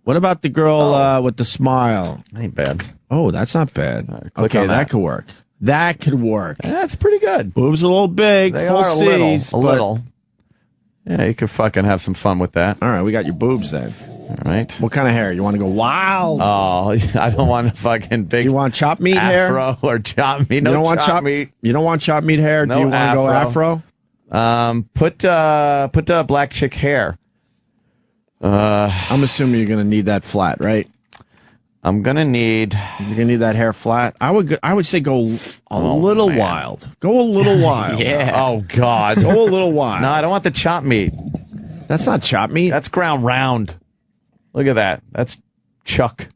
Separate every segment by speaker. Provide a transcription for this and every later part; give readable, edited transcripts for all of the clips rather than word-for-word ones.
Speaker 1: What about the girl with the smile?
Speaker 2: Ain't bad.
Speaker 1: Oh, that's not bad. Okay, that could work. That could work.
Speaker 2: That's pretty good.
Speaker 1: Boobs a little big.
Speaker 2: They
Speaker 1: full
Speaker 2: are a
Speaker 1: C's,
Speaker 2: little. Yeah, you could fucking have some fun with that.
Speaker 1: All right, we got your boobs then.
Speaker 2: All right.
Speaker 1: What kind of hair? You want to go wild?
Speaker 2: Oh, I don't want a fucking big.
Speaker 1: Do you want chopped meat
Speaker 2: afro
Speaker 1: hair?
Speaker 2: or chopped meat? No,
Speaker 1: you don't want
Speaker 2: chopped meat.
Speaker 1: You don't want chopped meat hair?
Speaker 2: No
Speaker 1: Do you want to go afro?
Speaker 2: Put black chick hair.
Speaker 1: I'm assuming you're gonna need that flat, right?
Speaker 2: I'm gonna need.
Speaker 1: You're gonna need that hair flat. I would say go a little wild. Go a little wild.
Speaker 2: Yeah. Oh God.
Speaker 1: Go a little wild.
Speaker 2: No, I don't want the chopped meat.
Speaker 1: That's not chopped meat.
Speaker 2: That's ground round. Look at that. That's Chuck.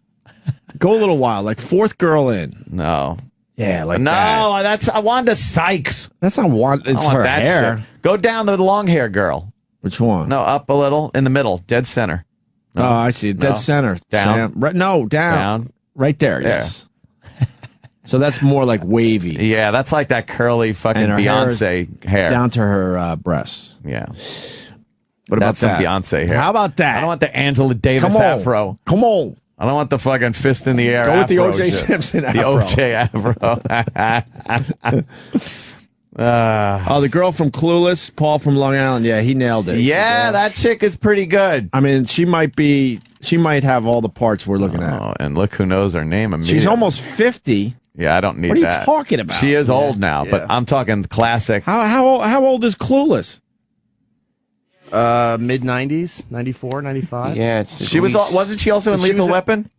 Speaker 1: Go a little wild, like fourth girl in.
Speaker 2: No.
Speaker 1: Yeah, like
Speaker 2: no,
Speaker 1: that.
Speaker 2: That's Wanda Sykes.
Speaker 1: That's not Wanda. It's her hair.
Speaker 2: Shit. Go down the long hair girl.
Speaker 1: Which one?
Speaker 2: No, up a little, in the middle, dead center. No.
Speaker 1: Oh, I see. Dead center.
Speaker 2: Down.
Speaker 1: No, down. Right there. Yes. So that's more like wavy.
Speaker 2: Yeah, that's like that curly fucking Beyonce hair.
Speaker 1: Down to her breasts.
Speaker 2: Yeah.
Speaker 1: What about that?
Speaker 2: Beyonce hair.
Speaker 1: How about that?
Speaker 2: I don't want the Angela Davis afro.
Speaker 1: Come on.
Speaker 2: I don't want the fucking fist in the air.
Speaker 1: Go with the
Speaker 2: O.J.
Speaker 1: Simpson afro.
Speaker 2: The O.J. afro.
Speaker 1: The girl from Clueless, Paul from Long Island. Yeah, he nailed it.
Speaker 2: Yeah, that chick is pretty good.
Speaker 1: I mean, she might have all the parts we're looking at.
Speaker 2: And look who knows her name immediately.
Speaker 1: She's almost 50.
Speaker 2: Yeah, I don't need that.
Speaker 1: What are you talking about?
Speaker 2: She is old now, but I'm talking classic.
Speaker 1: How old is Clueless?
Speaker 3: Mid-90s, 94, 95.
Speaker 4: Yeah,
Speaker 2: wasn't she also in Lethal Weapon?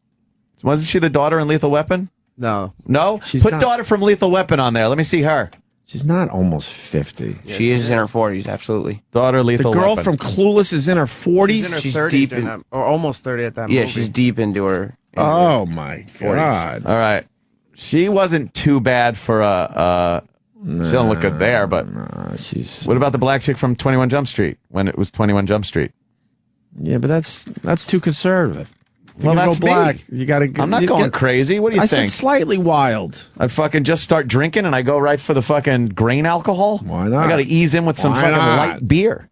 Speaker 2: Wasn't she the daughter in Lethal Weapon?
Speaker 3: No.
Speaker 2: No?
Speaker 1: She's
Speaker 2: Put
Speaker 1: not.
Speaker 2: daughter from Lethal Weapon on there. Let me see her.
Speaker 1: She's not almost 50.
Speaker 4: She is in her 40s, absolutely.
Speaker 2: Daughter Lethal
Speaker 1: The girl
Speaker 2: Weapon.
Speaker 1: from Clueless is in her 40s?
Speaker 3: She's in her
Speaker 4: She's
Speaker 3: 30s
Speaker 4: deep
Speaker 3: during
Speaker 4: in-
Speaker 3: that, or almost 30 at that
Speaker 4: Yeah,
Speaker 3: movie.
Speaker 4: she's deep into her.
Speaker 1: Oh, my God.
Speaker 2: All right. She wasn't too bad for a... she don't look good there, but...
Speaker 1: she's...
Speaker 2: What about the black chick from 21 Jump Street, when it was 21 Jump Street?
Speaker 1: Yeah, but that's too conservative.
Speaker 2: Well, that's
Speaker 1: go black.
Speaker 2: me.
Speaker 1: You gotta.
Speaker 2: I'm not going crazy. What do you
Speaker 1: I
Speaker 2: think?
Speaker 1: said slightly wild.
Speaker 2: I fucking just start drinking and I go right for the fucking grain alcohol?
Speaker 1: Why not?
Speaker 2: I got to ease in with some
Speaker 1: Why
Speaker 2: fucking
Speaker 1: not?
Speaker 2: light beer.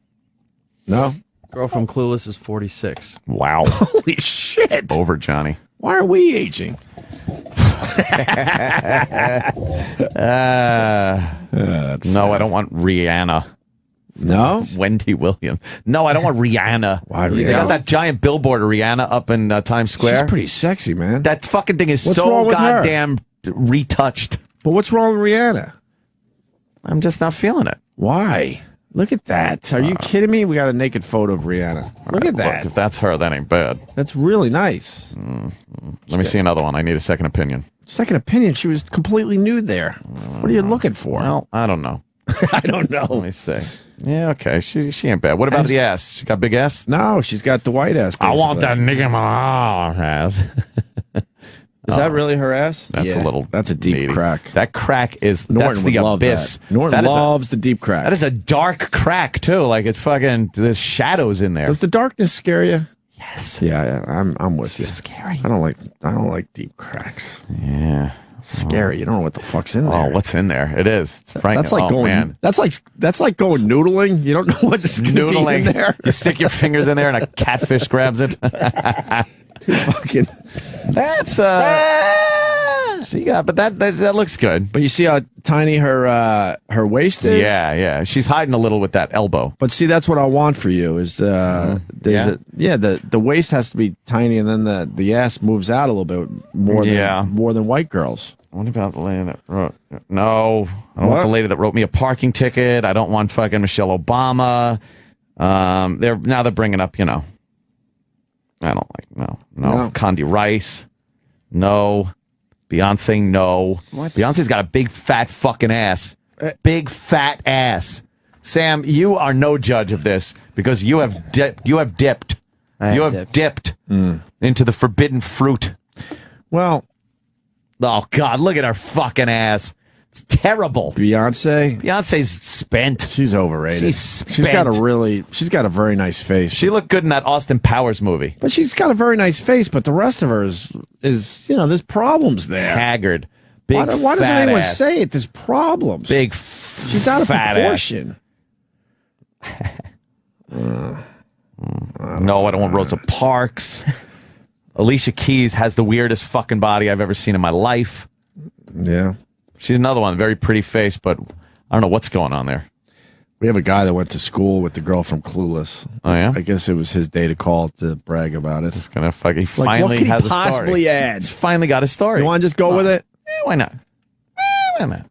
Speaker 1: No.
Speaker 3: Girl from Clueless is 46.
Speaker 2: Wow.
Speaker 1: Holy shit.
Speaker 2: Over, Johnny.
Speaker 1: Why are we aging?
Speaker 2: No, I don't want Rihanna.
Speaker 1: No?
Speaker 2: Wendy Williams. No, I don't want Rihanna.
Speaker 1: Why
Speaker 2: They
Speaker 1: Rihanna?
Speaker 2: got that giant billboard of Rihanna up in Times Square.
Speaker 1: She's pretty sexy, man.
Speaker 2: That fucking thing is
Speaker 1: What's
Speaker 2: so
Speaker 1: wrong with her?
Speaker 2: goddamn retouched.
Speaker 1: But what's wrong with Rihanna?
Speaker 2: I'm just not feeling it.
Speaker 1: Why? Look at that. Are you kidding me? We got a naked photo of Rihanna. Look at that.
Speaker 2: Look, if that's her, that ain't bad.
Speaker 1: That's really nice.
Speaker 2: Let me see another one. I need a second opinion.
Speaker 1: Second opinion, she was completely nude there. What are you looking for?
Speaker 2: Well, I don't know.
Speaker 1: I don't
Speaker 2: Let
Speaker 1: know.
Speaker 2: me see. Yeah, okay. She ain't bad. What about the ass? She got big ass?
Speaker 1: No, she's got the white ass.
Speaker 2: I want that
Speaker 1: basically.
Speaker 2: Nicki Minaj ass.
Speaker 1: Is that really her ass?
Speaker 2: That's a little.
Speaker 1: That's a deep
Speaker 2: meaty.
Speaker 1: crack.
Speaker 2: That crack is.
Speaker 1: Norton
Speaker 2: That's
Speaker 1: would
Speaker 2: the
Speaker 1: love
Speaker 2: abyss.
Speaker 1: that. Norton
Speaker 2: That is a-
Speaker 1: loves the deep crack.
Speaker 2: That is a dark crack too. Like it's fucking. There's shadows in there.
Speaker 1: Does the darkness scare you?
Speaker 2: Yes.
Speaker 1: Yeah, I'm with you.
Speaker 2: It's scary.
Speaker 1: I don't like deep cracks.
Speaker 2: Yeah.
Speaker 1: Scary. You don't know what the fuck's in there.
Speaker 2: Oh, what's in there? It is. It's frightening.
Speaker 1: That's like
Speaker 2: oh,
Speaker 1: going.
Speaker 2: Man.
Speaker 1: That's like going noodling. You don't know what's going to be in
Speaker 2: Noodling.
Speaker 1: there.
Speaker 2: You stick your fingers in there and a catfish grabs it.
Speaker 1: Fucking.
Speaker 2: That's she got, but that looks good.
Speaker 1: But you see how tiny her waist is.
Speaker 2: Yeah. She's hiding a little with that elbow.
Speaker 1: But see, that's what I want for you is the the waist has to be tiny, and then the ass moves out a little bit more than white girls.
Speaker 2: What about the lady that wrote? No, I don't want
Speaker 1: What?
Speaker 2: the lady that wrote me a parking ticket. I don't want fucking Michelle Obama. They're bringing up, I don't like no. Condi Rice, no. Beyonce, no.
Speaker 1: What?
Speaker 2: Beyonce's got a big fat fucking ass. Big fat ass. Sam, you are no judge of this because you have dipped into the forbidden fruit.
Speaker 1: Well,
Speaker 2: Oh God, look at her fucking ass. It's terrible. Beyonce's spent.
Speaker 1: She's overrated.
Speaker 2: She's
Speaker 1: She's got a very nice face.
Speaker 2: She looked good in that Austin Powers movie.
Speaker 1: But she's got a very nice face, but the rest of her is there's problems there.
Speaker 2: Haggard. Big
Speaker 1: Why doesn't
Speaker 2: fat
Speaker 1: anyone
Speaker 2: ass.
Speaker 1: say it? There's problems. She's out of
Speaker 2: fat
Speaker 1: proportion.
Speaker 2: No, I don't want Rosa Parks. Alicia Keys has the weirdest fucking body I've ever seen in my life.
Speaker 1: Yeah.
Speaker 2: She's another one, very pretty face, but I don't know what's going on there.
Speaker 1: We have a guy that went to school with the girl from Clueless.
Speaker 2: Oh, yeah?
Speaker 1: I guess it was his day to call to brag about it.
Speaker 2: He's gonna fucking
Speaker 1: Like,
Speaker 2: finally
Speaker 1: what could he
Speaker 2: has a story.
Speaker 1: possibly add?
Speaker 2: He's finally got a story.
Speaker 1: You want to just go with it?
Speaker 2: Why not? Why not?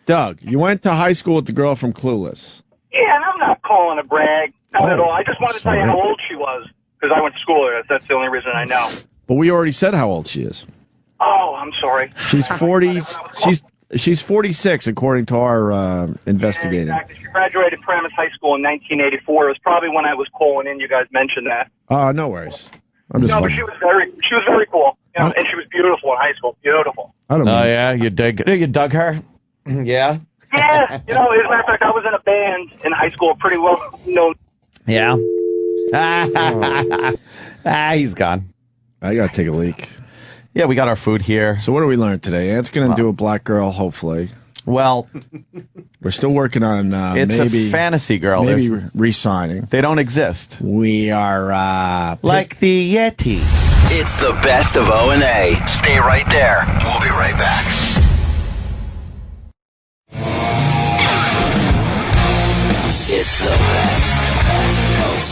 Speaker 1: Doug, you went to high school with the girl from Clueless.
Speaker 5: Yeah, and I'm not calling a brag. Not at all. I just wanted to tell you
Speaker 1: sorry.
Speaker 5: how old she was, because I went to school there. That's the only reason I know.
Speaker 1: But we already said how old she is.
Speaker 5: Oh, I'm sorry.
Speaker 1: She's 40. She's 46, according to our investigating.
Speaker 5: Yeah, exactly. She graduated Paramus High School in 1984. It was probably when I was calling in. You guys mentioned that.
Speaker 1: No worries. I'm just.
Speaker 5: No, but she was very cool. You know, and she was beautiful in high school. Beautiful.
Speaker 1: I don't.
Speaker 2: Oh yeah, you dug her. Yeah.
Speaker 5: Yeah, you know, as a matter of fact, I was in a band in high school, pretty well known.
Speaker 2: Yeah. He's gone.
Speaker 1: I gotta take a leak.
Speaker 2: Yeah, we got our food here.
Speaker 1: So what do we learn today? Ant's gonna do a black girl, hopefully.
Speaker 2: Well,
Speaker 1: we're still working on
Speaker 2: it's
Speaker 1: maybe
Speaker 2: a fantasy girl.
Speaker 1: Maybe re-signing.
Speaker 2: They don't exist.
Speaker 1: We are
Speaker 2: like the Yeti.
Speaker 6: It's the best of O&A. Stay right there. We'll be right back. It's the best of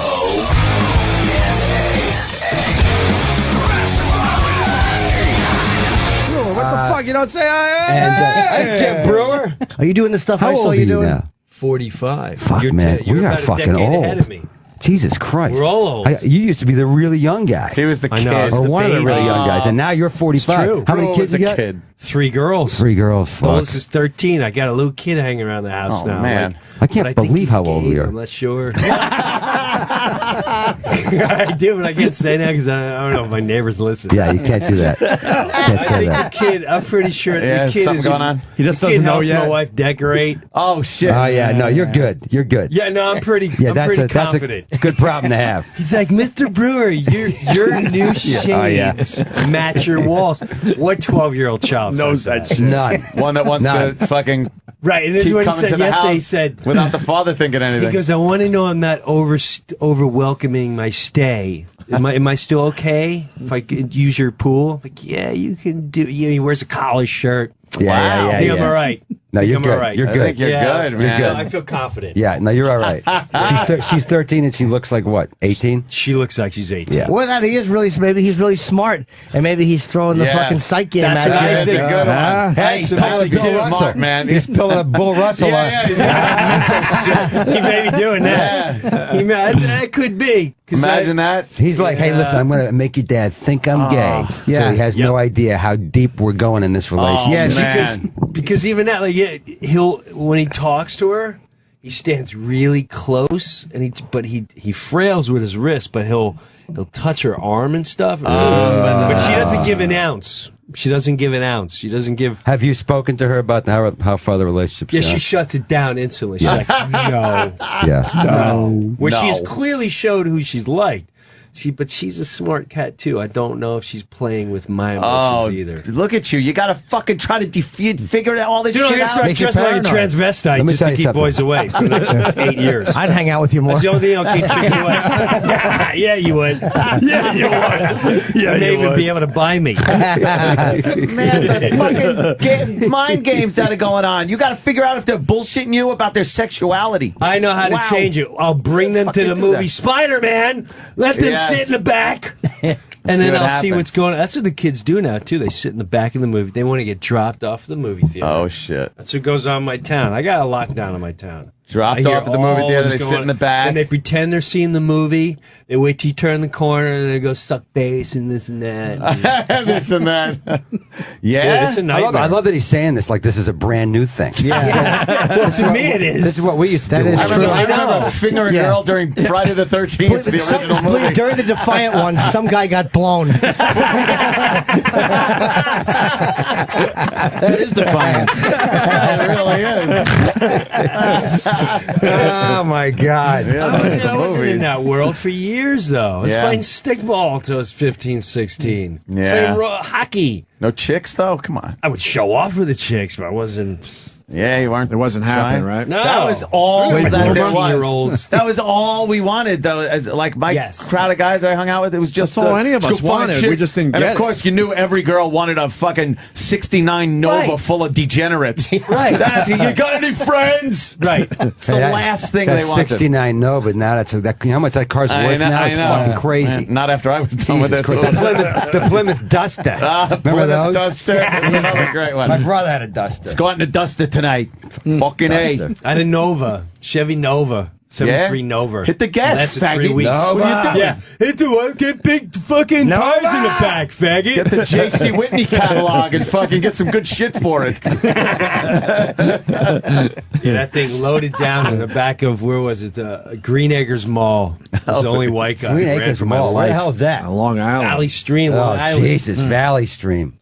Speaker 1: What the fuck? You don't say
Speaker 7: Hey, Tim Brewer. Are you doing the stuff I saw you doing?
Speaker 8: 45.
Speaker 7: Fuck, man.
Speaker 8: You're
Speaker 7: We are
Speaker 8: about a
Speaker 7: fucking
Speaker 8: decade
Speaker 7: old.
Speaker 8: ahead of me.
Speaker 7: Jesus Christ.
Speaker 8: We're all old.
Speaker 7: You used to be the really young guy.
Speaker 2: He was the
Speaker 8: I
Speaker 2: kid.
Speaker 8: know, I was
Speaker 7: or
Speaker 8: the
Speaker 7: one of the
Speaker 8: baby.
Speaker 7: really young guys. And now you're 45.
Speaker 8: true.
Speaker 7: How many
Speaker 2: Brewer
Speaker 7: kids
Speaker 2: was
Speaker 7: you
Speaker 2: a
Speaker 7: got?
Speaker 2: kid.
Speaker 8: 3 girls.
Speaker 7: 3 girls.
Speaker 8: The
Speaker 7: Fuck.
Speaker 8: oldest is 13. I got a little kid hanging around the house
Speaker 2: Oh,
Speaker 8: now.
Speaker 2: man.
Speaker 7: I can't
Speaker 8: but think
Speaker 7: believe
Speaker 8: he's
Speaker 7: how old we
Speaker 8: gay,
Speaker 7: are.
Speaker 8: I'm not sure. I do, but I can't say that because I don't know if my neighbors listen.
Speaker 7: Yeah, you can't do that. Can't
Speaker 8: I
Speaker 7: say
Speaker 8: think
Speaker 7: that.
Speaker 8: the kid, I'm pretty sure
Speaker 2: Yeah,
Speaker 8: the kid
Speaker 2: something
Speaker 8: is
Speaker 2: going on.
Speaker 1: He just
Speaker 8: the kid
Speaker 1: doesn't know
Speaker 8: helps
Speaker 1: yet.
Speaker 8: my wife decorate.
Speaker 2: Oh shit.
Speaker 7: Oh, yeah. No, you're good. You're good.
Speaker 8: Yeah, no, I'm pretty.
Speaker 7: Yeah,
Speaker 8: I'm
Speaker 7: that's
Speaker 8: pretty
Speaker 7: a
Speaker 8: confident.
Speaker 7: good problem to have.
Speaker 8: He's like, Mr. Brewer, your new shades match your walls. What 12-year-old child
Speaker 1: knows
Speaker 8: says
Speaker 1: that shit?
Speaker 7: None.
Speaker 2: One that wants
Speaker 7: None.
Speaker 2: to fucking
Speaker 8: Right, and this is
Speaker 2: keep
Speaker 8: what he
Speaker 2: coming
Speaker 8: said
Speaker 2: to the
Speaker 8: yesterday. He
Speaker 2: house
Speaker 8: said,
Speaker 2: without the father thinking anything.
Speaker 8: he goes, I want to know I'm not over welcoming my stay. Am I still okay if I could use your pool? I'm like, yeah, you can do. Yeah, he wears a collar shirt.
Speaker 7: Yeah,
Speaker 8: I think I'm all right.
Speaker 7: No, you're
Speaker 8: I'm
Speaker 7: good.
Speaker 8: all right.
Speaker 7: You're
Speaker 2: I
Speaker 7: good.
Speaker 2: think you're good, man.
Speaker 7: You're good.
Speaker 8: I feel confident.
Speaker 7: Yeah, no, you're all right. She's 13 and she looks like what? 18?
Speaker 8: She looks like she's 18.
Speaker 7: Yeah. Well, that he is really. Maybe he's really smart, and maybe he's throwing
Speaker 2: the Yeah. fucking
Speaker 7: sight game
Speaker 8: That's what I think.
Speaker 2: Good one.
Speaker 7: Hey,
Speaker 8: That's
Speaker 7: Bill
Speaker 8: what I think.
Speaker 2: Smart, man.
Speaker 7: He's pulling a Bull Russell.
Speaker 8: He may be doing that. That could be.
Speaker 2: Imagine that.
Speaker 7: He's like, hey, listen, I'm going to make your dad think I'm gay. So he has no idea how deep we're going in this relationship.
Speaker 2: Man.
Speaker 8: Because even that, like, he'll when he talks to her, he stands really close, and he frails with his wrist, but he'll touch her arm and stuff. But she doesn't give an ounce. She doesn't give an ounce. She doesn't give.
Speaker 7: Have you spoken to her about how far the relationship's
Speaker 8: Yeah,
Speaker 7: gone?
Speaker 8: she shuts it down instantly. She's like, no,
Speaker 7: Yeah.
Speaker 8: no. Where she
Speaker 2: No.
Speaker 8: has clearly showed who she's liked. See, but she's a smart cat too. I don't know if she's playing with my emotions either.
Speaker 2: Look at you. You got to fucking try to figure all this
Speaker 8: Dude, I'm
Speaker 2: shit
Speaker 8: gonna
Speaker 2: out.
Speaker 8: start
Speaker 7: Makes you
Speaker 8: dressing like a
Speaker 7: paranoid.
Speaker 8: transvestite
Speaker 7: Let me
Speaker 8: just
Speaker 7: tell
Speaker 8: to
Speaker 7: you
Speaker 8: keep
Speaker 7: something.
Speaker 8: boys away for the next 8 years.
Speaker 7: I'd hang out with you more.
Speaker 8: That's the only thing that'll keep chicks away. Yeah, you would. Yeah, you would. You may even be able to buy me.
Speaker 2: Fucking mind games that are going on. You got to figure out if they're bullshitting you about their sexuality.
Speaker 8: I know how
Speaker 2: Wow.
Speaker 8: to change it. I'll bring them to
Speaker 2: Fucking
Speaker 8: the
Speaker 2: do
Speaker 8: movie
Speaker 2: that.
Speaker 8: Spider-Man. Let them
Speaker 2: Yes.
Speaker 8: sit in the back. And then
Speaker 2: what
Speaker 8: I'll see
Speaker 2: happens.
Speaker 8: what's going on. That's what the kids do now, too. They sit in the back of the movie. They want to get dropped off the movie theater.
Speaker 2: Oh, shit.
Speaker 8: That's what goes on in my town. I got a lockdown in my town.
Speaker 2: Dropped
Speaker 8: I hear
Speaker 2: off at the movie
Speaker 8: all
Speaker 2: theater.
Speaker 8: this
Speaker 2: They
Speaker 8: going
Speaker 2: sit in the
Speaker 8: on.
Speaker 2: back.
Speaker 8: And they pretend they're seeing the movie. They wait till you turn the corner and they go suck bass and this and that.
Speaker 2: This and that. Yeah.
Speaker 8: Dude, it's a nightmare.
Speaker 7: I love that he's saying this like this is a brand new thing.
Speaker 8: Well, to me it is.
Speaker 7: This is what we used to do.
Speaker 2: I remember fingering a girl during Friday the 13th, the original movie.
Speaker 9: During the Defiant one, some guy got blown.
Speaker 1: That is defiant.
Speaker 2: It really is.
Speaker 7: Oh my God!
Speaker 8: I wasn't in that world for years, though. I was
Speaker 2: Yeah.
Speaker 8: playing stickball until I was 15, 16.
Speaker 2: Yeah.
Speaker 8: Playing hockey.
Speaker 2: No chicks though. Come on.
Speaker 8: I would show off for the chicks, but I wasn't.
Speaker 2: Yeah, you weren't.
Speaker 1: It wasn't happening, right?
Speaker 8: No,
Speaker 2: That was all
Speaker 8: Like
Speaker 2: that there
Speaker 8: 14-year-olds.
Speaker 2: was. That was all we wanted, though. As like my crowd of guys I hung out with, it was just
Speaker 1: That's all any of us
Speaker 2: go find
Speaker 1: wanted.
Speaker 2: shit.
Speaker 1: We just didn't
Speaker 2: and
Speaker 1: get
Speaker 2: of course, you knew every girl wanted a fucking '69 Nova full of degenerates.
Speaker 8: Right.
Speaker 2: That's, you got any friends?
Speaker 8: Right.
Speaker 2: It's the last thing
Speaker 7: that's
Speaker 2: they wanted.
Speaker 7: 69 no, but now that's you know how much that car's worth now? It's fucking crazy.
Speaker 2: Not after I was done with
Speaker 7: Jesus
Speaker 2: it.
Speaker 7: Christ. The Plymouth Duster. Remember
Speaker 2: Plymouth
Speaker 7: those?
Speaker 2: Duster. Another great one.
Speaker 7: My brother had a Duster.
Speaker 2: Let's go out in the Duster tonight. Fucking
Speaker 7: Duster.
Speaker 2: A.
Speaker 8: I had a Nova, Chevy Nova, 73 Nova.
Speaker 2: Hit the gas,
Speaker 8: That's
Speaker 2: faggot.
Speaker 8: 3 weeks.
Speaker 2: Nova. What are you doing?
Speaker 8: Yeah, hit the one. Get big fucking tires in the back, faggot.
Speaker 2: Get the J.C. Whitney catalog and fucking get some good shit for it.
Speaker 8: Yeah, that thing loaded down in the back of, where was it? Green Acres Mall. I was the only white guy.
Speaker 7: Green
Speaker 8: who ran
Speaker 7: Acres
Speaker 8: for my
Speaker 7: Mall. Where
Speaker 8: life.
Speaker 7: the hell is that?
Speaker 1: Long Island.
Speaker 8: Valley Stream,
Speaker 7: Oh,
Speaker 8: Long Island.
Speaker 7: Jesus. Valley Stream.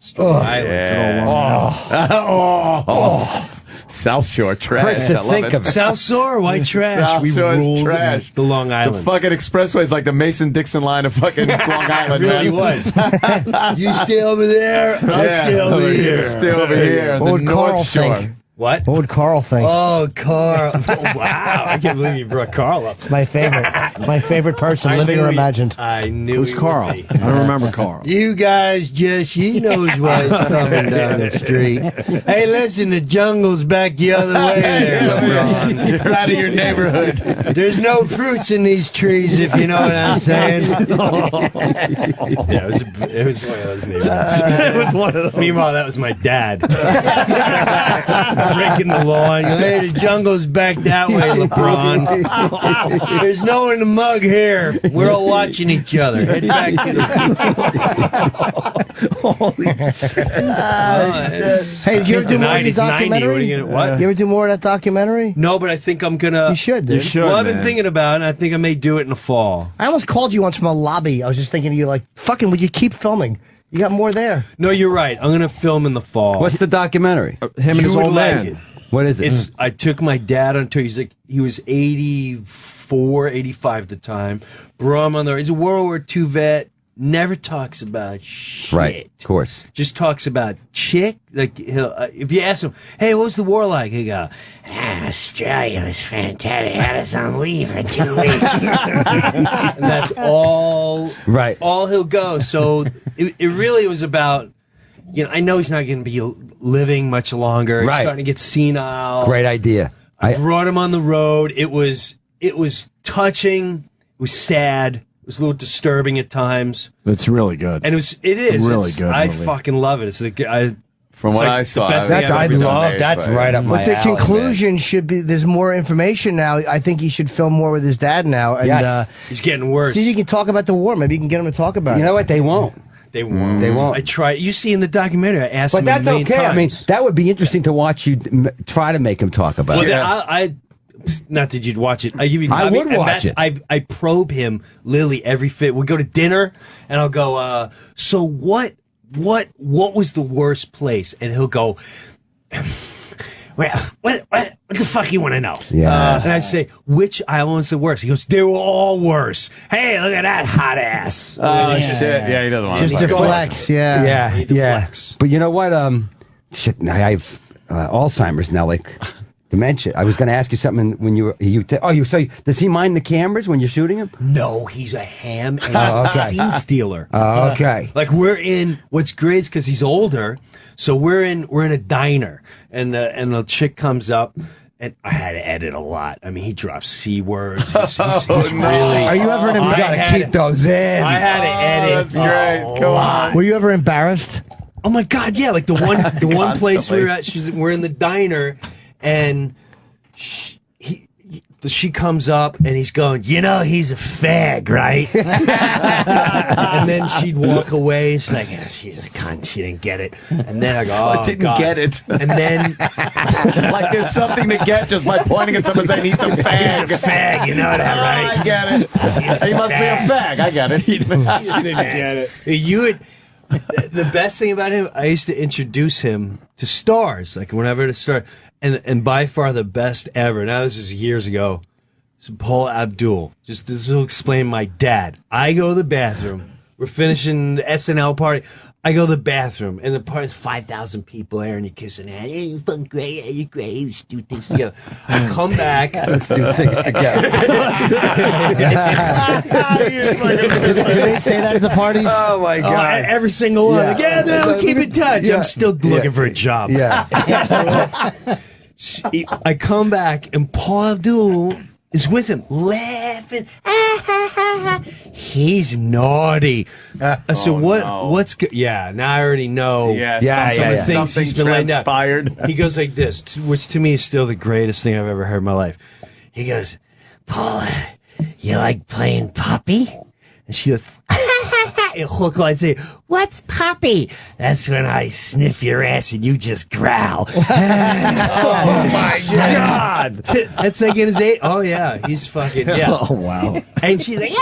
Speaker 2: South Shore trash.
Speaker 7: Chris, to
Speaker 2: I love
Speaker 7: think
Speaker 2: it.
Speaker 7: of it.
Speaker 8: South Shore, white trash.
Speaker 2: South
Speaker 8: We
Speaker 2: Shore's
Speaker 8: ruled
Speaker 2: trash.
Speaker 8: the Long Island.
Speaker 2: The fucking expressway is like the Mason-Dixon line of fucking Long Island.
Speaker 8: It really
Speaker 2: man.
Speaker 8: was. You stay over there, I'll stay over here.
Speaker 2: Stay over here.
Speaker 9: What
Speaker 2: The
Speaker 9: would Carl
Speaker 2: North Shore.
Speaker 9: think?
Speaker 8: What?
Speaker 9: What would Carl think?
Speaker 8: Oh, Carl. Wow. I can't believe you brought Carl up.
Speaker 9: My favorite. My favorite person, living or imagined.
Speaker 8: I knew
Speaker 1: Who's
Speaker 8: he
Speaker 1: Carl?
Speaker 8: would be.
Speaker 1: I don't remember Carl.
Speaker 8: You guys just, he knows why he's coming down the street. Hey, listen, the jungle's back the other way there, LeBron.
Speaker 2: You're out of your neighborhood.
Speaker 8: There's no fruits in these trees, if you know what I'm saying. Yeah, it was one of those neighborhoods. It was one of those. Meanwhile, that was my dad. Breaking the lawn. Hey, the jungle's back that way, LeBron. There's no one in the mug here. We're all watching each other. Head back to the...
Speaker 9: Hey, did you ever do more of the
Speaker 8: 90s, 90.
Speaker 9: documentary?
Speaker 8: What?
Speaker 9: You ever do more of that documentary?
Speaker 8: No, but I think I'm gonna.
Speaker 9: You should, dude.
Speaker 1: You should.
Speaker 8: Well, I've been
Speaker 1: man.
Speaker 8: thinking about it, and I think I may do it in the fall.
Speaker 9: I almost called you once from a lobby. I was just thinking of you, like, fucking, would you keep filming? You got more there.
Speaker 8: No, you're right. I'm gonna film in the fall.
Speaker 7: What's the documentary?
Speaker 1: Him and his
Speaker 8: You would
Speaker 1: old
Speaker 8: like
Speaker 1: man.
Speaker 8: it.
Speaker 7: What is it?
Speaker 8: It's. I took my dad on tour. He was 84, 85 at the time. Brought him on there. He's a World War II vet. Never talks about shit.
Speaker 7: right, of course.
Speaker 8: Just talks about chick. Like he'll, if you ask him, "Hey, what was the war like?" He go, "Australia was fantastic. Had us on leave for 2 weeks." And that's all.
Speaker 7: Right.
Speaker 8: All he'll go. So it really was about. You know, I know he's not going to be living much longer. He's
Speaker 7: Right.
Speaker 8: starting to get senile.
Speaker 7: Great idea.
Speaker 8: I brought him on the road. It was touching. It was sad. It was a little disturbing at times.
Speaker 1: It's really good.
Speaker 8: And it is
Speaker 1: Really
Speaker 8: It's-
Speaker 1: good
Speaker 8: I
Speaker 1: movie.
Speaker 8: fucking love it. It's
Speaker 2: From what I saw,
Speaker 8: best
Speaker 7: That's
Speaker 8: thing
Speaker 7: I
Speaker 8: I've ever done.
Speaker 7: love. That's right up my
Speaker 9: But the
Speaker 7: alley, man.
Speaker 9: conclusion should be there's more information now. I think he should film more with his dad now. And,
Speaker 7: Yes.
Speaker 8: He's getting worse.
Speaker 9: see if you can talk about the war. Maybe you can get him to talk about
Speaker 7: You
Speaker 9: it.
Speaker 7: know what? They won't.
Speaker 8: They won't.
Speaker 7: They won't.
Speaker 8: I try. You see in the documentary, I asked
Speaker 7: But
Speaker 8: him
Speaker 7: that's
Speaker 8: a million
Speaker 7: okay. I mean,
Speaker 8: times.
Speaker 7: that would be interesting to watch you try to make him talk about
Speaker 8: Well,
Speaker 7: it.
Speaker 8: I not that you'd watch it. I give you.
Speaker 7: I would
Speaker 8: and
Speaker 7: watch
Speaker 8: that's-
Speaker 7: it.
Speaker 8: I probe him literally every fit. We go to dinner, and I'll go. So what was the worst place? And he'll go. Well, what the fuck you want to know?
Speaker 7: Yeah.
Speaker 8: And I say, which island was the worst? He goes, they were all worse. Hey, look at that hot ass.
Speaker 2: Oh, shit. Yeah, he doesn't want
Speaker 9: Just
Speaker 2: to.
Speaker 9: deflects, yeah.
Speaker 7: yeah,
Speaker 8: He
Speaker 7: yeah.
Speaker 8: deflects.
Speaker 7: But you know what? Shit. I have Alzheimer's now. Like dementia. I was going to ask you something when you were. So does he mind the cameras when you're shooting him?
Speaker 8: No, he's a ham and
Speaker 7: Oh,
Speaker 8: he's
Speaker 7: okay.
Speaker 8: a scene stealer.
Speaker 7: Oh, okay.
Speaker 8: Like we're in. What's great is because he's older, so we're in a diner, and the chick comes up, and I had to edit a lot. I mean, he drops c words. He's really.
Speaker 9: Are you ever
Speaker 7: You
Speaker 8: I
Speaker 7: got to
Speaker 8: had
Speaker 7: keep those in.
Speaker 8: I had to edit.
Speaker 2: That's great. Come on.
Speaker 9: Were you ever embarrassed?
Speaker 8: Oh my god, yeah! Like the one place we were at, we're in the diner, and she comes up and he's going, you know, he's a fag, right? And then she'd walk away. She's like, oh, she's a cunt. She didn't get it. And then I go, oh,
Speaker 2: I didn't
Speaker 8: God.
Speaker 2: get it.
Speaker 8: And then
Speaker 2: Like there's something to get just by pointing at someone saying he's a fag.
Speaker 8: he's a fag. You know that, right?
Speaker 2: I get it. He must be a fag. I get it.
Speaker 8: She didn't get it. You would. The best thing about him, I used to introduce him to stars, like whenever to start, and by far the best ever. Now this is years ago. It's Paul Abdul. Just this will explain my dad. I go to the bathroom. We're finishing the SNL party. I go to the bathroom, and the party's 5,000 people there, and you're kissing hand. Hey, you fucking great. Hey, you're great. Let's do things together. I come back.
Speaker 7: Let's do things together.
Speaker 9: Do they say that at the parties?
Speaker 7: Oh my God!
Speaker 8: Every single one.
Speaker 7: Yeah.
Speaker 8: Like, yeah, man, we'll keep in touch.
Speaker 7: Yeah.
Speaker 8: I'm still looking for a job.
Speaker 7: Yeah.
Speaker 8: I come back, and Paul Abdul is with him, laughing. He's naughty. I said, what's good? Yeah, now I already know. Some of the things he's been laying down. He goes like this, which to me is still the greatest thing I've ever heard in my life. He goes, Paula, you like playing puppy? And she goes, and Hook I say, what's puppy? That's when I sniff your ass and you just growl. Oh my God. That's like in his eight. Oh yeah, he's fucking, yeah.
Speaker 1: Oh, wow.
Speaker 8: And she's like,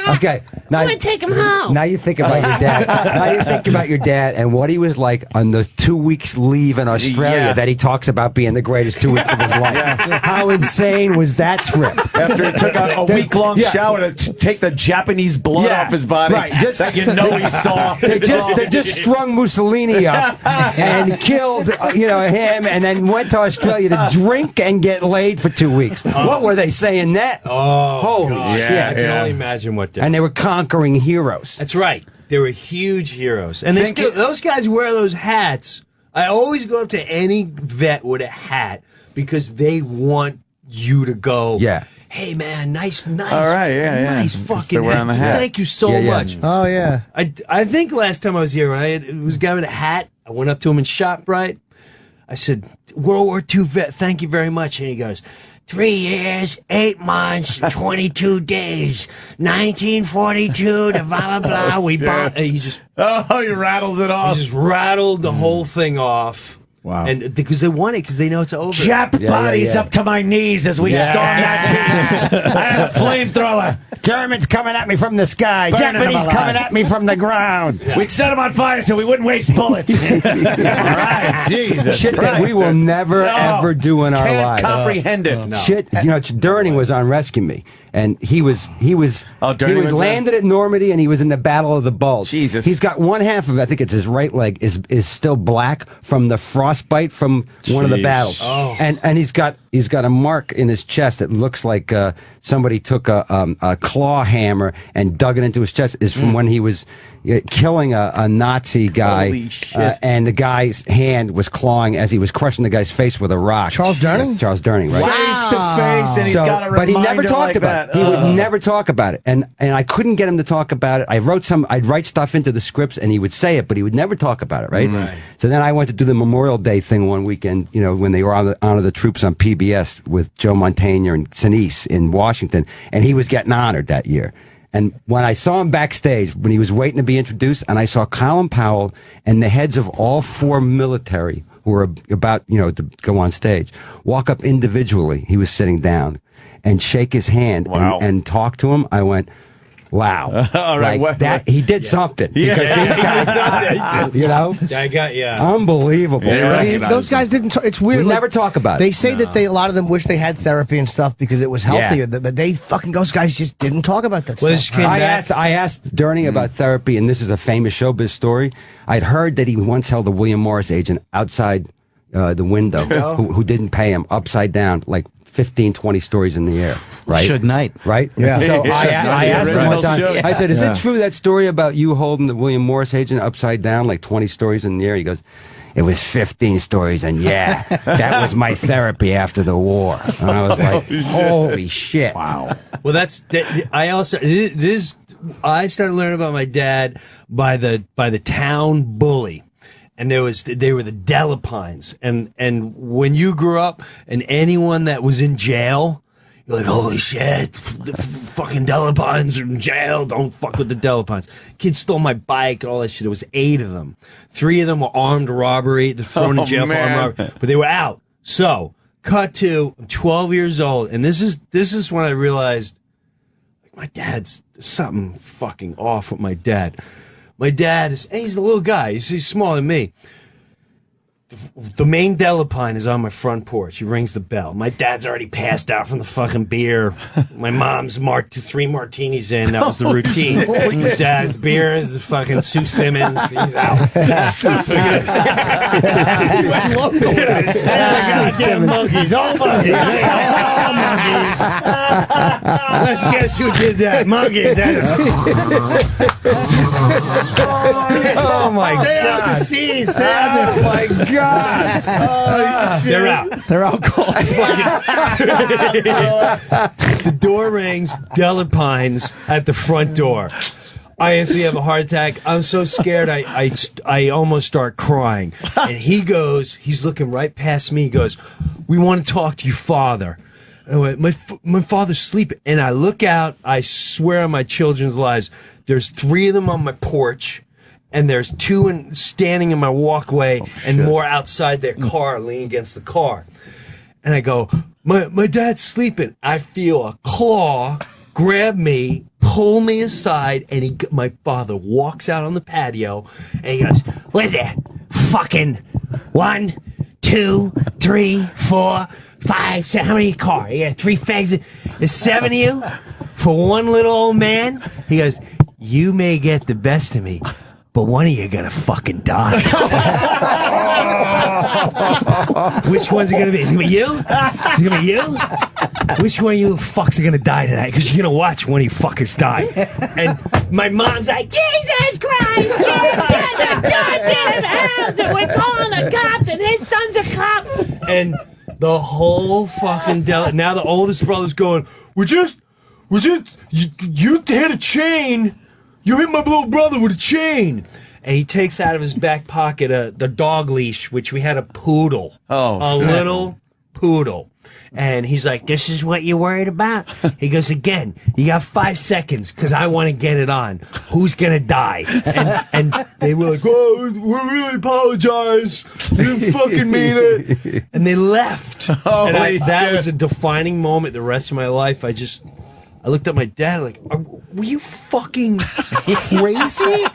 Speaker 7: Okay. Now,
Speaker 8: I'm gonna take him home.
Speaker 7: Now you think about your dad. Now you think about your dad and what he was like on the 2 weeks leave in Australia that he talks about being the greatest 2 weeks of his life. How insane was that trip?
Speaker 2: After he took a week-long shower to take the Japanese blood off his body.
Speaker 7: Right. Just
Speaker 2: that you know he saw.
Speaker 7: They just strung Mussolini up and killed him, and then went to Australia to drink and get laid for 2 weeks. What were they saying that?
Speaker 8: Oh,
Speaker 7: holy
Speaker 8: shit!
Speaker 7: shit!
Speaker 8: I can only imagine what.
Speaker 7: And they were conquering heroes.
Speaker 8: That's right. They were huge heroes, and those guys wear those hats. I always go up to any vet with a hat because they want you to go.
Speaker 7: Yeah.
Speaker 8: Hey man, nice. All
Speaker 2: right,
Speaker 8: nice fucking
Speaker 2: wearing the hat.
Speaker 8: Thank you so much.
Speaker 9: Oh yeah.
Speaker 8: I think last time I was here, when it was a guy with a hat, I went up to him in ShopRite. I said, World War II vet, thank you very much. And he goes, 3 years, 8 months, 22 days, 1942 to blah, blah, blah. We bombed. He just...
Speaker 2: Oh, he rattles it off.
Speaker 8: He just rattled the whole thing off.
Speaker 1: Wow.
Speaker 8: And because they want it, because they know it's over.
Speaker 2: Jap bodies up to my knees as we storm that beach. I had a flamethrower.
Speaker 7: Germans coming at me from the sky.
Speaker 2: Burning
Speaker 7: Japanese
Speaker 2: them
Speaker 7: coming at me from the ground.
Speaker 2: We'd set them on fire so we wouldn't waste bullets. All right, Jesus.
Speaker 7: Shit that we will never, ever do in our lives.
Speaker 2: Can't comprehend it.
Speaker 7: No. Shit, Durning was on Rescue Me, and he was landed at Normandy, and he was in the Battle of the Bulge.
Speaker 2: Jesus.
Speaker 7: He's got one half of, I think it's his right leg, is still black from the frostbite from one of the battles.
Speaker 8: Oh.
Speaker 7: And he's got a mark in his chest that looks like somebody took a claw hammer and dug it into his chest. Is from when he was killing a Nazi guy.
Speaker 2: Holy shit.
Speaker 7: And the guy's hand was clawing as he was crushing the guy's face with a rock.
Speaker 9: Charles Durning?
Speaker 7: Charles Durning, right?
Speaker 2: Face to face, and he's got a reminder.
Speaker 7: But he never talked
Speaker 2: like
Speaker 7: about
Speaker 2: that.
Speaker 7: it. He would never talk about it. And I couldn't get him to talk about it. I'd write stuff into the scripts and he would say it, but he would never talk about it, right? So then I went to do the Memorial Day thing one weekend, when they were honor the troops on PBS with Joe Montaigne and Sinise in Washington, and he was getting honored that year. And when I saw him backstage, when he was waiting to be introduced, and I saw Colin Powell and the heads of all 4 military who were about, to go on stage, walk up individually. He was sitting down and shake his hand and talk to him. I went, wow.
Speaker 2: All right,
Speaker 7: he did something. Because these guys,
Speaker 8: I got
Speaker 7: unbelievable.
Speaker 9: Those guys didn't. It's weird.
Speaker 7: We never talk about it.
Speaker 9: They say that a lot of them wish they had therapy and stuff because it was healthier. But those guys just didn't talk about that stuff.
Speaker 7: I asked Durning about therapy, and this is a famous showbiz story. I'd heard that he once held a William Morris agent outside the window who didn't pay him, upside down, like 15, 20 stories in the air. Right?
Speaker 3: Suge Knight.
Speaker 7: Right?
Speaker 9: Yeah.
Speaker 7: So I asked him one time, I said, is
Speaker 9: Yeah.
Speaker 7: it true that story about you holding the William Morris agent upside down, like 20 stories in the air? He goes, it was 15 stories, and that was my therapy after the war. And I was like, holy shit.
Speaker 1: Wow.
Speaker 8: Well, I started learning about my dad by the town bully. And they were the Delapines. And when you grew up and anyone that was in jail, you're like, holy shit, the fucking Delapines are in jail. Don't fuck with the Delapines. Kids stole my bike and all that shit. There was 8 of them. 3 of them were armed robbery. They're thrown in jail for armed robbery. But they were out. So, cut to, I'm 12 years old. And this is when I realized, like, there's something fucking off with my dad. My dad he's a little guy. He's smaller than me. The main Delepine is on my front porch. He rings the bell. My dad's already passed out from the fucking beer. My mom's 3 martinis in. That was the routine. My dad's beer is fucking Sue Simmons. He's out. Sue Simmons. Goddamn monkeys. All monkeys. All monkeys. Let's guess who did that. Monkeys.
Speaker 9: Oh my God.
Speaker 8: Stay out the scene. Stay out the...
Speaker 9: Oh my God.
Speaker 8: They're out.
Speaker 9: They're out cold.
Speaker 8: The door rings. Delapine's at the front door. I instantly have a heart attack. I'm so scared. I almost start crying. And he's looking right past me. He goes, "We want to talk to your father." And I went, my father's sleeping. And I look out. I swear on my children's lives, there's 3 of them on my porch. And there's 2 standing in my walkway and more outside their car, leaning against the car. And I go, my dad's sleeping. I feel a claw grab me, pull me aside, and my father walks out on the patio, and he goes, "What is it? Fucking 1, 2, 3, 4, 5, 6. How many car? Yeah, 3 fags. There's 7 of you for one little old man." He goes, "You may get the best of me, but one of you gonna fucking die." Which one's it gonna be? Is it gonna be you? Is it gonna be you? Which one of you fucks are gonna die tonight? Because you're gonna watch one of you fuckers die. And my mom's like, "Jesus Christ, Jim, get the goddamn house, and we're calling the cops, and his son's a cop." And the whole fucking now the oldest brother's going, you hit a chain. You hit my little brother with a chain." And he takes out of his back pocket the dog leash, which we had a poodle. A little poodle. And he's like, "This is what you're worried about?" He goes, "Again, you got 5 seconds because I want to get it on. Who's going to die?" And they were like, "Oh, we really apologize. We didn't fucking mean it." And they left. And that was a defining moment the rest of my life. I looked at my dad like, "Were you fucking crazy?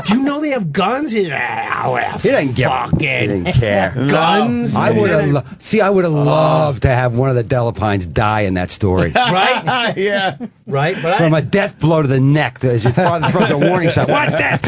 Speaker 8: Do you know they have guns?" He didn't
Speaker 7: care.
Speaker 8: Guns.
Speaker 7: I would have loved to have one of the Delepines die in that story.
Speaker 8: Right?
Speaker 2: Yeah.
Speaker 8: Right? But
Speaker 7: From a death blow to the neck as your father throws a warning shot. What's this?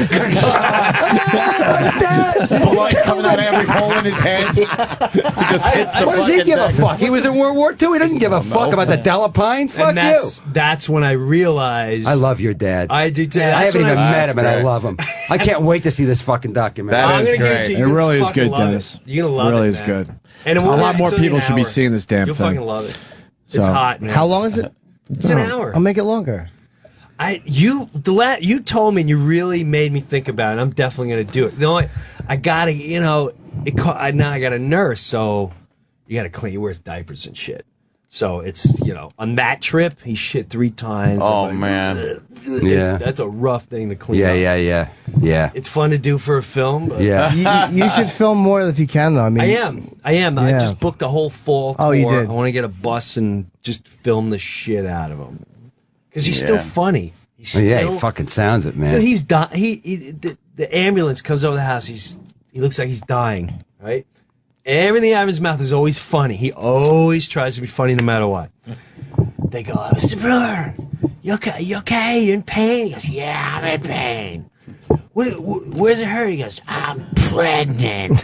Speaker 2: Blood coming out of every hole in his head. He just hits the
Speaker 7: What does he
Speaker 2: fucking
Speaker 7: give a
Speaker 2: deck.
Speaker 7: fuck? He was in World War II. He doesn't give a fuck about the Delepines. Fuck you.
Speaker 8: That's when I realized.
Speaker 7: I love your dad.
Speaker 8: I do too.
Speaker 7: I haven't even met him, and I
Speaker 2: great.
Speaker 7: love him. I can't wait to see this fucking documentary.
Speaker 2: That
Speaker 8: I'm
Speaker 2: is
Speaker 8: gonna give it
Speaker 2: great.
Speaker 8: to you.
Speaker 1: It
Speaker 8: You're
Speaker 1: really is
Speaker 8: fucking
Speaker 1: good,
Speaker 8: love
Speaker 1: Dennis.
Speaker 8: it. You're gonna love it.
Speaker 1: Really is
Speaker 8: man.
Speaker 1: good.
Speaker 8: And
Speaker 1: A lot more people
Speaker 8: an
Speaker 1: should be
Speaker 8: hour.
Speaker 1: seeing this damn
Speaker 8: You'll
Speaker 1: thing.
Speaker 8: fucking love it. It's
Speaker 1: So-
Speaker 8: hot, man.
Speaker 9: How long is it?
Speaker 8: It's an hour.
Speaker 9: I'll make it longer.
Speaker 8: You told me and you really made me think about it. I'm definitely gonna do it. I gotta, now I got a nurse, so you gotta clean. He wears diapers and shit. So it's, on that trip, he shit 3 times.
Speaker 2: Oh, man.
Speaker 7: Yeah.
Speaker 8: That's a rough thing to clean up.
Speaker 7: Yeah.
Speaker 8: It's fun to do for a film. But
Speaker 7: Yeah.
Speaker 9: You should film more if you can, though. I mean,
Speaker 8: I am. I
Speaker 9: Yeah.
Speaker 8: just booked a whole fall tour.
Speaker 9: Oh, you did?
Speaker 8: I want to get a bus and just film the shit out of him. Because he's still funny. He's
Speaker 7: Oh, yeah,
Speaker 8: still-
Speaker 7: he fucking sounds it, man.
Speaker 8: He's the ambulance comes over the house. He looks like he's dying, right? Everything out of his mouth is always funny. He always tries to be funny no matter what. They go, "Mr. Brewer, you okay? You okay? You in pain?" He goes, "Yeah, I'm in pain." Where's it hurt? He goes, "I'm pregnant."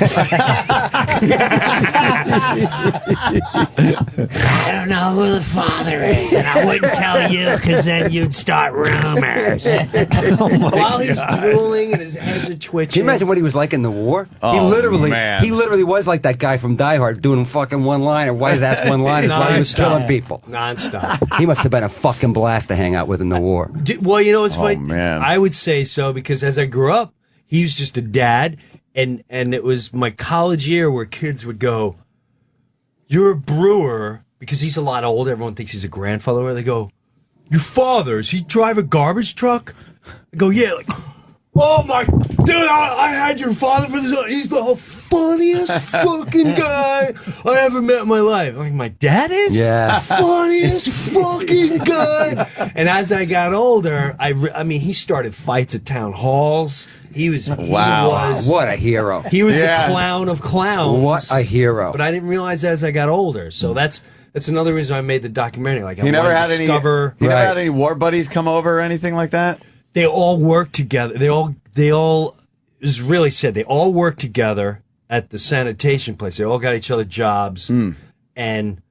Speaker 8: "I don't know who the father is, and I wouldn't tell you because then you'd start rumors." While he's drooling and his heads are twitching.
Speaker 7: Can you imagine what he was like in the war?
Speaker 2: Oh,
Speaker 7: he literally was like that guy from Die Hard doing fucking one line or wise ass one liners while he was killing people.
Speaker 8: Nonstop.
Speaker 7: He must have been a fucking blast to hang out with in the war.
Speaker 8: Well, it's funny.
Speaker 2: man.
Speaker 8: I would say so because as I grew up, he was just a dad, and it was my college year where kids would go, "You're a brewer," because he's a lot older. Everyone thinks he's a grandfather. Where they go, "Your father, does he drive a garbage truck?" I go, "Yeah." Like, Oh my, dude, I had your father for this. He's the funniest fucking guy I ever met in my life. I'm like, my dad is?
Speaker 7: Yeah.
Speaker 8: Funniest fucking guy. And as I got older, I mean, he started fights at town halls. He was
Speaker 7: what a hero.
Speaker 8: He was the clown of clowns.
Speaker 7: What a hero.
Speaker 8: But I didn't realize as I got older. So that's another reason I made the documentary. Like,
Speaker 2: He never had any war buddies come over or anything like that?
Speaker 8: They all worked together. They all it was really sad. They all worked together at the sanitation place. They all got each other jobs. And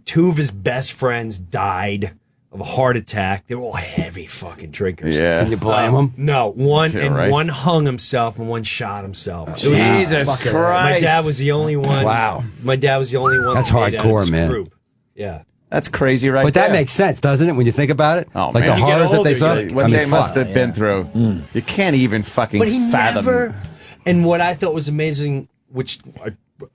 Speaker 8: two of his best friends died of a heart attack. They were all heavy fucking drinkers.
Speaker 2: Yeah.
Speaker 7: Can you blame them?
Speaker 8: No. One
Speaker 2: right.
Speaker 8: one hung himself and one shot himself.
Speaker 2: Jesus Christ.
Speaker 8: My dad was the only one.
Speaker 7: Wow.
Speaker 8: My dad was the only one.
Speaker 7: That's
Speaker 8: that made it out of
Speaker 7: hardcore,
Speaker 8: his
Speaker 7: man.
Speaker 8: Group. Yeah.
Speaker 2: That's crazy, right?
Speaker 7: But that makes sense, doesn't it, when you think about it?
Speaker 2: Oh,
Speaker 7: like
Speaker 2: man.
Speaker 7: the horrors that they saw.
Speaker 2: What they must have been through. You can't even fucking
Speaker 8: But he
Speaker 2: fathom.
Speaker 8: never. And what I thought was amazing, which I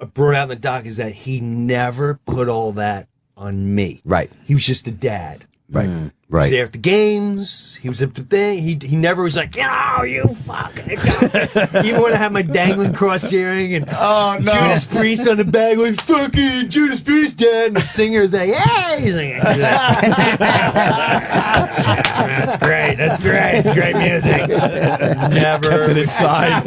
Speaker 8: brought out in the doc, is that he never put all that on me.
Speaker 7: Right.
Speaker 8: He was just a dad.
Speaker 7: Right.
Speaker 8: He was
Speaker 7: Right.
Speaker 8: there at the games. He was at the thing. He never was like, you fucking. Even when I had my dangling cross earring and Judas Priest on the bag, like, fucking Judas Priest, dad. And the singer's like, hey! He's like, that's great. That's great. It's great music. Never.
Speaker 1: Kept it inside.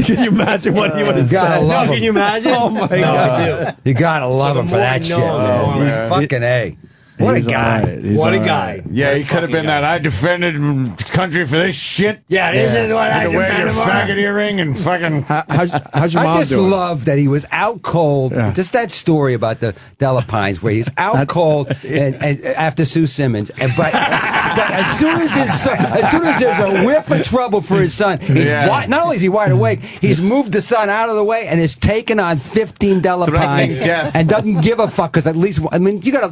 Speaker 1: Can you imagine what he would have said?
Speaker 8: No, can you imagine?
Speaker 1: Oh my God.
Speaker 8: I do.
Speaker 7: You gotta love
Speaker 8: the
Speaker 7: him for
Speaker 8: more
Speaker 7: that
Speaker 8: I
Speaker 7: shit,
Speaker 8: know,
Speaker 7: man.
Speaker 8: the more
Speaker 7: He's
Speaker 8: I-
Speaker 7: fucking A. What a
Speaker 1: He's
Speaker 7: guy.
Speaker 1: all right. He's
Speaker 8: What a
Speaker 1: all
Speaker 8: guy.
Speaker 1: right.
Speaker 2: Yeah, he could have been that. I defended the country for this shit.
Speaker 8: Yeah, this is what I
Speaker 2: To wear your
Speaker 8: defended.
Speaker 2: faggot earring and fucking.
Speaker 1: How's your mom
Speaker 7: I just
Speaker 1: doing?
Speaker 7: love that he was out cold.
Speaker 1: Yeah.
Speaker 7: Just that story about the Delapines where he's out cold and after Sue Simmons. But as soon as there's a whiff of trouble for his son, he's not only is he wide awake, he's moved the son out of the way and is taking on 15 Delapines
Speaker 2: Threatening death.
Speaker 7: and doesn't give a fuck because at least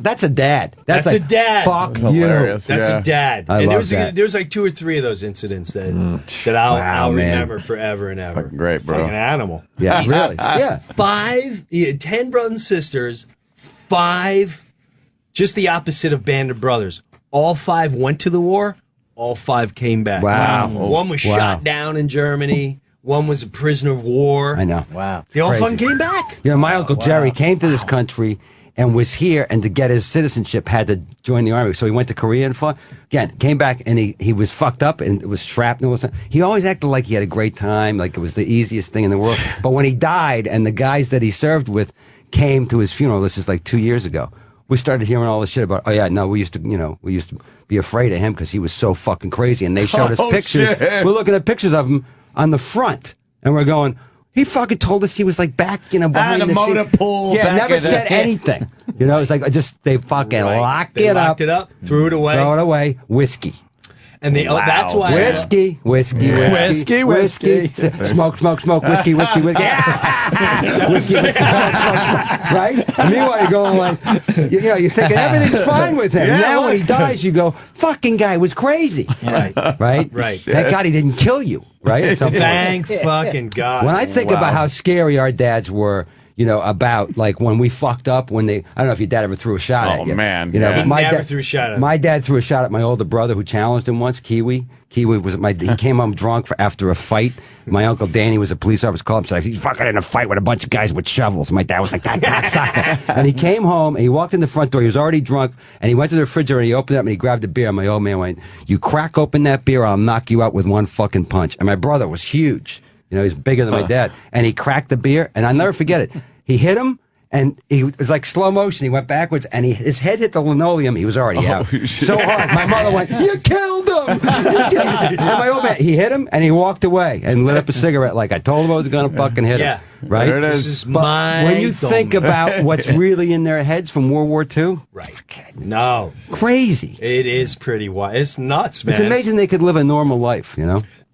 Speaker 7: that's a dad.
Speaker 8: That's
Speaker 7: like,
Speaker 8: a dad.
Speaker 7: Fuck you.
Speaker 2: Hilarious.
Speaker 8: That's
Speaker 2: Yeah.
Speaker 8: a dad.
Speaker 7: I
Speaker 8: And
Speaker 7: love
Speaker 8: there
Speaker 7: that.
Speaker 8: was like 2 or 3 of those incidents that I'll
Speaker 7: man.
Speaker 8: remember forever and ever.
Speaker 2: Fucking great, bro.
Speaker 8: Fucking animal.
Speaker 7: Yeah, really. Yeah.
Speaker 8: 10 brothers and sisters, 5, just the opposite of Band of Brothers. All 5 went to the war, all 5 came back.
Speaker 7: Wow.
Speaker 8: One was
Speaker 7: Wow.
Speaker 8: shot down in Germany, one was a prisoner of war.
Speaker 7: I know.
Speaker 9: Wow.
Speaker 8: They all
Speaker 7: Crazy.
Speaker 8: fucking came back.
Speaker 7: You know, my Uncle Jerry came to this country and was here, and to get his citizenship had to join the army. So he went to Korea and fought. Again, came back, and he was fucked up, and it was shrapnel. He always acted like he had a great time, like it was the easiest thing in the world. But when he died, and the guys that he served with came to his funeral, this is like 2 years ago, we started hearing all this shit about, we used to be afraid of him because he was so fucking crazy. And they showed us pictures.
Speaker 2: Shit.
Speaker 7: We're looking at pictures of him on the front, and we're going, he fucking told us he was like back, behind
Speaker 2: a
Speaker 7: the
Speaker 2: motor
Speaker 7: seat.
Speaker 2: pool
Speaker 7: Yeah,
Speaker 2: back
Speaker 7: never
Speaker 2: in the-
Speaker 7: said anything. It's like they fucking locked
Speaker 8: They
Speaker 7: it
Speaker 8: locked
Speaker 7: up,
Speaker 8: it up, threw it away.
Speaker 7: throw it away, whiskey.
Speaker 8: And they, that's why.
Speaker 7: Whiskey. Whiskey.
Speaker 1: Whiskey.
Speaker 7: Smoke, whiskey, whiskey. Whiskey, smoke. Right? And meanwhile, you're going like, you're thinking everything's fine with him.
Speaker 2: Yeah,
Speaker 7: Now when he dies, you go, fucking guy was crazy.
Speaker 8: Right.
Speaker 7: Right?
Speaker 8: Right.
Speaker 7: Thank God he didn't kill you. Right? At some point.
Speaker 8: Thank fucking God.
Speaker 7: When I think about how scary our dads were, about like when we fucked up, I don't know if your dad ever threw a shot at you.
Speaker 2: Oh, man.
Speaker 7: But
Speaker 2: Yeah.
Speaker 7: my
Speaker 8: Never
Speaker 7: dad
Speaker 8: threw a shot at me.
Speaker 7: My dad threw a shot at my older brother who challenged him once, Kiwi. Kiwi was he came home drunk after a fight. My uncle Danny was a police officer, called him, said, he's fucking in a fight with a bunch of guys with shovels. My dad was like, that cocksucker. And he came home and he walked in the front door. He was already drunk and he went to the refrigerator and he opened it up and he grabbed a beer. And my old man went, you crack open that beer, I'll knock you out with one fucking punch. And my brother was huge. He's bigger than my dad. And he cracked the beer and I'll never forget it. He hit him. And it was like slow motion. He went backwards, and his head hit the linoleum. He was already out. So hard. My mother went, you killed him! You killed him! And my old man, he hit him, and he walked away and lit up a cigarette like I told him I was going to fucking hit him. Right?
Speaker 2: There it is.
Speaker 8: This is
Speaker 7: But
Speaker 8: my
Speaker 7: when you think about what's really in their heads from World War II,
Speaker 8: Right. No.
Speaker 7: crazy.
Speaker 8: It is pretty wild. It's nuts, man.
Speaker 7: It's amazing they could live a normal life,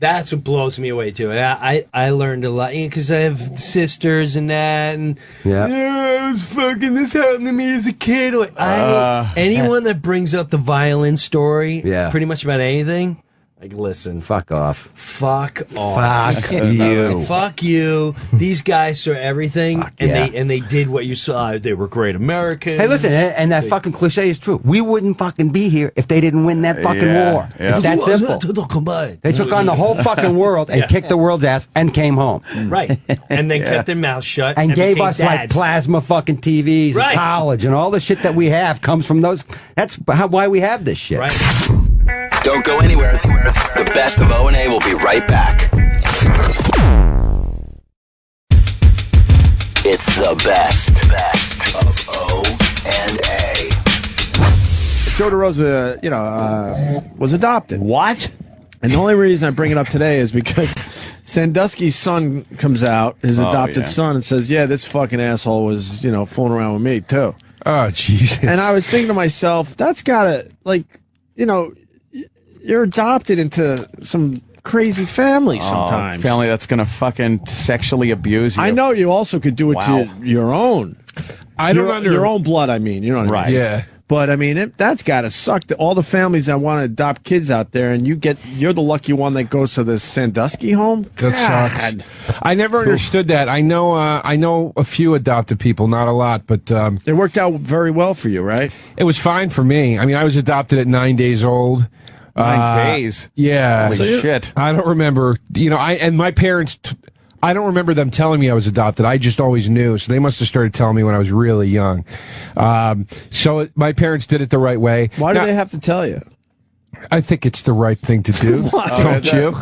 Speaker 8: That's what blows me away too. I learned a lot because I have sisters and that, and
Speaker 7: Yeah.
Speaker 8: it's fucking this happened to me as a kid. Like anyone that brings up the violin story,
Speaker 7: Yeah.
Speaker 8: pretty much about anything, Like, listen.
Speaker 7: Fuck off.
Speaker 8: Fuck off.
Speaker 7: Fuck you.
Speaker 8: Fuck you. These guys saw everything,
Speaker 7: yeah.
Speaker 8: and they did what you saw. They were great Americans.
Speaker 7: Hey, listen, and that fucking cliche is true. We wouldn't fucking be here if they didn't win that fucking war.
Speaker 2: Yeah.
Speaker 7: It's that simple. They took on the whole fucking world and kicked the world's ass and came home.
Speaker 8: Right. And then kept their mouths shut.
Speaker 7: And gave
Speaker 8: became
Speaker 7: us
Speaker 8: dads.
Speaker 7: like plasma fucking TVs
Speaker 8: Right.
Speaker 7: and college and all the shit that we have comes from those. That's why we have this shit.
Speaker 8: Right.
Speaker 6: Don't go anywhere. The best of O&A will be right back. It's the best of O&A.
Speaker 1: Joe DeRosa, was adopted.
Speaker 2: What?
Speaker 1: And the only reason I bring it up today is because Sandusky's son comes out, his adopted son, and says, yeah, this fucking asshole was, fooling around with me, too.
Speaker 10: Oh, Jesus.
Speaker 1: And I was thinking to myself, that's gotta, you're adopted into some crazy family sometimes.
Speaker 2: Family that's gonna fucking sexually abuse you.
Speaker 1: I know you also could do it to your own. Your own blood, I mean. You know what I mean?
Speaker 10: Yeah.
Speaker 1: But I mean, that's got to suck. All the families that want to adopt kids out there, and you're the lucky one that goes to this Sandusky home.
Speaker 10: That sucks. I never understood that. I know a few adopted people, not a lot, but
Speaker 1: it worked out very well for you, right?
Speaker 10: It was fine for me. I mean, I was adopted at 9 days old.
Speaker 2: 9 days.
Speaker 10: Yeah.
Speaker 2: Holy shit.
Speaker 10: I don't remember. And my parents. I don't remember them telling me I was adopted. I just always knew. So they must have started telling me when I was really young. So my parents did it the right way.
Speaker 1: Why do they have to tell you?
Speaker 10: I think it's the right thing to do. Don't you?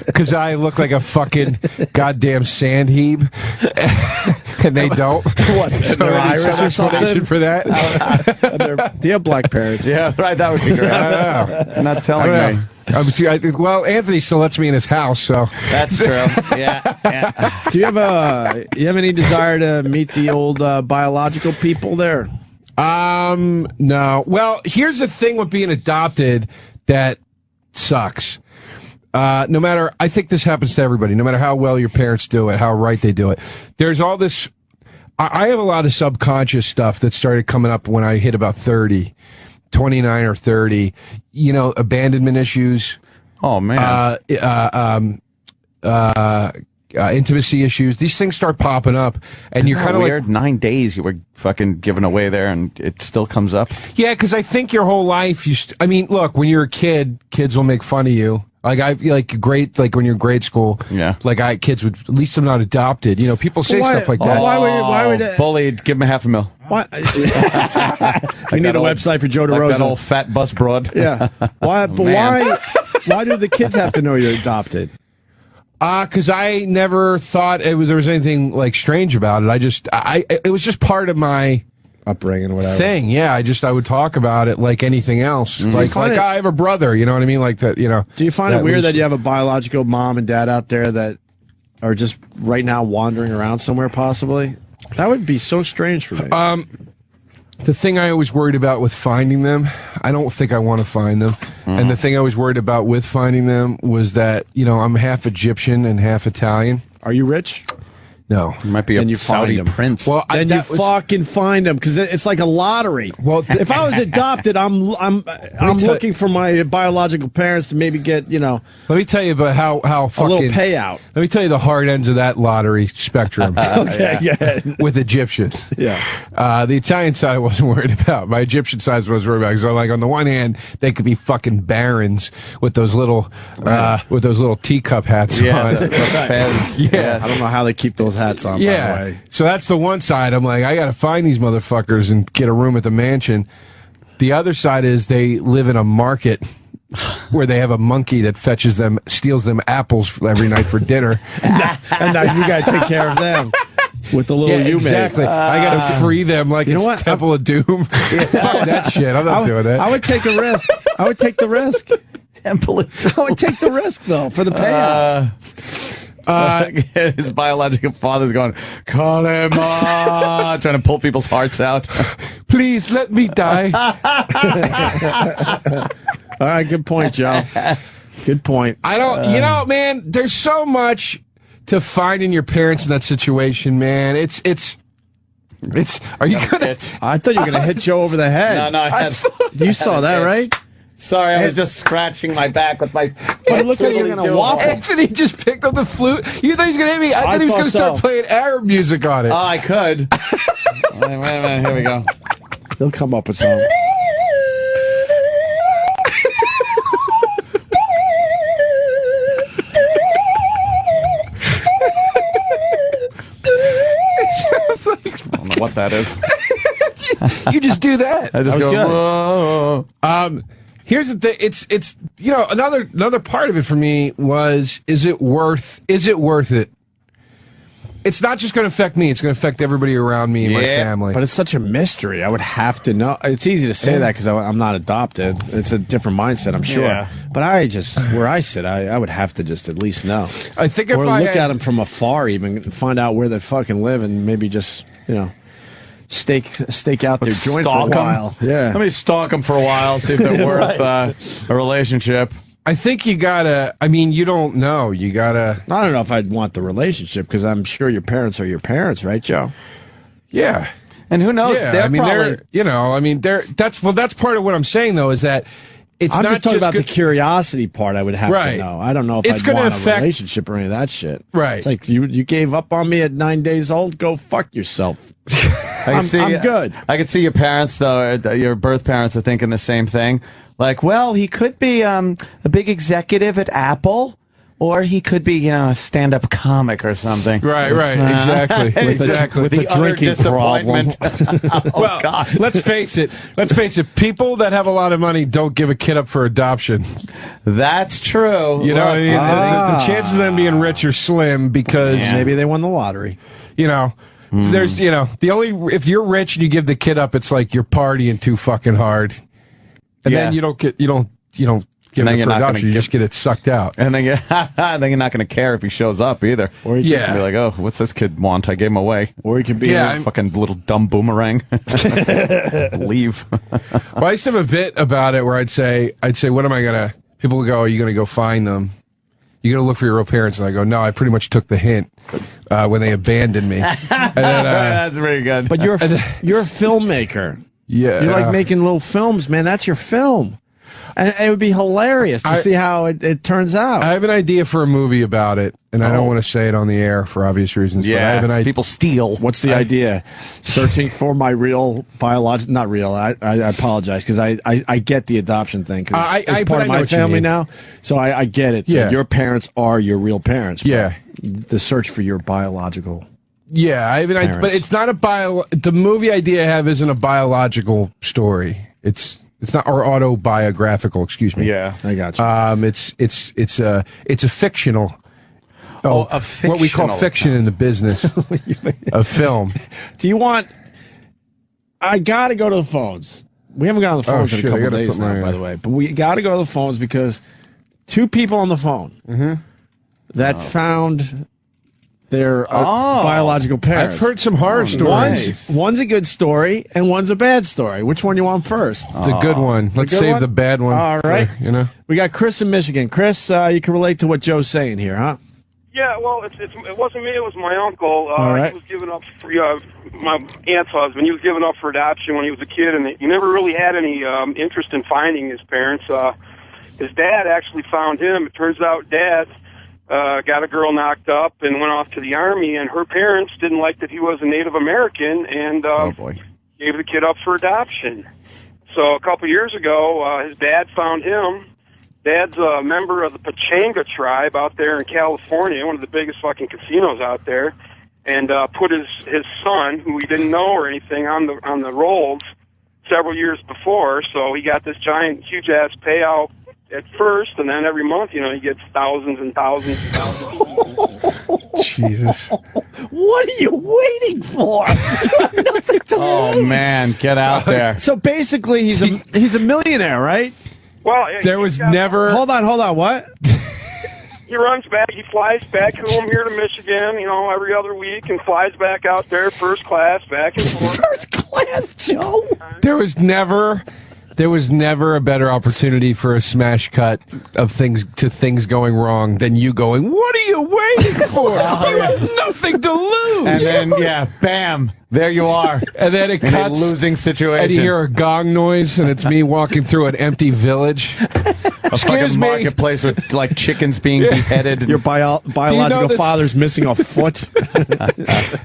Speaker 10: Because I look like a fucking goddamn sand heap. And they don't.
Speaker 1: What?
Speaker 10: So
Speaker 1: They're Irish or something?
Speaker 10: for that?
Speaker 1: Do you have black parents?
Speaker 2: Yeah, right. That would be great.
Speaker 10: I don't know.
Speaker 2: You're not telling me.
Speaker 10: Well, Anthony still lets me in his house, so
Speaker 2: that's true. Yeah.
Speaker 1: Do you have any desire to meet the old biological people there?
Speaker 10: No. Well, here's the thing with being adopted that sucks. I think this happens to everybody, no matter how well your parents do it, how right they do it. There's all this. I have a lot of subconscious stuff that started coming up when I hit about 30. 29 or 30, abandonment issues.
Speaker 2: Oh, man.
Speaker 10: Intimacy issues. These things start popping up, and you're kind of
Speaker 2: weird. 9 days you were fucking given away there, and it still comes up.
Speaker 10: Yeah, because I think your whole life, look, when you're a kid, kids will make fun of you. Like when you're in grade school, kids would, at least I'm not adopted. People say stuff like that.
Speaker 1: Why would
Speaker 2: bullied? Give him $500,000.
Speaker 1: Why? We need a website for Joe DeRosa.
Speaker 2: Like that old fat bus broad.
Speaker 1: Yeah. Why? But why do the kids have to know you're adopted?
Speaker 10: Because I never thought there was anything like strange about it. It was just part of my
Speaker 1: upbringing, whatever
Speaker 10: thing. Yeah, I would talk about it like anything else. Like I have a brother. You know what I mean? Like that.
Speaker 1: Do you find it weird that you have a biological mom and dad out there that are just right now wandering around somewhere? Possibly. That would be so strange for me.
Speaker 10: The thing I always worried about with finding them, I don't think I want to find them. And the thing I was worried about with finding them was that, I'm half Egyptian and half Italian.
Speaker 1: Are you rich?
Speaker 10: No.
Speaker 2: You might be a Saudi prince.
Speaker 1: Well, then you fucking find them because it's like a lottery. Well, if I was adopted, I'm looking for my biological parents to maybe get,
Speaker 10: Let me tell you about how fucking...
Speaker 1: a little payout.
Speaker 10: Let me tell you the hard ends of that lottery spectrum.
Speaker 1: Okay, yeah.
Speaker 10: With Egyptians.
Speaker 1: Yeah.
Speaker 10: The Italian side I wasn't worried about. My Egyptian side I was worried about. So, on the one hand, they could be fucking barons with those little teacup hats on.
Speaker 2: The fez.
Speaker 10: Yeah.
Speaker 1: I don't know how they keep those hats on, by the way.
Speaker 10: So that's the one side. I'm like, I got to find these motherfuckers and get a room at the mansion. The other side is they live in a market where they have a monkey that steals them apples every night for dinner.
Speaker 1: And now you got to take care of them with the little you
Speaker 10: exactly. I got to free them like it's Temple of Doom. Fuck that shit. I'm not doing that.
Speaker 1: I would take a risk. I would take the risk.
Speaker 2: Temple of Doom.
Speaker 1: I would take the risk, though, for the payout.
Speaker 2: His biological father's going, call him on, trying to pull people's hearts out.
Speaker 10: Please let me die.
Speaker 1: All right, good point, Joe. Good point.
Speaker 10: I don't, man, there's so much to find in your parents in that situation, man. It's, are you gonna?
Speaker 1: I thought you were gonna hit Joe over the head.
Speaker 2: No,
Speaker 1: you saw that, right?
Speaker 2: Sorry, I was just scratching my back with my.
Speaker 1: But it looked like you were going to wobble.
Speaker 10: Anthony just picked up the flute. You thought he was going to hit me? I thought he was going to start playing Arab music on it.
Speaker 2: Oh, I could. Wait a minute. Here we go.
Speaker 1: He'll come up with something.
Speaker 2: I don't know what that is.
Speaker 10: You just do that.
Speaker 2: I just go. Whoa.
Speaker 10: Here's the thing. It's another part of it for me was is it worth it? It's not just going to affect me. It's going to affect everybody around me and my family.
Speaker 1: But it's such a mystery. I would have to know. It's easy to say that because I'm not adopted. It's a different mindset, I'm sure. Yeah. But where I sit, I would have to just at least know.
Speaker 10: I think if
Speaker 1: or
Speaker 10: I
Speaker 1: look
Speaker 10: had,
Speaker 1: at them from afar, even find out where they fucking live, and maybe just stake out their joint for a while. Yeah.
Speaker 2: Let me stalk them for a while, see if they're worth a relationship.
Speaker 10: I think you gotta. I mean, you don't know. You gotta.
Speaker 1: I don't know if I'd want the relationship because I'm sure your parents are your parents, right, Joe?
Speaker 10: Yeah.
Speaker 2: And who knows?
Speaker 10: Yeah.
Speaker 2: They're
Speaker 10: I mean,
Speaker 2: probably...
Speaker 10: that's part of what I'm saying though is that it's
Speaker 1: I'm
Speaker 10: not
Speaker 1: just talking about the curiosity part. I would have to know. I don't know if
Speaker 10: it's
Speaker 1: I'd want
Speaker 10: affect,
Speaker 1: a relationship or any of that shit.
Speaker 10: Right.
Speaker 1: It's like you gave up on me at 9 days old. Go fuck yourself. I'm good.
Speaker 2: I can see your parents though. Your birth parents are thinking the same thing. Like, well, he could be a big executive at Apple, or he could be, a stand-up comic or something.
Speaker 10: Right, exactly.
Speaker 1: With a drinking problem.
Speaker 10: God. Let's face it. People that have a lot of money don't give a kid up for adoption.
Speaker 2: That's true.
Speaker 10: You know what I mean? The chances of them being rich are slim because
Speaker 1: maybe they won the lottery.
Speaker 10: There's, if you're rich and you give the kid up, it's like you're partying too fucking hard. And then you don't give it for adoption. You just get it sucked out.
Speaker 2: And then you're not going to care if he shows up either. Or you can be like, oh, what's this kid want? I gave him away.
Speaker 1: Or he could be
Speaker 2: a fucking little dumb boomerang. Leave.
Speaker 10: Well, I used to have a bit about it where I'd say, what am I going to, people would go, are you going to go find them? You're going to look for your real parents. And I go, no, I pretty much took the hint when they abandoned me. And then,
Speaker 2: that's very good.
Speaker 1: But you're a filmmaker.
Speaker 10: Yeah.
Speaker 1: You're like making little films, man. That's your film. And it would be hilarious to see how it turns out.
Speaker 10: I have an idea for a movie about it, and I don't want to say it on the air for obvious reasons.
Speaker 2: Yeah,
Speaker 10: but I have an idea.
Speaker 2: People steal.
Speaker 1: What's the idea? Searching for my real biological... Not real. I apologize, because I get the adoption thing, because it's part of my family now, so I get it.
Speaker 10: Yeah.
Speaker 1: Your parents are your real parents.
Speaker 10: Yeah.
Speaker 1: The search for your biological...
Speaker 10: Yeah, I have an idea, but it's not the movie idea I have isn't a biological story. It's not, or autobiographical, excuse me.
Speaker 2: Yeah,
Speaker 1: I got you.
Speaker 10: It's a fictional.
Speaker 2: A fictional.
Speaker 10: What we call fiction in the business of film.
Speaker 1: Do you want? I got to go to the phones. We haven't got on the phones in a couple days now, by the way. But we got to go to the phones because two people on the phone that found their biological parents.
Speaker 10: I've heard some horror stories.
Speaker 1: One's a good story and one's a bad story. Which one you want first?
Speaker 10: The good one. Let's save the bad one.
Speaker 1: All right.
Speaker 10: We
Speaker 1: got Chris in Michigan. Chris, you can relate to what Joe's saying here, huh?
Speaker 11: Yeah, well, it wasn't me. It was my uncle.
Speaker 1: All right.
Speaker 11: He was given up for my aunt's husband. He was given up for adoption when he was a kid, and he never really had any interest in finding his parents. His dad actually found him. It turns out Dad got a girl knocked up and went off to the Army, and her parents didn't like that he was a Native American and gave the kid up for adoption. So a couple years ago, his dad found him. Dad's a member of the Pachanga tribe out there in California, one of the biggest fucking casinos out there, and put his son, who he didn't know or anything, on the rolls several years before. So he got this giant, huge-ass payout at first, and then every month, he gets thousands and thousands and thousands.
Speaker 10: Jesus.
Speaker 1: What are you waiting for?
Speaker 2: Oh, man, get out there.
Speaker 1: So basically, he's a millionaire, right?
Speaker 11: Well,
Speaker 10: there was never...
Speaker 1: Hold on, what?
Speaker 11: He runs back, he flies back home here to Michigan, every other week, and flies back out there first class, back and forth.
Speaker 1: First class, Joe?
Speaker 10: There was never There was never a better opportunity for a smash cut of things going wrong than you going, what are you waiting for? You have nothing to lose.
Speaker 2: And then, bam, there you are.
Speaker 10: And then it cuts.
Speaker 2: A losing situation.
Speaker 10: And you hear a gong noise, and it's me walking through an empty village.
Speaker 2: A fucking marketplace with, like, chickens being beheaded.
Speaker 1: Your biological father's missing a foot.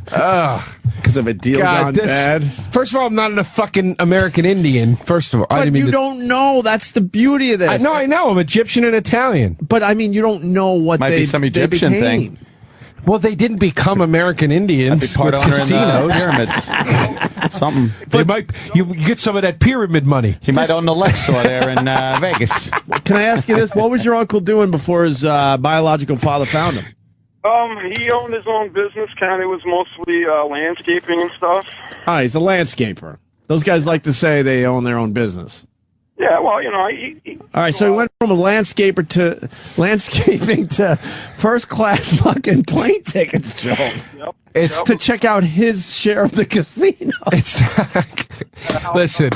Speaker 1: Because of a deal gone bad.
Speaker 10: First of all, I'm not a fucking American Indian, first of all.
Speaker 1: But you don't know. That's the beauty of this.
Speaker 10: I know. I'm Egyptian and Italian.
Speaker 1: But, I mean, you don't know what
Speaker 2: Might be some Egyptian thing.
Speaker 10: Well, they didn't become American Indians
Speaker 2: part
Speaker 10: with
Speaker 2: owner
Speaker 10: casinos.
Speaker 2: in pyramids. Something.
Speaker 10: You get some of that pyramid money.
Speaker 2: He might own the Lexor there in Vegas.
Speaker 1: Can I ask you this? What was your uncle doing before his biological father found him?
Speaker 11: He owned his own business. Kind of was mostly landscaping and stuff.
Speaker 1: He's a landscaper. Those guys like to say they own their own business.
Speaker 11: Yeah, well,
Speaker 1: All right, so he went from a landscaping to first class fucking plane tickets, Joe.
Speaker 11: Yep.
Speaker 1: It's to check out his share of the casino.
Speaker 10: Listen,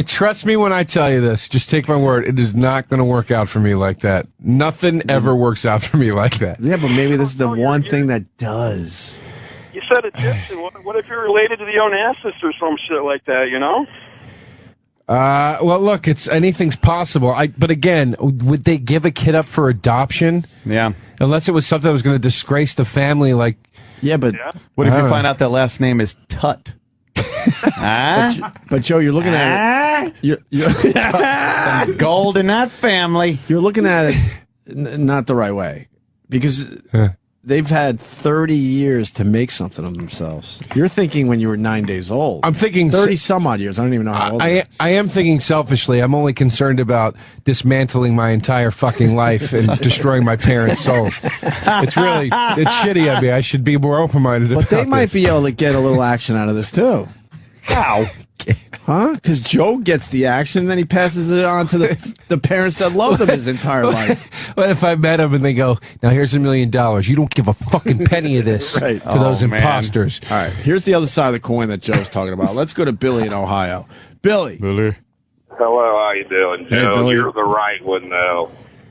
Speaker 10: trust me when I tell you this. Just take my word. It is not going to work out for me like that. Nothing ever works out for me like that.
Speaker 1: Yeah, but maybe this is the one thing that does.
Speaker 11: You said Egyptian. What if you're related to the Onassis or some shit like that, you know?
Speaker 10: Well, look, anything's possible. But again, would they give a kid up for adoption?
Speaker 2: Yeah.
Speaker 10: Unless it was something that was going to disgrace the family, like.
Speaker 1: Yeah, but
Speaker 2: what if you find out their last name is Tut?
Speaker 1: But Joe, you're looking at it. You're
Speaker 2: some gold in that family.
Speaker 1: You're looking at it not the right way because. They've had 30 years to make something of themselves. You're thinking when you were 9 days old.
Speaker 10: I'm thinking
Speaker 1: 30 some odd years. I don't even know how old.
Speaker 10: I am thinking selfishly. I'm only concerned about dismantling my entire fucking life and destroying my parents' soul. It's shitty of me. I should be more open-minded.
Speaker 1: But they might be able to get a little action out of this too.
Speaker 10: How?
Speaker 1: Huh? Because Joe gets the action, then he passes it on to the parents that loved him his entire life.
Speaker 10: What if I met him and they go, now here's $1 million. You don't give a fucking penny of this to those imposters.
Speaker 1: All right, here's the other side of the coin that Joe's talking about. Let's go to Billy in Ohio. Billy.
Speaker 12: Hello, how you doing, Joe?
Speaker 1: Hey,
Speaker 12: you're the right one, though.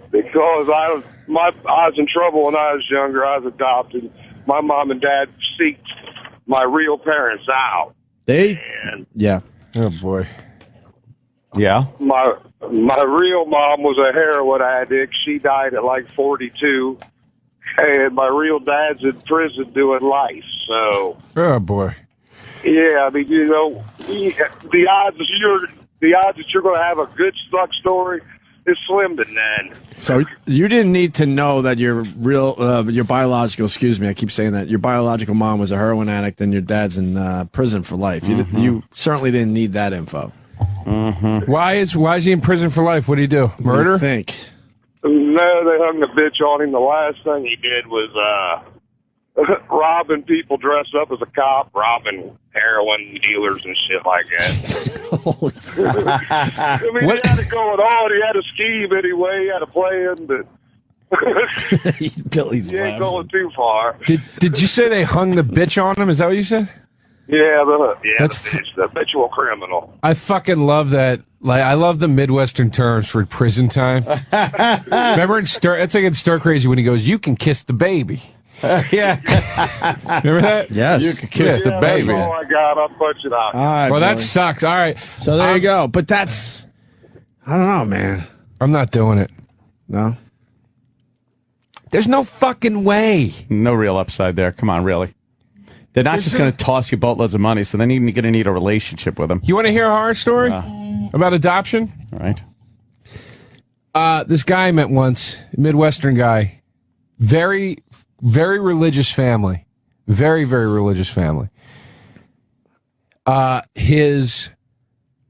Speaker 12: Because I was in trouble when I was younger. I was adopted. My mom and dad seeked my real parents out.
Speaker 1: Yeah.
Speaker 10: Oh, boy.
Speaker 2: Yeah.
Speaker 12: My real mom was a heroin addict. She died at like 42. And my real dad's in prison doing life, so.
Speaker 10: Oh, boy.
Speaker 12: Yeah, I mean, you know, the odds that you're going to have a good stuck story is slim to none.
Speaker 1: So you didn't need to know that your biological, I keep saying that, your biological mom was a heroin addict and your dad's in prison for life. You certainly didn't need that info.
Speaker 2: Mm-hmm.
Speaker 10: Why is he in prison for life? What did he do? Murder?
Speaker 1: What do you think?
Speaker 12: No, they hung the bitch on him. The last thing he did was robbing people dressed up as a cop, robbing heroin dealers and shit like that. I mean, he had it going on. He had a scheme anyway. He had a plan, but
Speaker 1: Billy's
Speaker 12: he ain't going too far.
Speaker 10: Did you say they hung the bitch on him? Is that what you said?
Speaker 12: Yeah, the habitual criminal.
Speaker 10: I fucking love that. Like, I love the Midwestern terms for prison time. Remember it's like in Stir Crazy when he goes, "You can kiss the baby."
Speaker 2: Yeah.
Speaker 10: Remember that?
Speaker 1: Yes.
Speaker 10: You can kiss the baby.
Speaker 12: That's all I got. I'll punch it out.
Speaker 1: All right,
Speaker 10: well, that
Speaker 1: Billy.
Speaker 10: sucks. All right.
Speaker 1: So there you go. But that's, I don't know, man.
Speaker 10: I'm not doing it.
Speaker 1: No.
Speaker 10: There's no fucking way.
Speaker 2: No real upside there. Come on, really. They're not just going to toss you boatloads of money, so then you're going to need a relationship with them.
Speaker 10: You want to hear a horror story about adoption?
Speaker 2: All right.
Speaker 10: This guy I met once, Midwestern guy, very, very religious family. Very, very religious family. His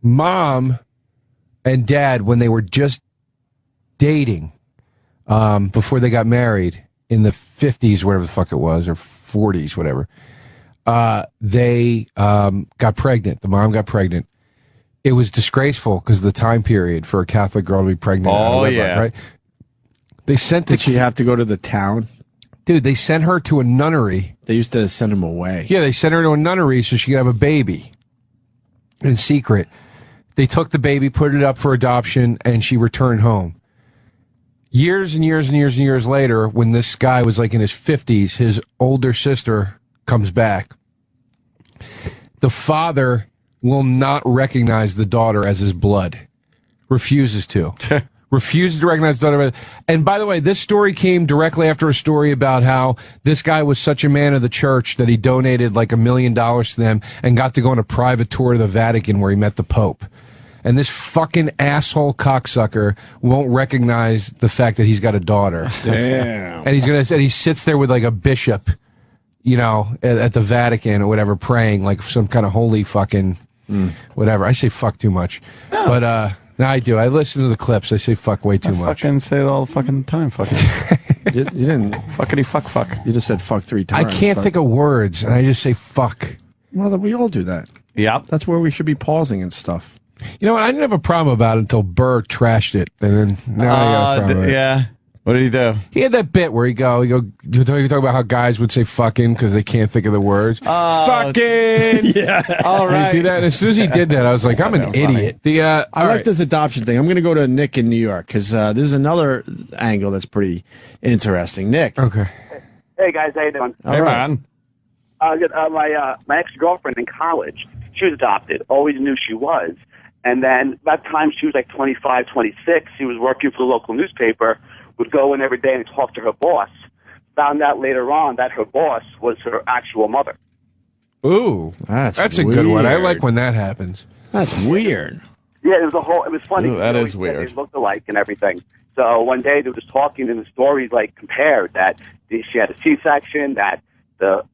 Speaker 10: mom and dad, when they were just dating, before they got married in the 50s, whatever the fuck it was, or 40s, whatever, they got pregnant. The mom got pregnant. It was disgraceful because of the time period for a Catholic girl to be pregnant.
Speaker 2: Oh, yeah.
Speaker 10: Right? They sent
Speaker 1: Did she have to go to the town?
Speaker 10: Dude, they sent her to a nunnery.
Speaker 1: They used to send him away.
Speaker 10: Yeah, they sent her to a nunnery so she could have a baby in secret. They took the baby, put it up for adoption, and she returned home. Years and years and years and years later, when this guy was like in his 50s, his older sister comes back. The father will not recognize the daughter as his blood. Refuses to. Refuses to recognize the daughter. And by the way, this story came directly after a story about how this guy was such a man of the church that he donated like $1 million to them and got to go on a private tour to the Vatican where he met the Pope. And this fucking asshole cocksucker won't recognize the fact that he's got a daughter.
Speaker 1: Damn.
Speaker 10: And he sits there with like a bishop, you know, at the Vatican or whatever, praying like some kind of holy fucking whatever. I say fuck too much. No. But, no, I do. I listen to the clips. I say fuck way too much.
Speaker 2: Fucking say it all the fucking time. Fucking.
Speaker 1: You didn't.
Speaker 2: Fuckity fuck.
Speaker 1: You just said fuck 3 times.
Speaker 10: I can't think of words, and I just say fuck.
Speaker 1: Well, we all do that.
Speaker 2: Yep.
Speaker 1: That's where we should be pausing and stuff.
Speaker 10: You know what? I didn't have a problem about it until Burr trashed it, and then now I got a problem with it.
Speaker 2: Yeah. What did he do?
Speaker 10: He had that bit where he talk about how guys would say fucking because they can't think of the words. Fucking!
Speaker 1: Yeah.
Speaker 2: All right.
Speaker 10: He'd do that, and as soon as he did that, I was like, I'm an idiot.
Speaker 1: I like this adoption thing. I'm going to go to Nick in New York because there's another angle that's pretty interesting. Nick.
Speaker 10: Okay.
Speaker 13: Hey, guys. How you doing?
Speaker 2: Hey, man.
Speaker 13: My ex-girlfriend in college, she was adopted. Always knew she was. And then by the time she was like 25, 26, she was working for the local newspaper, would go in every day and talk to her boss. Found out later on that her boss was her actual mother.
Speaker 10: Ooh, that's a good one. I like when that happens.
Speaker 1: That's weird.
Speaker 13: Yeah, it was funny.
Speaker 2: Ooh, that is weird.
Speaker 13: They looked alike and everything. So one day they were just talking, and the stories like compared that she had a C-section, that the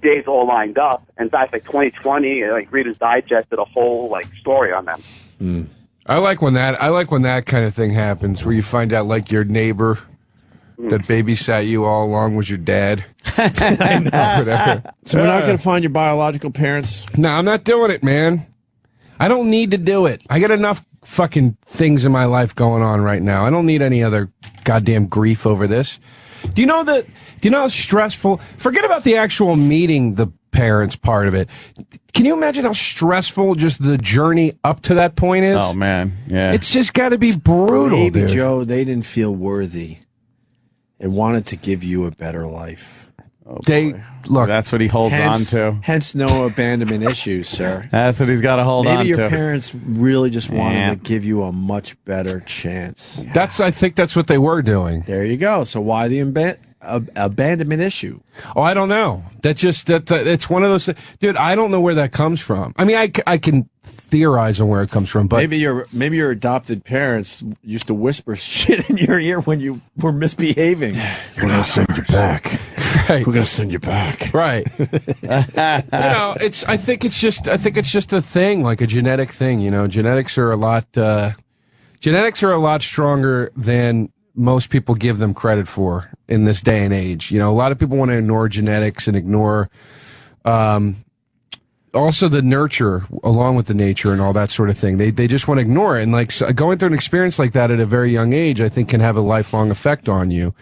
Speaker 13: days all lined up. In fact, like 2020, like Reader's Digest did a whole like story on them.
Speaker 10: I like when that kind of thing happens, where you find out like your neighbor that babysat you all along was your dad.
Speaker 1: I know. So we're not going to find your biological parents?
Speaker 10: No, I'm not doing it, man. I don't need to do it. I got enough fucking things in my life going on right now. I don't need any other goddamn grief over this. Do you know how stressful? Forget about the actual meeting the parents part of it. Can you imagine how stressful just the journey up to that point is?
Speaker 2: Oh man, yeah.
Speaker 10: It's just got to be brutal,
Speaker 1: Maybe,
Speaker 10: dude.
Speaker 1: Joe, they didn't feel worthy and wanted to give you a better life.
Speaker 2: Oh,
Speaker 10: look.
Speaker 2: That's what he holds on to.
Speaker 1: Hence, no abandonment issues, sir.
Speaker 2: That's what he's got to hold on to.
Speaker 1: Maybe your parents really just wanted to give you a much better chance.
Speaker 10: I think that's what they were doing.
Speaker 1: There you go. So why the abandonment issue?
Speaker 10: Oh, I don't know. It's one of those things. Dude, I don't know where that comes from. I mean, I can theorize on where it comes from, but
Speaker 1: maybe your adopted parents used to whisper shit in your ear when you were misbehaving. We're gonna send you back.
Speaker 10: Right.
Speaker 1: We're gonna send you back.
Speaker 10: Right. I think it's just a thing, like a genetic thing. You know, genetics are a lot stronger than most people give them credit for in this day and age. You know, a lot of people want to ignore genetics and ignore also the nurture along with the nature and all that sort of thing. They just want to ignore it. And like going through an experience like that at a very young age, I think can have a lifelong effect on you.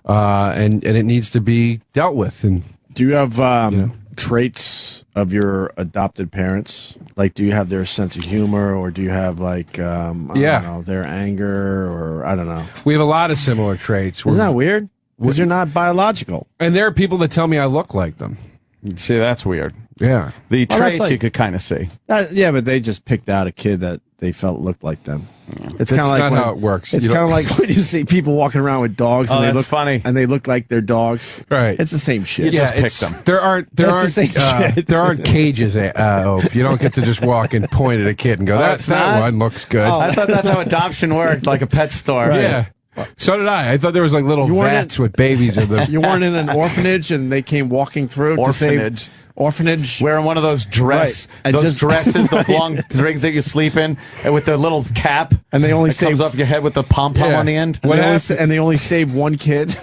Speaker 10: And it needs to be dealt with. And
Speaker 1: do you have traits of your adopted parents? Like, do you have their sense of humor, or do you have like, I don't know, their anger, or I don't know.
Speaker 10: We have a lot of similar traits.
Speaker 1: Isn't that weird? Because you're not biological.
Speaker 10: And there are people that tell me I look like them.
Speaker 2: See, that's weird.
Speaker 10: Yeah.
Speaker 2: The traits you could kind of see.
Speaker 1: Yeah, but they just picked out a kid that they felt looked like them. It's kind of like
Speaker 10: not how it works.
Speaker 1: It's kind of like when you see people walking around with dogs and they look
Speaker 2: funny,
Speaker 1: and they look like their dogs.
Speaker 10: Right.
Speaker 1: It's the same shit.
Speaker 10: You just pick them. There aren't cages. You don't get to just walk and point at a kid and go, that one looks good.
Speaker 2: I thought that's how adoption worked, like a pet store.
Speaker 1: Right.
Speaker 10: Yeah. So did I. I thought there was like little vats with babies in them.
Speaker 1: You weren't in an orphanage and they came walking through to save orphanage,
Speaker 2: wearing one of those dresses, the long things that you sleep in, and with the little cap,
Speaker 1: and they only
Speaker 2: comes off your head with the pom pom on the end.
Speaker 1: They only save one kid.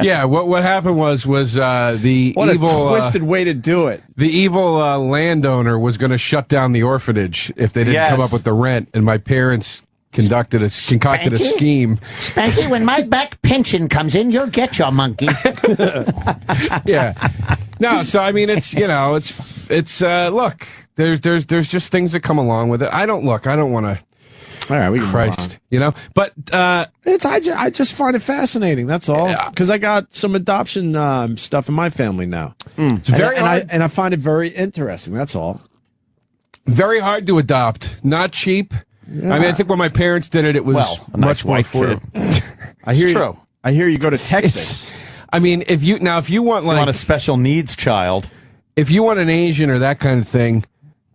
Speaker 10: Yeah, what happened was the
Speaker 1: what
Speaker 10: evil
Speaker 1: a twisted way to do it.
Speaker 10: The evil landowner was going to shut down the orphanage if they didn't come up with the rent, and my parents concocted a scheme.
Speaker 14: Spanky, when my back pension comes in, you'll get your monkey.
Speaker 10: Yeah. No, so I mean, it's look, There's just things that come along with it. I don't want to.
Speaker 1: All right, we can move on.
Speaker 10: You know, but
Speaker 1: I just find it fascinating. That's all. Because I got some adoption stuff in my family now.
Speaker 10: It's very hard.
Speaker 1: I find it very interesting. That's all.
Speaker 10: Very hard to adopt. Not cheap.
Speaker 1: Yeah.
Speaker 10: I mean, I think when my parents did it, it was
Speaker 2: a nice
Speaker 10: much more
Speaker 2: white
Speaker 10: affordable.
Speaker 1: I hear
Speaker 2: It's
Speaker 1: you.
Speaker 2: true.
Speaker 1: I hear you go to Texas.
Speaker 10: I mean, if you want like
Speaker 2: You want a special needs child.
Speaker 10: if you want an Asian or that kind of thing,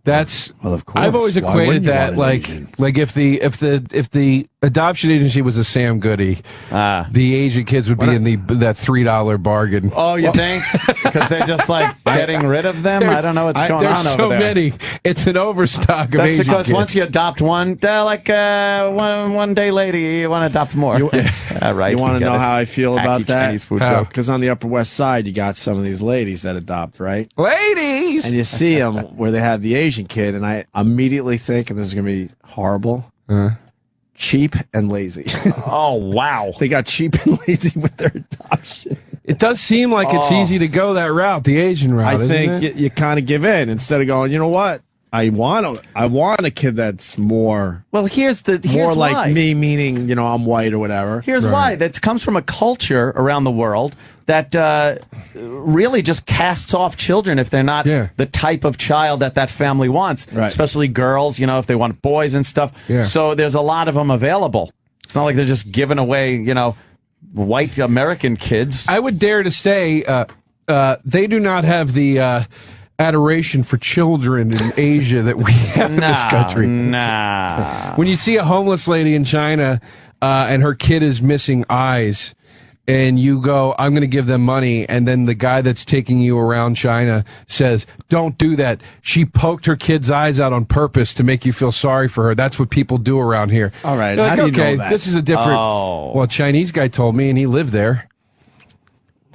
Speaker 10: that's
Speaker 1: well, of course.
Speaker 10: I've always
Speaker 1: Why wouldn't
Speaker 10: equated
Speaker 1: you
Speaker 10: that
Speaker 1: want an Asian?
Speaker 10: like if the adoption agency was a Sam Goody, the Asian kids would be in that $3 bargain.
Speaker 2: Oh, you think? Because they're just like getting rid of them? I don't know what's going on
Speaker 10: There's
Speaker 2: over
Speaker 10: so
Speaker 2: there.
Speaker 10: many. It's an overstock of
Speaker 2: That's
Speaker 10: Asian
Speaker 2: because
Speaker 10: kids.
Speaker 2: once you adopt one, one day later, you want to adopt more. All right.
Speaker 1: You want to know how I feel
Speaker 2: Hacky
Speaker 1: about that?
Speaker 2: Chinese food joke.
Speaker 1: Because on the Upper West Side, you got some of these ladies that adopt, right?
Speaker 10: Ladies!
Speaker 1: And you see them where they have the Asian kid, and I immediately think, and this is going to be horrible, cheap and lazy.
Speaker 2: Oh, wow.
Speaker 1: They got cheap and lazy with their adoption.
Speaker 10: It does seem like it's easy to go that route, the Asian route.
Speaker 1: I
Speaker 10: isn't
Speaker 1: think
Speaker 10: it?
Speaker 1: you kind of give in instead of going, you know what? I want a kid that's more
Speaker 2: Well, here's
Speaker 1: more
Speaker 2: why.
Speaker 1: like me, meaning, you know, I'm white or whatever.
Speaker 2: Here's why. That comes from a culture around the world that really just casts off children if they're not the type of child that family wants, especially girls, you know, if they want boys and stuff.
Speaker 10: Yeah.
Speaker 2: So there's a lot of them available. It's not like they're just giving away, you know, white American kids.
Speaker 10: I would dare to say they do not have the adoration for children in Asia that we have in this country.
Speaker 2: Nah.
Speaker 10: When you see a homeless lady in China and her kid is missing eyes, and you go, I'm going to give them money, and then the guy that's taking you around China says, don't do that. She poked her kid's eyes out on purpose to make you feel sorry for her. That's what people do around here.
Speaker 1: All right.
Speaker 10: You're like,
Speaker 1: How do you
Speaker 10: okay,
Speaker 1: know that?
Speaker 10: this is a different.
Speaker 2: Oh.
Speaker 10: Well, a Chinese guy told me, and he lived there.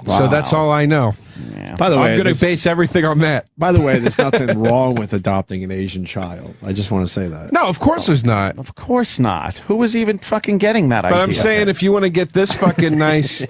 Speaker 1: Wow.
Speaker 10: So that's all I know.
Speaker 2: Yeah.
Speaker 1: By the way,
Speaker 10: I'm going to base everything on that.
Speaker 1: By the way, there's nothing wrong with adopting an Asian child. I just want to say that.
Speaker 10: No, of course there's not.
Speaker 2: Of course not. Who was even fucking getting that idea?
Speaker 10: But I'm saying if you want to get this fucking nice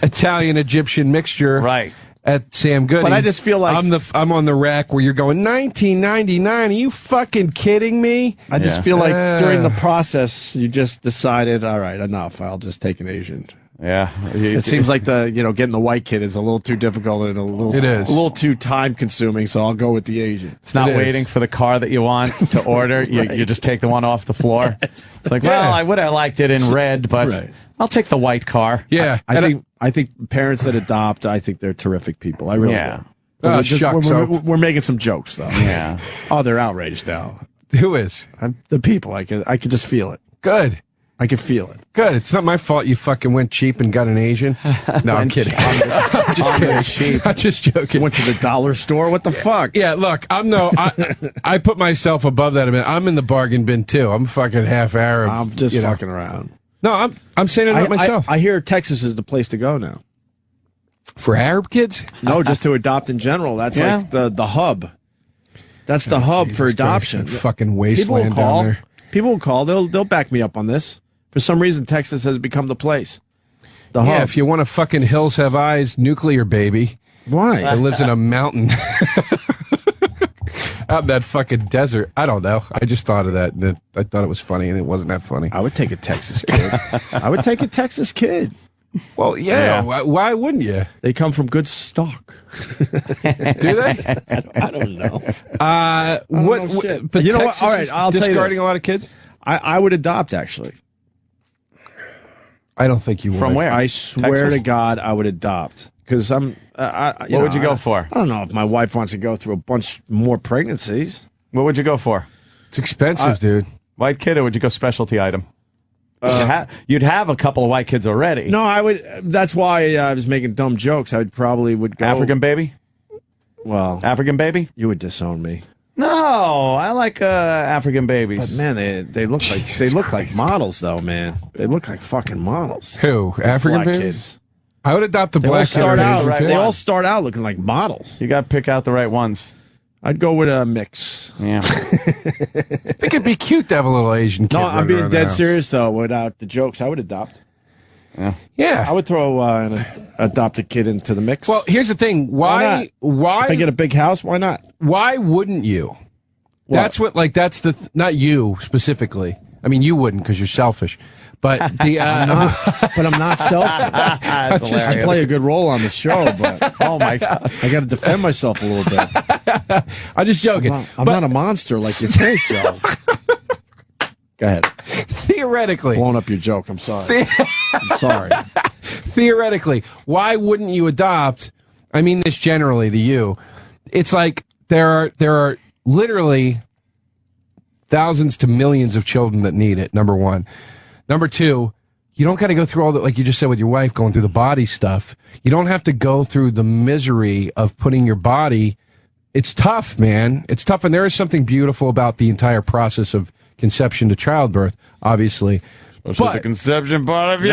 Speaker 10: Italian-Egyptian mixture
Speaker 2: right.
Speaker 10: at Sam Goody,
Speaker 1: But I just feel like
Speaker 10: I'm on the rack where you're going 1999. Are you fucking kidding me?
Speaker 1: I just feel like during the process, you just decided, all right, enough. I'll just take an Asian.
Speaker 2: Yeah.
Speaker 1: It seems like getting the white kid is a little too difficult and a little too time consuming. So I'll go with the Asian.
Speaker 2: It's not waiting for the car that you want to order. You just take the one off the floor. It's like, well, I would have liked it in red, but I'll take the white car.
Speaker 10: Yeah.
Speaker 1: I think parents that adopt, I think they're terrific people. I really do.
Speaker 10: Oh,
Speaker 1: We're making some jokes though.
Speaker 2: Yeah.
Speaker 1: Oh, they're outraged now.
Speaker 10: Who is?
Speaker 1: The people. I could just feel it.
Speaker 10: Good.
Speaker 1: I can feel it.
Speaker 10: Good. It's not my fault you fucking went cheap and got an Asian. No, I'm kidding. I'm just kidding. I'm just joking.
Speaker 1: Went to the dollar store. What the fuck?
Speaker 10: Yeah, look, I put myself above that a minute. I'm in the bargain bin too. I'm fucking half Arab.
Speaker 1: I'm just fucking around.
Speaker 10: No, I'm saying it about myself.
Speaker 1: I hear Texas is the place to go now.
Speaker 10: For Arab kids?
Speaker 1: No, just to adopt in general. That's like the hub. That's the hub for adoption.
Speaker 10: Fucking wasteland down there.
Speaker 1: People will call. They'll back me up on this. For some reason, Texas has become the place. The hub.
Speaker 10: If you want a fucking hills have eyes nuclear baby.
Speaker 1: Why?
Speaker 10: That lives in a mountain. Out in that fucking desert. I don't know. I just thought of that. And I thought it was funny, and it wasn't that funny.
Speaker 1: I would take a Texas kid. I would take a Texas kid.
Speaker 10: Well, yeah. Why wouldn't you?
Speaker 1: They come from good stock.
Speaker 10: Do they?
Speaker 1: I don't know.
Speaker 10: But
Speaker 1: you know
Speaker 10: Texas
Speaker 1: what? All right, I'll tell you
Speaker 10: discarding
Speaker 1: this.
Speaker 10: a lot of kids?
Speaker 1: I would adopt, actually.
Speaker 10: I don't think you would.
Speaker 2: From where?
Speaker 1: I swear
Speaker 2: Texas?
Speaker 1: to God, I would adopt. Because I'm.
Speaker 2: What would you go for?
Speaker 1: I don't know if my wife wants to go through a bunch more pregnancies.
Speaker 2: What would you go for?
Speaker 10: It's expensive, dude.
Speaker 2: White kid, or would you go specialty item? You'd have a couple of white kids already.
Speaker 1: No, I would. That's why I was making dumb jokes. I would go
Speaker 2: African baby?
Speaker 1: Well,
Speaker 2: African baby?
Speaker 1: You would disown me.
Speaker 2: No, I like African babies.
Speaker 1: But man, they look like models though, man. They look like fucking models.
Speaker 10: Who?
Speaker 1: Those
Speaker 10: African
Speaker 1: black
Speaker 10: babies?
Speaker 1: kids.
Speaker 10: I would adopt the
Speaker 1: They all
Speaker 10: black
Speaker 1: start
Speaker 10: kid.
Speaker 1: out.
Speaker 2: Asian
Speaker 1: They
Speaker 2: kid.
Speaker 1: all start out looking like models.
Speaker 2: You got to pick out the right ones.
Speaker 1: I'd go with a mix.
Speaker 2: Yeah.
Speaker 10: I think it'd be cute to have a little Asian kid.
Speaker 1: No, I'm
Speaker 10: running
Speaker 1: being
Speaker 10: around
Speaker 1: dead
Speaker 10: the house.
Speaker 1: serious though. Without the jokes, I would adopt.
Speaker 10: Yeah.
Speaker 1: I would throw an adopted kid into the mix.
Speaker 10: Well, here's the thing. Why?
Speaker 1: If I get a big house, why not?
Speaker 10: Why wouldn't you? That's what, like, that's not you specifically. I mean, you wouldn't because you're selfish. But the
Speaker 1: but I'm not selfish. I play a good role on the show, but
Speaker 2: oh my god,
Speaker 1: I got to defend myself a little bit.
Speaker 10: I'm just joking.
Speaker 1: I'm not a monster like you think, Joe. Go ahead.
Speaker 10: Theoretically,
Speaker 1: blowing up your joke. I'm sorry. I'm sorry.
Speaker 10: Theoretically, why wouldn't you adopt? I mean this generally to you. It's like there are literally thousands to millions of children that need it. Number one. Number two, you don't got to go through all that, like you just said with your wife, going through the body stuff. You don't have to go through the misery of putting your body. It's tough, man. It's tough, and there is something beautiful about the entire process of conception to childbirth, obviously.
Speaker 2: But the conception part of it.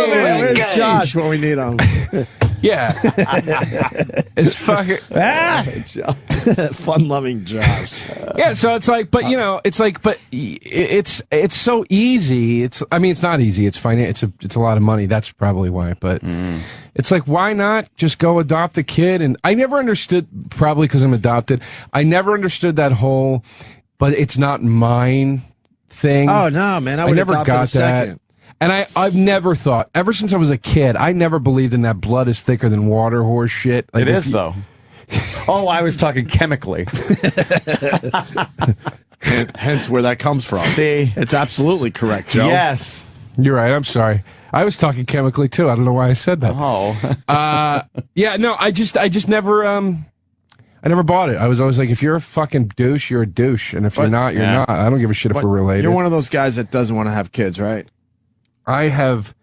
Speaker 1: Where's Josh when we need him?
Speaker 10: Yeah. It's fucking
Speaker 1: fun-loving Josh.
Speaker 10: Yeah, so it's like, but you know, it's like, but it's so easy. It's not easy. It's it's a lot of money. That's probably why. But it's like, why not just go adopt a kid? And I never understood, probably because I'm adopted. I never understood that whole, but it's not mine thing.
Speaker 1: Oh no, man! I
Speaker 10: never got that. And I've never thought, ever since I was a kid, I never believed in that blood is thicker than water horse shit.
Speaker 2: Like, it is, though. Oh, I was talking chemically.
Speaker 1: Hence where that comes from.
Speaker 2: See?
Speaker 1: It's absolutely correct, Joe.
Speaker 2: Yes.
Speaker 10: You're right. I'm sorry. I was talking chemically, too. I don't know why I said that.
Speaker 2: Oh.
Speaker 10: Yeah, no, I just never, I never bought it. I was always like, if you're a fucking douche, you're a douche. And if you're not, you're not. I don't give a shit if we're related.
Speaker 1: You're one of those guys that doesn't want to have kids, right?
Speaker 10: I have,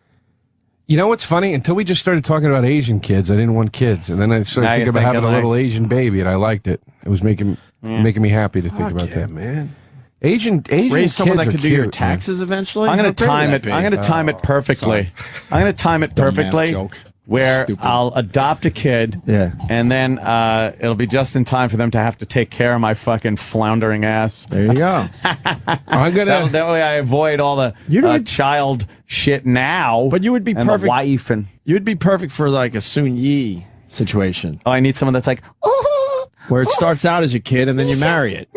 Speaker 10: you know what's funny? Until we just started talking about Asian kids, I didn't want kids. And then I started thinking about having a little Asian baby, and I liked it. It was making me happy to think about that.
Speaker 1: Man.
Speaker 10: Asian
Speaker 1: Raise someone that
Speaker 10: kids
Speaker 1: could do your taxes eventually?
Speaker 2: I'm going to time it. I'm going to time it perfectly. I'm going to time it perfectly. Where I'll adopt a kid, and then it'll be just in time for them to have to take care of my fucking floundering ass.
Speaker 1: There you go.
Speaker 10: I'm gonna
Speaker 2: that way I avoid all the child shit now.
Speaker 1: But you would be
Speaker 2: and
Speaker 1: perfect.
Speaker 2: The wife and
Speaker 1: you would be perfect for like a Soon Yi situation.
Speaker 2: Oh, I need someone that's like,
Speaker 1: where it starts out as a kid and then you marry it.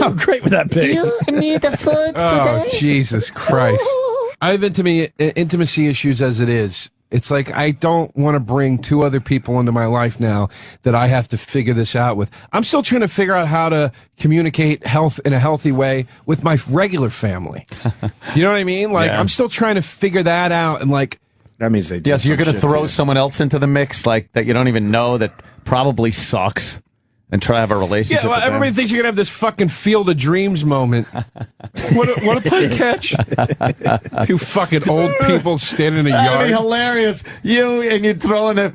Speaker 1: How great would that be?
Speaker 14: You need the food
Speaker 10: Oh,
Speaker 14: today?
Speaker 10: Jesus Christ! I have intimacy issues as it is. It's like I don't want to bring two other people into my life now that I have to figure this out with. I'm still trying to figure out how to communicate health in a healthy way with my regular family. You know what I mean? Like I'm still trying to figure that out, and like
Speaker 1: that means they do.
Speaker 2: Yes, you're going to throw someone else into the mix, like that you don't even know that probably sucks, and try to have a relationship.
Speaker 10: Yeah, well,
Speaker 2: with
Speaker 10: everybody
Speaker 2: them.
Speaker 10: thinks you're gonna have this fucking Field of Dreams moment. What a catch! Two fucking old people standing in a
Speaker 2: That'd
Speaker 10: yard.
Speaker 2: be hilarious. You throwing a.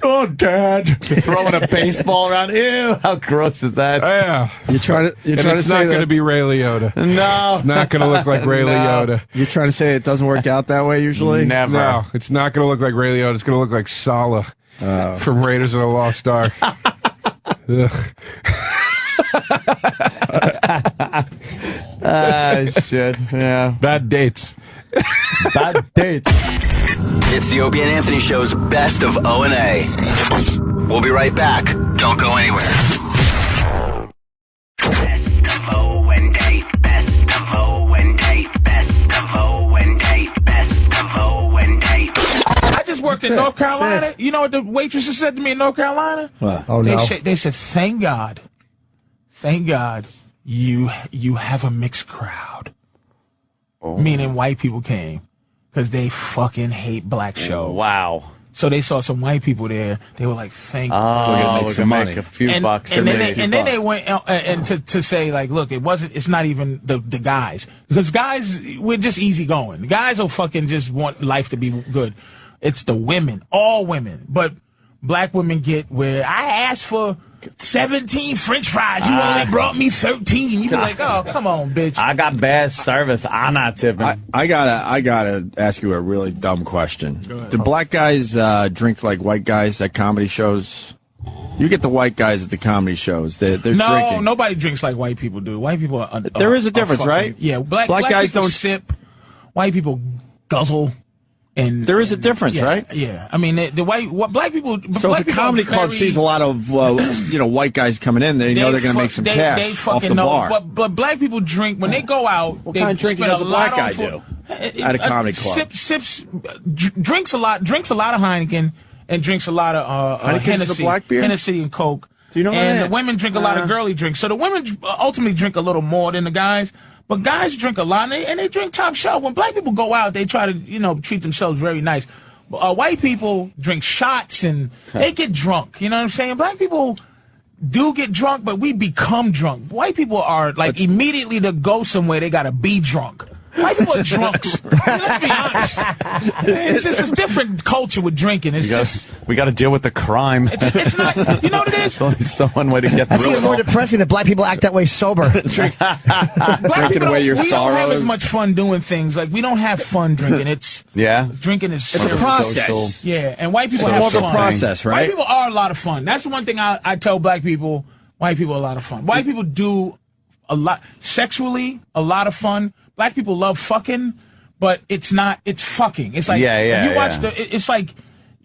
Speaker 2: Oh, Dad! Throwing a baseball around. Ew! How gross is that?
Speaker 10: Yeah,
Speaker 1: You're trying to
Speaker 10: it's
Speaker 1: say
Speaker 10: not going
Speaker 1: that
Speaker 10: to be Ray Liotta.
Speaker 2: No,
Speaker 10: it's not going to look like Ray Liotta.
Speaker 1: You're trying to say it doesn't work out that way usually.
Speaker 2: Never.
Speaker 10: No, it's not going to look like Ray Liotta. It's going to look like Sala from Raiders of the Lost Ark.
Speaker 2: Shit. Yeah.
Speaker 10: Bad dates.
Speaker 2: Bad dates.
Speaker 6: It's the Opie and Anthony Show's Best of O&A. We'll be right back. Don't go anywhere.
Speaker 15: Best of O&A. Best of O&A. Best of O&A. Best of O&A.
Speaker 16: I just worked in North Carolina. You know what the waitresses said to me in North Carolina?
Speaker 1: What?
Speaker 9: Oh,
Speaker 16: They
Speaker 9: no.
Speaker 16: said, thank God, you have a mixed crowd. Meaning white people came because they fucking hate black shows.
Speaker 2: Wow.
Speaker 16: So they saw some white people there. They were like, "Thank
Speaker 2: Oh,
Speaker 1: make some money.
Speaker 2: a few bucks.
Speaker 16: and then they went and to say like, look, it's not even the guys, because guys, we're just easy going. The guys will fucking just want life to be good. It's the women, all women, but black women get where I asked for 17 French fries. You only brought me 13. You be like, oh, come on, bitch.
Speaker 2: I got bad service. I'm not tipping.
Speaker 1: I gotta ask you a really dumb question. Do black guys drink like white guys at comedy shows? You get the white guys at the comedy shows. They're
Speaker 16: No,
Speaker 1: drinking.
Speaker 16: nobody drinks like white people do. White people are.
Speaker 1: There is a difference,
Speaker 16: fucking,
Speaker 1: right?
Speaker 16: Yeah, black
Speaker 1: guys
Speaker 16: people
Speaker 1: don't
Speaker 16: sip. White people guzzle. And
Speaker 1: there is a difference,
Speaker 16: yeah,
Speaker 1: right?
Speaker 16: Yeah, I mean black people.
Speaker 1: So
Speaker 16: black
Speaker 1: if a comedy club sees a lot of white guys coming in, they know they're going to make some cash off the bar.
Speaker 16: But black people drink when they go out.
Speaker 1: What kind of drinking does a black guy do at a comedy club?
Speaker 16: Drinks a lot of Heineken and drinks a lot of Hennessy,
Speaker 1: black beer?
Speaker 16: Hennessy and Coke.
Speaker 1: Do you know
Speaker 16: and
Speaker 1: that?
Speaker 16: The women drink a lot of girly drinks. So the women ultimately drink a little more than the guys. But guys drink a lot, and they drink top shelf. When black people go out, they try to, treat themselves very nice. White people drink shots, and they get drunk. You know what I'm saying? Black people do get drunk, but we become drunk. White people are, immediately to go somewhere, they got to be drunk. White people are drunks. Let's be honest. It's just a different culture with drinking.
Speaker 2: We got to deal with the crime.
Speaker 16: It's not. You know what it is?
Speaker 2: It's only someone way to get
Speaker 9: That's
Speaker 2: through
Speaker 9: even
Speaker 2: it
Speaker 9: more
Speaker 2: all.
Speaker 9: depressing that black people act that way sober.
Speaker 16: Drinking
Speaker 1: away your
Speaker 16: we don't have as
Speaker 1: sorrows.
Speaker 16: much fun doing things. Like, we don't have fun drinking. Drinking is
Speaker 1: It's a
Speaker 16: serious.
Speaker 1: process.
Speaker 16: Yeah, and white people
Speaker 1: It's
Speaker 16: have
Speaker 1: more of a
Speaker 16: fun.
Speaker 1: process, right?
Speaker 16: White people are a lot of fun. That's the one thing I tell black people. White people are a lot of fun. White people do a lot sexually, a lot of fun. Black people love fucking, but it's not. It's fucking. It's like if you watch it's like.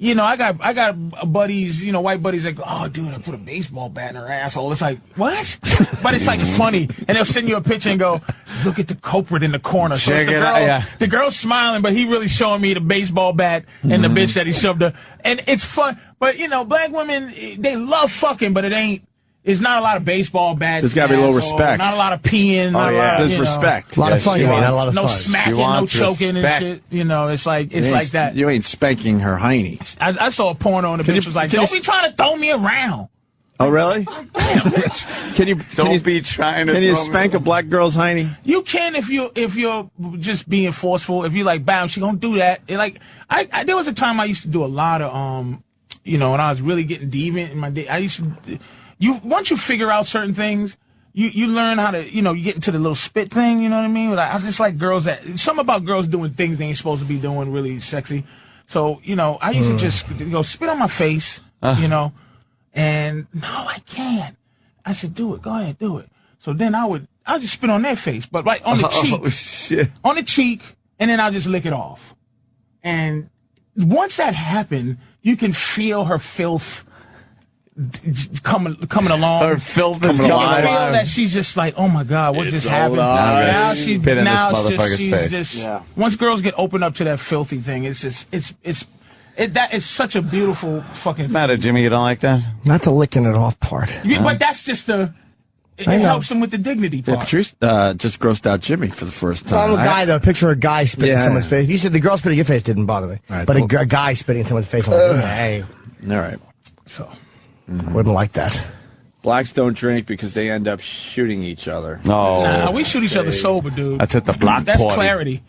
Speaker 16: I got buddies, white buddies like, oh, dude, I put a baseball bat in her asshole. It's like, what? But it's like funny. And they'll send you a picture and go, look at the culprit in the corner. So it's the girl's smiling, but he really showing me the baseball bat and the bitch that he shoved her. And it's fun. But, black women, they love fucking, but it's not a lot of baseball bats.
Speaker 1: There's got to be a little respect.
Speaker 16: Not a lot of peeing.
Speaker 1: There's respect.
Speaker 9: A lot of fun, not a lot of
Speaker 16: no
Speaker 9: fun.
Speaker 16: smacking, no choking and shit. It's like that.
Speaker 1: You ain't spanking her hiney.
Speaker 16: I saw a porno and the bitch was like, don't be trying to throw me around.
Speaker 1: Oh, really?
Speaker 16: Damn, bitch.
Speaker 1: Can you
Speaker 2: be trying to?
Speaker 1: Can you spank a black girl's hiney?
Speaker 16: You can if you're just being forceful. If you like, bam, she gonna do that. There was a time I used to do a lot of when I was really getting deviant in my day. I used to. Once you figure out certain things, you learn how to, you get into the little spit thing, you know what I mean? I just like girls something about girls doing things they ain't supposed to be doing really sexy. So, I used to just spit on my face, and no, I can't. I said, do it. Go ahead, do it. So then I'll just spit on their face, but right on the cheek.
Speaker 2: Oh, shit.
Speaker 16: On the cheek, and then I'll just lick it off. And once that happened, you can feel her filth coming along.
Speaker 2: Her filth is
Speaker 16: coming
Speaker 2: alive.
Speaker 16: You feel that she's just like, oh my God, what just happened? Once girls get opened up to that filthy thing, that is such a beautiful fucking.
Speaker 2: What's the matter, Jimmy? You don't like that?
Speaker 9: Not the licking it off part.
Speaker 16: But that's just it helps him with the dignity part.
Speaker 1: Patrice just grossed out Jimmy for the first time.
Speaker 9: I'm a guy, though. Picture a guy spitting in someone's face. You said the girl spitting your face didn't bother me.
Speaker 1: Right,
Speaker 9: but a guy spitting in someone's face, I'm like, hey.
Speaker 1: All right.
Speaker 9: So, wouldn't like that.
Speaker 1: Blacks don't drink because they end up shooting each other.
Speaker 2: No.
Speaker 16: Nah, we shoot each other sober, dude.
Speaker 2: That's at the block
Speaker 16: That's
Speaker 2: party.
Speaker 16: clarity.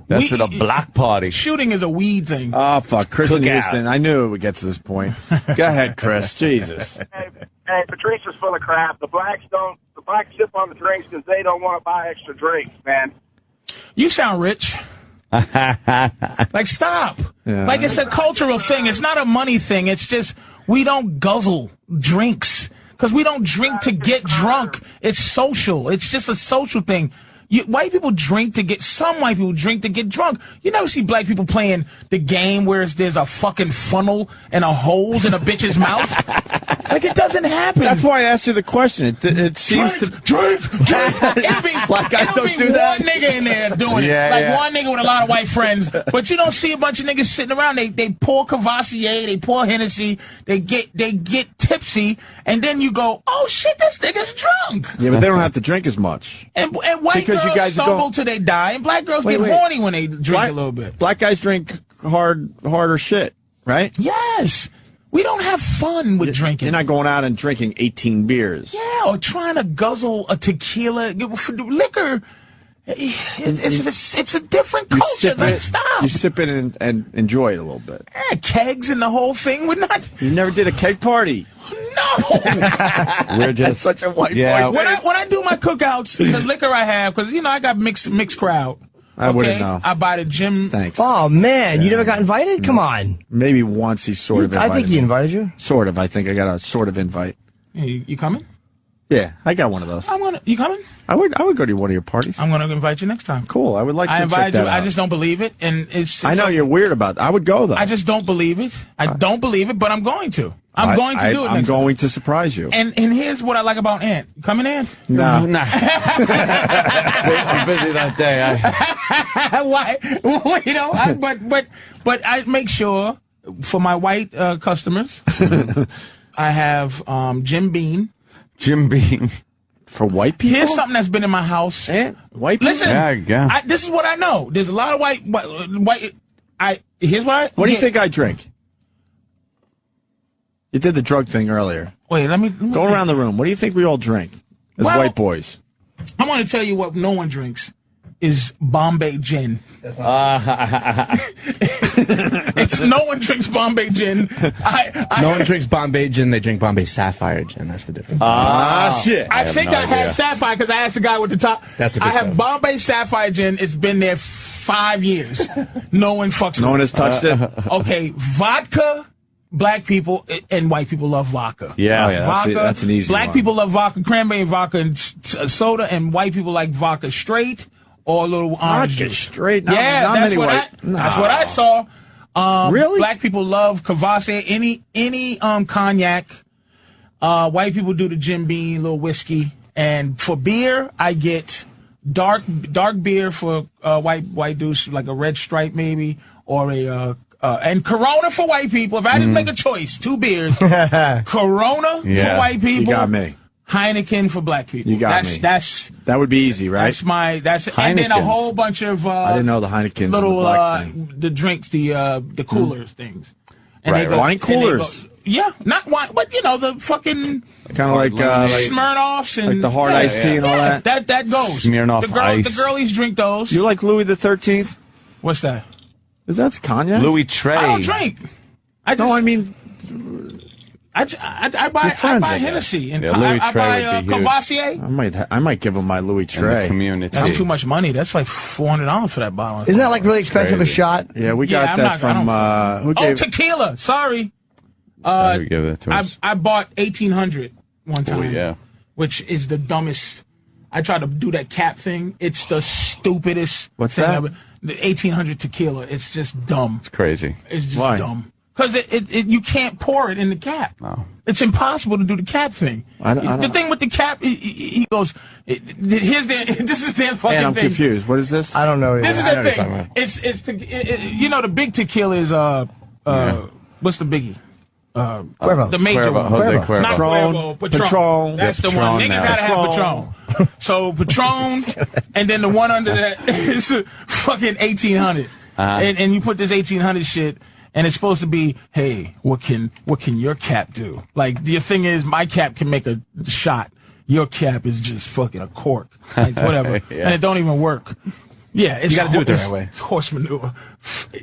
Speaker 2: That's at a block party.
Speaker 16: Shooting is a weed thing.
Speaker 1: Oh, fuck. Chris in
Speaker 2: Look out.
Speaker 1: Houston. I knew it would get to this point. Go ahead, Chris. Jesus.
Speaker 12: Hey, Patrice is full of crap. The blacks sip on the drinks because they don't want to buy extra drinks, man.
Speaker 16: You sound rich. Like, stop.
Speaker 1: Yeah.
Speaker 16: Like, it's a cultural thing. It's not a money thing. It's just we don't guzzle drinks because we don't drink to get drunk. It's social. It's just a social thing. White people drink to get, some white people drink to get drunk. You never see black people playing the game where there's a fucking funnel and a holes in a bitch's mouth. Like, it doesn't happen.
Speaker 1: That's why I asked you the question. It seems to
Speaker 16: drink.
Speaker 1: Black guys don't do that.
Speaker 16: One nigga in there doing it. One nigga with a lot of white friends. But you don't see a bunch of niggas sitting around. They pour Cavassier, they pour Hennessy, they get tipsy, and then you go, oh shit, this nigga's drunk.
Speaker 1: Yeah, but they don't have to drink as much.
Speaker 16: And white girls stumble till they die, and black girls get horny when they drink a little bit.
Speaker 1: Black guys drink harder shit, right?
Speaker 16: Yes. We don't have fun with drinking.
Speaker 1: You're not going out and drinking 18 beers.
Speaker 16: Yeah, or trying to guzzle a tequila. Liquor, it's a different culture. Stop.
Speaker 1: You sip it and enjoy it a little bit.
Speaker 16: Yeah, kegs and the whole thing. We're not.
Speaker 1: You never did a keg party.
Speaker 16: No.
Speaker 2: We're just
Speaker 1: That's such a white boy thing.
Speaker 16: When I do my cookouts, the liquor I have, because I got mixed crowd.
Speaker 1: I wouldn't know.
Speaker 16: I buy the gym.
Speaker 1: Thanks.
Speaker 9: Oh, man. You never got invited? Come on.
Speaker 1: Maybe once he sort of invited
Speaker 9: I think he invited you.
Speaker 1: Sort of. I think I got a sort of invite.
Speaker 16: Hey, you coming?
Speaker 1: Yeah, I got one of those.
Speaker 16: You coming?
Speaker 1: I would go to one of your parties.
Speaker 16: I'm gonna invite you next time.
Speaker 1: Cool. I would like to
Speaker 16: invite
Speaker 1: check that
Speaker 16: you.
Speaker 1: out.
Speaker 16: I just don't believe it, and it's.
Speaker 1: I know you're weird about that. I would go though.
Speaker 16: I just don't believe it. I don't believe it, but I'm going to. I'm going to do it.
Speaker 1: I'm
Speaker 16: next
Speaker 1: going
Speaker 16: time.
Speaker 1: to surprise you.
Speaker 16: And here's what I like about Ant. Coming, Ant?
Speaker 1: No.
Speaker 2: I'm busy that day.
Speaker 16: Why? Well, you know, but I make sure for my white customers, I have Jim Beam.
Speaker 2: Jim Beam.
Speaker 1: For white people?
Speaker 16: Here's something that's been in my house.
Speaker 1: White people?
Speaker 16: Listen,
Speaker 2: Yeah.
Speaker 16: this is what I know. There's a lot of white. Here's what I.
Speaker 1: What do you think I drink? You did the drug thing earlier.
Speaker 16: Wait, let me
Speaker 1: go around the room. What do you think we all drink as white boys?
Speaker 16: I'm going to tell you what no one drinks is Bombay gin. It's no one drinks Bombay gin.
Speaker 3: No one drinks Bombay gin. They drink Bombay Sapphire gin. That's the difference.
Speaker 1: Shit.
Speaker 16: I think I had Sapphire because I asked the guy with the top.
Speaker 3: That's the good
Speaker 16: I have
Speaker 3: stuff.
Speaker 16: Bombay Sapphire gin. It's been there 5 years. No one fucks.
Speaker 1: No one has touched it.
Speaker 16: Okay, vodka. Black people and white people love vodka.
Speaker 2: Yeah.
Speaker 1: Oh, yeah,
Speaker 16: vodka.
Speaker 1: that's an easy
Speaker 16: Black
Speaker 1: one.
Speaker 16: people love vodka, cranberry vodka, and soda, and white people like vodka straight or a little orange
Speaker 1: Vodka
Speaker 16: juice.
Speaker 1: straight?
Speaker 16: Yeah,
Speaker 1: Not
Speaker 16: that's
Speaker 1: many
Speaker 16: what
Speaker 1: white-
Speaker 16: that's what I saw.
Speaker 1: Really?
Speaker 16: Black people love Kvasse, any cognac. White people do the Jim Beam, little whiskey, and for beer, I get dark beer for white dudes, like a Red Stripe maybe, or a and Corona for white people. If I didn't make a choice, 2 beers, Corona for white people.
Speaker 1: You got me.
Speaker 16: Heineken for black people.
Speaker 1: You got me. That would be easy, right?
Speaker 16: That's and then a whole bunch of
Speaker 1: I didn't know the Heineken's
Speaker 16: little
Speaker 1: the black thing.
Speaker 16: the drinks, the coolers things. And
Speaker 2: Right,
Speaker 16: they go-
Speaker 1: wine
Speaker 16: and they
Speaker 1: coolers.
Speaker 16: go- yeah, not wine, but you know the fucking
Speaker 1: Kind of like
Speaker 16: Smirnoffs and
Speaker 1: like the hard iced tea and all that.
Speaker 16: That goes.
Speaker 2: Smirnoff
Speaker 16: the
Speaker 2: Ice.
Speaker 16: The girlies drink those.
Speaker 1: You like Louis the 13th?
Speaker 16: What's that?
Speaker 1: Is that cognac?
Speaker 2: Louis Trey.
Speaker 16: I don't drink. I just,
Speaker 1: No, I mean,
Speaker 16: I buy
Speaker 1: friends, I guess.
Speaker 16: Hennessy and
Speaker 2: Yeah, Louis
Speaker 16: I
Speaker 2: Trey
Speaker 16: buy
Speaker 2: would be huge.
Speaker 16: Cavassier.
Speaker 1: I might give him my Louis
Speaker 2: In the
Speaker 1: Trey.
Speaker 2: community.
Speaker 16: That's too much money. That's like $400 for that bottle.
Speaker 9: Isn't that like really expensive a shot?
Speaker 1: Yeah, we
Speaker 16: Yeah,
Speaker 1: got
Speaker 16: I'm
Speaker 1: that
Speaker 16: not- I
Speaker 1: from who
Speaker 16: Oh,
Speaker 1: gave
Speaker 16: tequila. Sorry.
Speaker 2: Who gave that to us?
Speaker 16: I bought 1800 one time.
Speaker 2: Oh, yeah.
Speaker 16: Which is the dumbest. I tried to do that cap thing. It's the stupidest.
Speaker 1: What's
Speaker 16: thing
Speaker 1: that?
Speaker 16: ever. The 1800 tequila. It's just dumb.
Speaker 2: Crazy.
Speaker 16: It's just
Speaker 1: Why?
Speaker 16: dumb. Because you can't pour it in the cap.
Speaker 2: No.
Speaker 16: It's impossible to do the cap thing.
Speaker 1: I don't-
Speaker 16: The thing with the cap, he goes, here's their, this is their fucking
Speaker 1: And I'm
Speaker 16: thing.
Speaker 1: confused. What is this?
Speaker 9: I don't know.
Speaker 16: This is
Speaker 3: I know
Speaker 16: the
Speaker 3: what you're
Speaker 16: thing.
Speaker 3: talking about.
Speaker 16: You know, the big tequila is what's the biggie?
Speaker 9: Cuervo.
Speaker 16: The major
Speaker 2: Cuervo,
Speaker 16: one.
Speaker 2: Jose Cuervo.
Speaker 16: Not
Speaker 1: Patron.
Speaker 16: Cuervo,
Speaker 1: Patron.
Speaker 16: That's
Speaker 2: Yeah,
Speaker 16: the one.
Speaker 2: Patron
Speaker 16: Niggas
Speaker 2: now.
Speaker 16: gotta have Patron. So Patron, and then the one under that is fucking 1800. And you put this 1800 shit, and it's supposed to be, hey, what can your cap do? Like the thing is, my cap can make a shot. Your cap is just fucking a cork, like whatever,
Speaker 2: Yeah.
Speaker 16: and it don't even work. Yeah, it's
Speaker 3: You gotta do it the
Speaker 16: it's
Speaker 3: right way.
Speaker 16: It's horse manure.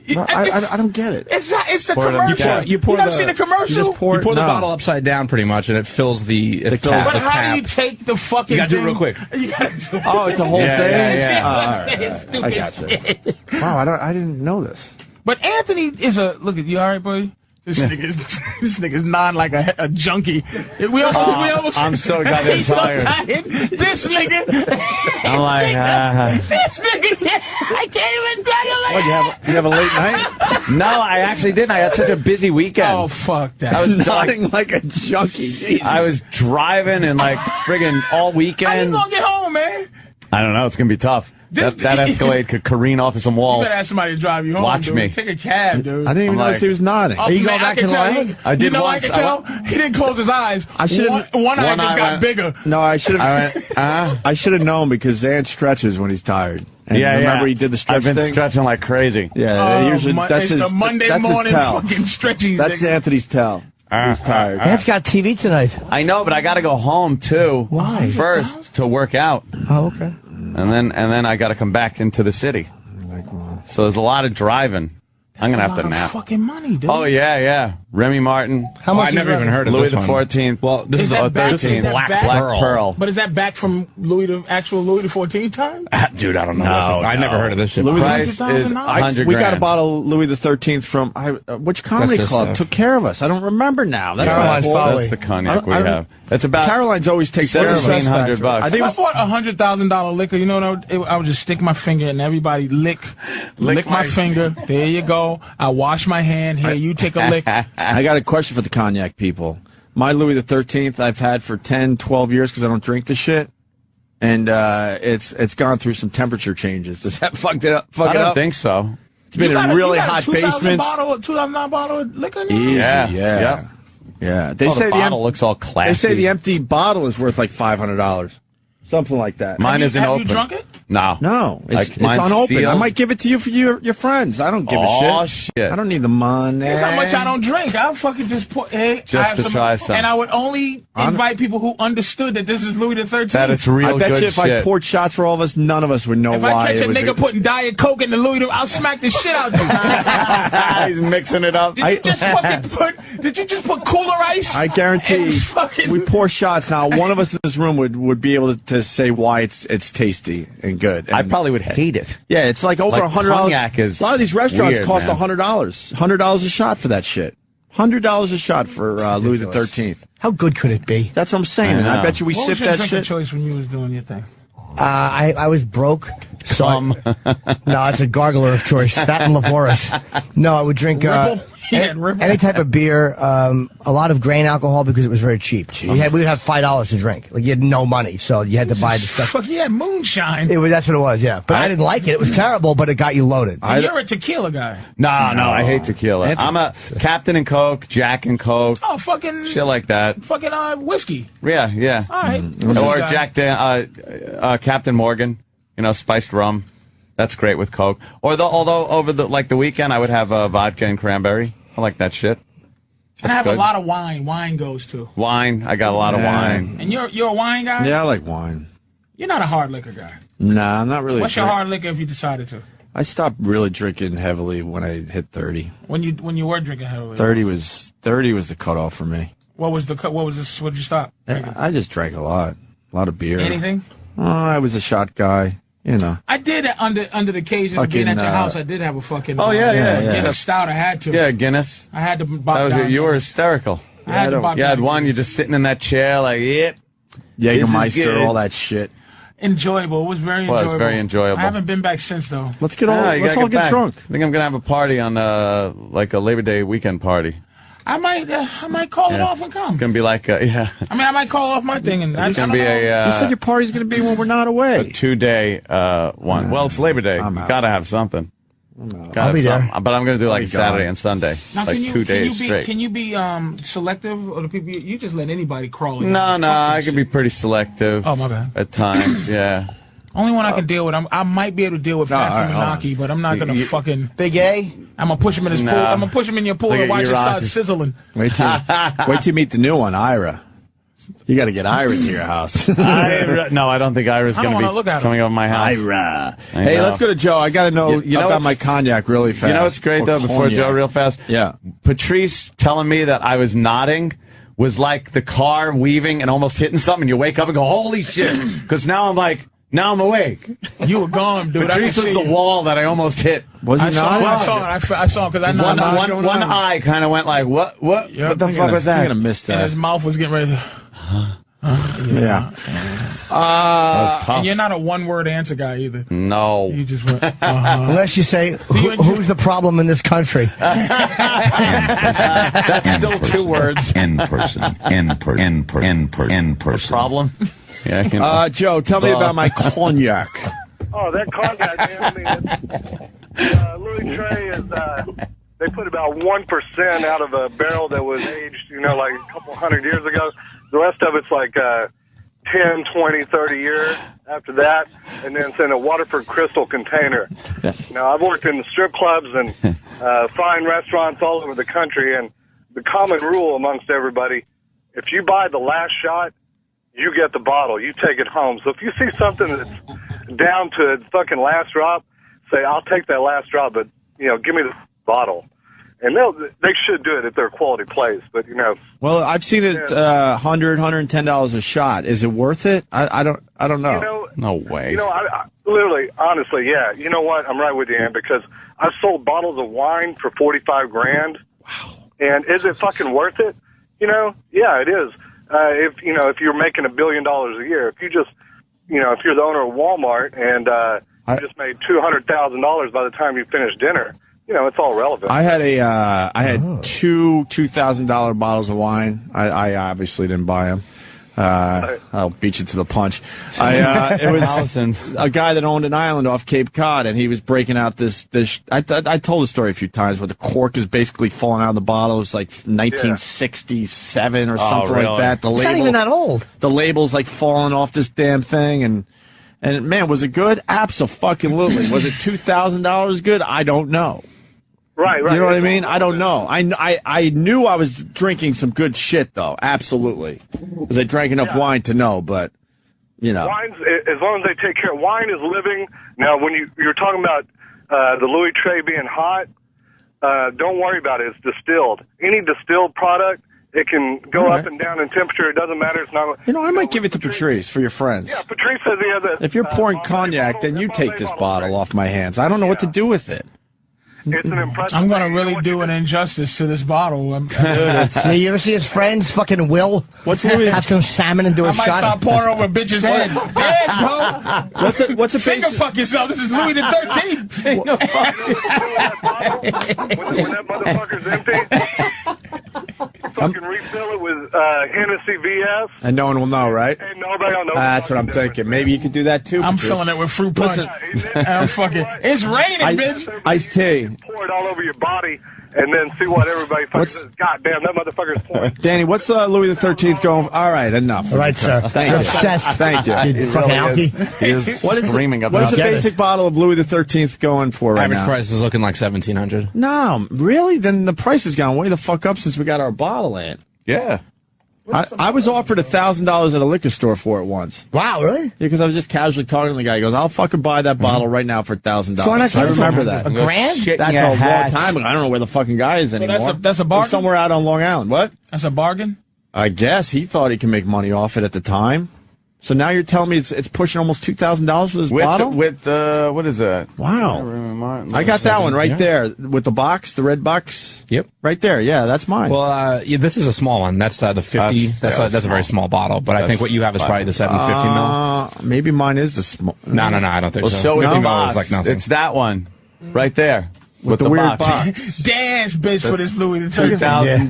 Speaker 1: No, I don't get it.
Speaker 16: It's the
Speaker 3: Pour it up.
Speaker 16: commercial.
Speaker 3: You pour
Speaker 16: never
Speaker 3: the-
Speaker 16: seen the commercial?
Speaker 3: You just pour,
Speaker 1: You pour
Speaker 3: the
Speaker 1: no.
Speaker 3: bottle upside down pretty much, and it fills the
Speaker 16: But how
Speaker 3: cap.
Speaker 16: do you take the fucking
Speaker 3: You gotta do it
Speaker 16: thing?
Speaker 3: real quick.
Speaker 16: You gotta do it.
Speaker 1: Oh, it's a whole
Speaker 2: Yeah,
Speaker 1: thing.
Speaker 2: yeah, yeah.
Speaker 16: See what I'm
Speaker 1: all right,
Speaker 16: saying?
Speaker 1: all right.
Speaker 16: Stupid
Speaker 1: I got you.
Speaker 16: shit.
Speaker 1: Wow, I didn't know this.
Speaker 16: But Anthony is a look at you. All right, buddy. This nigga's non like a junkie. We almost.
Speaker 2: I'm so goddamn
Speaker 16: he's
Speaker 2: tired.
Speaker 16: So tired. This nigga.
Speaker 2: I'm like,
Speaker 16: This nigga. I can't even tell you.
Speaker 1: What, you have a late night?
Speaker 2: No, I actually didn't. I had such a busy weekend.
Speaker 16: Oh fuck that.
Speaker 2: I was
Speaker 1: Nodding like a junkie. Jesus.
Speaker 2: I was driving and like friggin' all
Speaker 16: How you
Speaker 2: weekend.
Speaker 16: gonna get home, man?
Speaker 2: I don't know. It's gonna be tough.
Speaker 16: This-
Speaker 2: That Escalade could careen off of some
Speaker 16: You
Speaker 2: walls.
Speaker 16: better ask somebody to drive you home.
Speaker 2: Watch
Speaker 16: dude.
Speaker 2: me.
Speaker 16: Take a cab, dude.
Speaker 1: I didn't even
Speaker 2: I'm
Speaker 1: notice
Speaker 2: like-
Speaker 1: he was nodding.
Speaker 16: Oh,
Speaker 9: Are you
Speaker 16: man,
Speaker 9: going back
Speaker 16: I can
Speaker 9: to the
Speaker 16: tell
Speaker 9: island?
Speaker 16: you-
Speaker 2: I did
Speaker 16: You know,
Speaker 2: once.
Speaker 16: I can tell he didn't close his eyes.
Speaker 1: I should've-
Speaker 16: One eye
Speaker 2: one
Speaker 16: just
Speaker 2: eye
Speaker 16: got
Speaker 2: went-
Speaker 16: bigger.
Speaker 1: No, I should
Speaker 2: I
Speaker 1: have.
Speaker 2: went,
Speaker 1: I should have known because Zan stretches when he's tired. And
Speaker 2: yeah,
Speaker 1: remember
Speaker 2: yeah.
Speaker 1: he did the stretch
Speaker 2: I've been
Speaker 1: thing.
Speaker 2: stretching like crazy.
Speaker 1: Yeah, usually that's
Speaker 16: it's
Speaker 1: his.
Speaker 16: the Monday
Speaker 1: that's
Speaker 16: morning
Speaker 1: his tell.
Speaker 16: fucking stretchies.
Speaker 1: That's
Speaker 16: nigga.
Speaker 1: Anthony's tell. He's tired.
Speaker 9: Ant's got TV tonight.
Speaker 2: I know, but I got to go home too.
Speaker 9: Why?
Speaker 2: First to work out,
Speaker 9: Oh, okay.
Speaker 2: and then I got to come back into the city. So there's a lot of driving I'm going to have to nap.
Speaker 16: Fucking money, dude.
Speaker 2: Oh, yeah. Remy Martin.
Speaker 9: How much
Speaker 3: I never
Speaker 9: is
Speaker 3: even heard of
Speaker 2: Louis
Speaker 3: this
Speaker 2: the
Speaker 3: one.
Speaker 2: 14th.
Speaker 3: Well, this is the
Speaker 16: that back-
Speaker 3: 13th.
Speaker 16: is that
Speaker 3: Black
Speaker 16: back?
Speaker 3: Pearl.
Speaker 16: But is that back from actual Louis the 14th time?
Speaker 3: Dude, I don't know. I never heard of this shit.
Speaker 1: Louis the
Speaker 2: Price is $100
Speaker 1: we got a
Speaker 2: grand.
Speaker 1: bottle of Louis the 13th from which comedy
Speaker 3: this
Speaker 1: club
Speaker 3: stuff.
Speaker 1: took care of us? I don't remember now. That's
Speaker 9: Caroline's
Speaker 1: not
Speaker 9: Folly.
Speaker 2: That's the cognac we
Speaker 1: I don't-
Speaker 2: have. It's about
Speaker 1: Caroline's always takes care of us.
Speaker 2: $1,700.
Speaker 1: I think it was
Speaker 16: If I bought $100,000 liquor, you know what I would just stick my finger and everybody lick my finger. There you go. I wash my hand. Here, you take a lick.
Speaker 1: I got a question for the cognac people. My Louis the 13th I've had for 10, 12 years because I don't drink the shit. And it's gone through some temperature changes. Does that fuck it up?
Speaker 2: I don't think so.
Speaker 1: It's been in really hot basements.
Speaker 16: $2,000 bottle of liquor now?
Speaker 1: Easy,
Speaker 2: Yeah.
Speaker 1: yeah. They
Speaker 2: Oh,
Speaker 1: say
Speaker 2: the bottle looks all classy.
Speaker 1: They say the empty bottle is worth like $500, something like that.
Speaker 2: Mine isn't
Speaker 16: have
Speaker 2: open.
Speaker 16: you drunk it?
Speaker 2: No.
Speaker 1: No,
Speaker 2: Like,
Speaker 1: it's
Speaker 2: mine's
Speaker 1: unopened.
Speaker 2: sealed.
Speaker 1: I might give it to you for your friends. I don't give a shit.
Speaker 2: Oh, shit.
Speaker 1: I don't need the money.
Speaker 16: That's how much I don't drink. I'll fucking just put, hey,
Speaker 2: Just
Speaker 16: I have
Speaker 2: to try some.
Speaker 16: And I would only invite people who understood that this is Louis the 13th.
Speaker 2: That it's real
Speaker 1: I bet
Speaker 2: good
Speaker 1: you if I
Speaker 2: shit.
Speaker 1: poured shots for all of us, none of us would know
Speaker 16: If
Speaker 1: why.
Speaker 16: I catch a
Speaker 1: it was
Speaker 16: nigga putting Diet Coke in the Louis, I'll smack the shit out you.
Speaker 2: He's mixing it up.
Speaker 16: Did you just put Cooler Ice?
Speaker 1: I guarantee we pour shots now. One of us in this room would be able to say why it's tasty and good. And
Speaker 2: I probably would hate it.
Speaker 1: yeah, it's like over
Speaker 2: Like,
Speaker 1: $100.
Speaker 2: cognac is
Speaker 1: A lot of these restaurants
Speaker 2: weird,
Speaker 1: cost
Speaker 2: man.
Speaker 1: $100. $100 a shot for that shit. $100 a shot for Louis the 13th.
Speaker 9: How good could it be?
Speaker 1: That's what I'm saying. And I bet you we
Speaker 16: What
Speaker 1: sip
Speaker 16: was your
Speaker 1: that
Speaker 16: drinking
Speaker 1: shit.
Speaker 16: choice when you was doing your thing?
Speaker 9: I was broke. So no, it's a gargler of choice. That and Lavoris. No, I would drink
Speaker 16: Ripple? Yeah, Ripple.
Speaker 9: any type of beer, a lot of grain alcohol because it was very cheap. We would have $5 to drink. Like you had no money, so you had to buy the stuff.
Speaker 16: Fuck yeah, moonshine.
Speaker 9: That's what it was, yeah. But I didn't like it. It was terrible, but it got you loaded.
Speaker 16: You're a tequila guy.
Speaker 2: No, I hate tequila. I'm a Captain and Coke, Jack and Coke,
Speaker 16: Oh, fucking
Speaker 2: shit like that.
Speaker 16: fucking whiskey.
Speaker 2: Yeah.
Speaker 16: All right.
Speaker 2: Or Captain Morgan, spiced rum. That's great with Coke. Although over the weekend I would have vodka and cranberry. I like that shit.
Speaker 16: And I have
Speaker 2: good.
Speaker 16: a lot of wine. Wine goes too.
Speaker 2: Wine. I got a lot of wine.
Speaker 16: And you're a wine guy?
Speaker 1: Yeah, I like wine.
Speaker 16: You're not a hard liquor guy.
Speaker 1: Nah, I'm not really.
Speaker 16: What's your hard liquor if you decided to?
Speaker 1: I stopped really drinking heavily when I hit 30.
Speaker 16: When you were drinking heavily?
Speaker 1: 30 was the cutoff for me.
Speaker 16: What was this? What did you stop?
Speaker 1: I just drank a lot of beer.
Speaker 16: Anything?
Speaker 1: Oh, I was a shot guy.
Speaker 16: I did under the occasion of being at your house. I did have a fucking Guinness stout. I had to.
Speaker 2: Yeah, Guinness.
Speaker 16: I had to. Bop down.
Speaker 2: You were hysterical.
Speaker 16: I had to bop
Speaker 2: You had
Speaker 16: down
Speaker 2: one. You're just sitting in that chair like, yep.
Speaker 1: Jägermeister, all that shit.
Speaker 16: Enjoyable. It was very enjoyable.
Speaker 2: It was very enjoyable.
Speaker 16: I haven't been back since though.
Speaker 1: Let's all get drunk.
Speaker 2: I think I'm gonna have a party on like a Labor Day weekend party.
Speaker 16: I might call it off and come.
Speaker 2: It's gonna be like
Speaker 16: I might call off my thing and
Speaker 2: it's gonna be a.
Speaker 1: You said your party's gonna be when we're not away.
Speaker 2: A 2-day one. Well, it's Labor Day. Gotta have something.
Speaker 9: I'll be there.
Speaker 2: But I'm gonna do like Saturday and Sunday,
Speaker 16: Now,
Speaker 2: like 2 days straight.
Speaker 16: Can you be selective, or the people you just let anybody crawl in?
Speaker 2: No, I can be pretty selective.
Speaker 16: Oh, my bad.
Speaker 2: At times, yeah.
Speaker 16: Only one I can deal with. I might be able to deal with Pat Fumanaki, but I'm not gonna fucking
Speaker 9: Big A.
Speaker 16: I'm gonna push him in his pool. I'm gonna push him in your pool
Speaker 2: Look
Speaker 16: and
Speaker 2: at
Speaker 16: watch
Speaker 2: you,
Speaker 16: it start
Speaker 2: Rocky.
Speaker 16: sizzling.
Speaker 1: Wait till you meet the new one, Ira. You got to get Ira to your house.
Speaker 2: No, I don't think Ira's
Speaker 16: I don't
Speaker 2: going to
Speaker 16: wanna look
Speaker 2: be
Speaker 16: at him.
Speaker 2: coming over my house.
Speaker 1: Ira.
Speaker 2: I
Speaker 1: Hey,
Speaker 2: know.
Speaker 1: let's go to Joe. I got to know
Speaker 2: You know
Speaker 1: about
Speaker 2: what's-
Speaker 1: my cognac really fast.
Speaker 2: You know what's great,
Speaker 1: Or
Speaker 2: though, before
Speaker 1: cognac.
Speaker 2: Joe, real fast?
Speaker 1: Yeah.
Speaker 2: Patrice telling me that I was nodding was like the car weaving and almost hitting something. You wake up and go, holy shit. Because now I'm awake.
Speaker 16: You were gone, dude.
Speaker 2: Patrice was the wall that I almost hit.
Speaker 1: Was he
Speaker 16: I saw it. I saw it because I
Speaker 2: One,
Speaker 16: know
Speaker 2: one eye kind of went like, what the fuck was that?
Speaker 1: I'm going to miss
Speaker 16: and
Speaker 1: that.
Speaker 16: his mouth was getting ready to...
Speaker 1: Yeah.
Speaker 2: That was tough.
Speaker 16: And you're not a one-word answer guy either.
Speaker 2: No.
Speaker 16: You just went,
Speaker 9: Unless you say, who's the problem in this country?
Speaker 2: That's still 2 words.
Speaker 17: In person.
Speaker 2: Problem? Yeah.
Speaker 1: Joe, tell me about my cognac.
Speaker 12: Oh, that cognac, man. I mean, Louis Trey is, they put about 1% out of a barrel that was aged, like a couple hundred years ago. The rest of it's like 10, 20, 30 years after that, and then it's in a Waterford crystal container. Now, I've worked in the strip clubs and fine restaurants all over the country, and the common rule amongst everybody, if you buy the last shot, you get the bottle. You take it home. So if you see something that's down to the fucking last drop, say, I'll take that last drop, but, give me the bottle. And they should do it at their quality place, but
Speaker 1: Well, I've seen it $100, $110 a shot. Is it worth it? I don't know.
Speaker 2: No way.
Speaker 12: I literally, honestly, yeah. You know what? I'm right with you, Ann, because I've sold bottles of wine for $45,000. Wow. And is it fucking worth it? Yeah, it is. If you're making $1 billion a year, if you're the owner of Walmart and you just made $200,000 by the time you finish dinner. It's all relevant.
Speaker 1: I had two $2,000 bottles of wine. I obviously didn't buy them. I'll beat you to the punch. It was a guy that owned an island off Cape Cod, and he was breaking out this. I told the story a few times where the cork is basically falling out of the bottle. It's like 1967 or something like that. The
Speaker 9: It's not even that old.
Speaker 1: The label's like falling off this damn thing, and man, was it good? Abso-fucking-lutely. Was it $2,000 good? I don't know.
Speaker 12: Right.
Speaker 1: You know what I mean? I don't know. I knew I was drinking some good shit, though. Absolutely. Because I drank enough wine to know, but,
Speaker 12: Wine's, as long as they take care. Wine is living. Now, when you're talking about the Louis Trey being hot, don't worry about it. It's distilled. Any distilled product, it can go up and down in temperature. It doesn't matter. It's not.
Speaker 1: I might give it to Patrice for your friends.
Speaker 12: Yeah, Patrice says he has a.
Speaker 1: If you're pouring cognac, then you take this bottle off my hands. I don't know what to do with it.
Speaker 12: It's an impressive.
Speaker 16: I'm going to really do an injustice to this bottle.
Speaker 9: You ever see his friends, fucking Will?
Speaker 1: What's Louis?
Speaker 9: Have some salmon and do a
Speaker 16: I might
Speaker 9: shot.
Speaker 16: start pouring over a bitch's head. Yes, bro.
Speaker 1: What's a
Speaker 16: Finger fuck yourself. This is Louis the 13th.
Speaker 12: When that motherfucker's empty, fucking refill it with Hennessy VS.
Speaker 1: And no one will know, right?
Speaker 12: And nobody will know.
Speaker 1: That's what I'm thinking. Maybe you could do that too.
Speaker 16: I'm
Speaker 1: Patrice.
Speaker 16: filling it with fruit punch. I'm fucking. It's raining, bitch.
Speaker 1: Iced tea.
Speaker 12: Pour it all over your body, and then see what everybody fucking says. God damn, that motherfucker's pouring.
Speaker 1: Danny, what's Louis the 13th going? All right, enough.
Speaker 9: All right, sir.
Speaker 1: Thank
Speaker 9: You're
Speaker 1: you.
Speaker 9: obsessed.
Speaker 1: Thank you.
Speaker 9: You fucking alky.
Speaker 2: He is screaming about
Speaker 1: What is the
Speaker 2: it.
Speaker 1: basic bottle of Louis the 13th going for right
Speaker 3: Average
Speaker 1: now?
Speaker 3: price is looking like $1,700.
Speaker 1: No, really? Then the price has gone way the fuck up since we got our bottle in.
Speaker 2: Yeah.
Speaker 1: I was offered $1,000 at a liquor store for it once.
Speaker 9: Wow, really?
Speaker 1: Yeah, because I was just casually talking to the guy. He goes, "I'll fucking buy that bottle right now for $1,000."
Speaker 9: So why not give
Speaker 1: I
Speaker 9: it to
Speaker 1: remember
Speaker 9: him?
Speaker 1: that.
Speaker 9: $1 grand?
Speaker 1: That's a long time ago. I don't know where the fucking guy is anymore.
Speaker 16: that's a bargain?
Speaker 1: He's somewhere out on Long Island. What?
Speaker 16: That's a bargain?
Speaker 1: I guess he thought he could make money off it at the time. So now you're telling me it's pushing almost $2,000 for this bottle?
Speaker 2: What is that?
Speaker 1: Wow. I got that one right there with the box, the red box.
Speaker 3: Yep.
Speaker 1: Right there. Yeah, that's mine.
Speaker 3: Well, this is a small one. That's the 50. That's a very small bottle. But I think what you have is probably the 750 mil.
Speaker 1: Maybe mine is the small.
Speaker 3: No, I don't think so.
Speaker 2: Show it
Speaker 3: No?
Speaker 2: the box.
Speaker 3: It's like nothing.
Speaker 2: It's that one right there with
Speaker 1: the
Speaker 2: the
Speaker 1: weird
Speaker 2: box.
Speaker 16: Dance, bitch, for this Louis the 13th.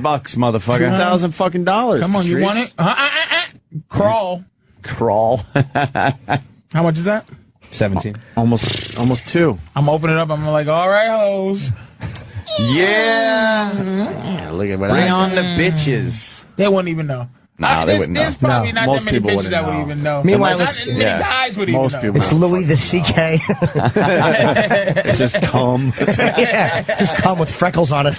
Speaker 2: $2,000 motherfucker.
Speaker 1: $2,000 fucking dollars.
Speaker 16: Come on, you want it? Crawl.
Speaker 2: Crawl.
Speaker 16: How much is that?
Speaker 3: 17.
Speaker 1: Almost 2.
Speaker 16: I'm opening it up. I'm like, all right, hoes.
Speaker 2: Yeah.
Speaker 1: Look at what
Speaker 2: Bring on the bitches.
Speaker 16: They wouldn't even know.
Speaker 2: Nah, they wouldn't know.
Speaker 16: There's probably
Speaker 1: No,
Speaker 16: not
Speaker 1: most
Speaker 16: that many
Speaker 1: people
Speaker 16: bitches
Speaker 1: wouldn't
Speaker 16: that would
Speaker 1: know.
Speaker 16: even know.
Speaker 9: Meanwhile,
Speaker 16: not many guys would even
Speaker 1: Most
Speaker 16: know.
Speaker 1: people
Speaker 9: It's Louis the CK.
Speaker 1: It's just cum.
Speaker 9: Yeah, just come with freckles on it.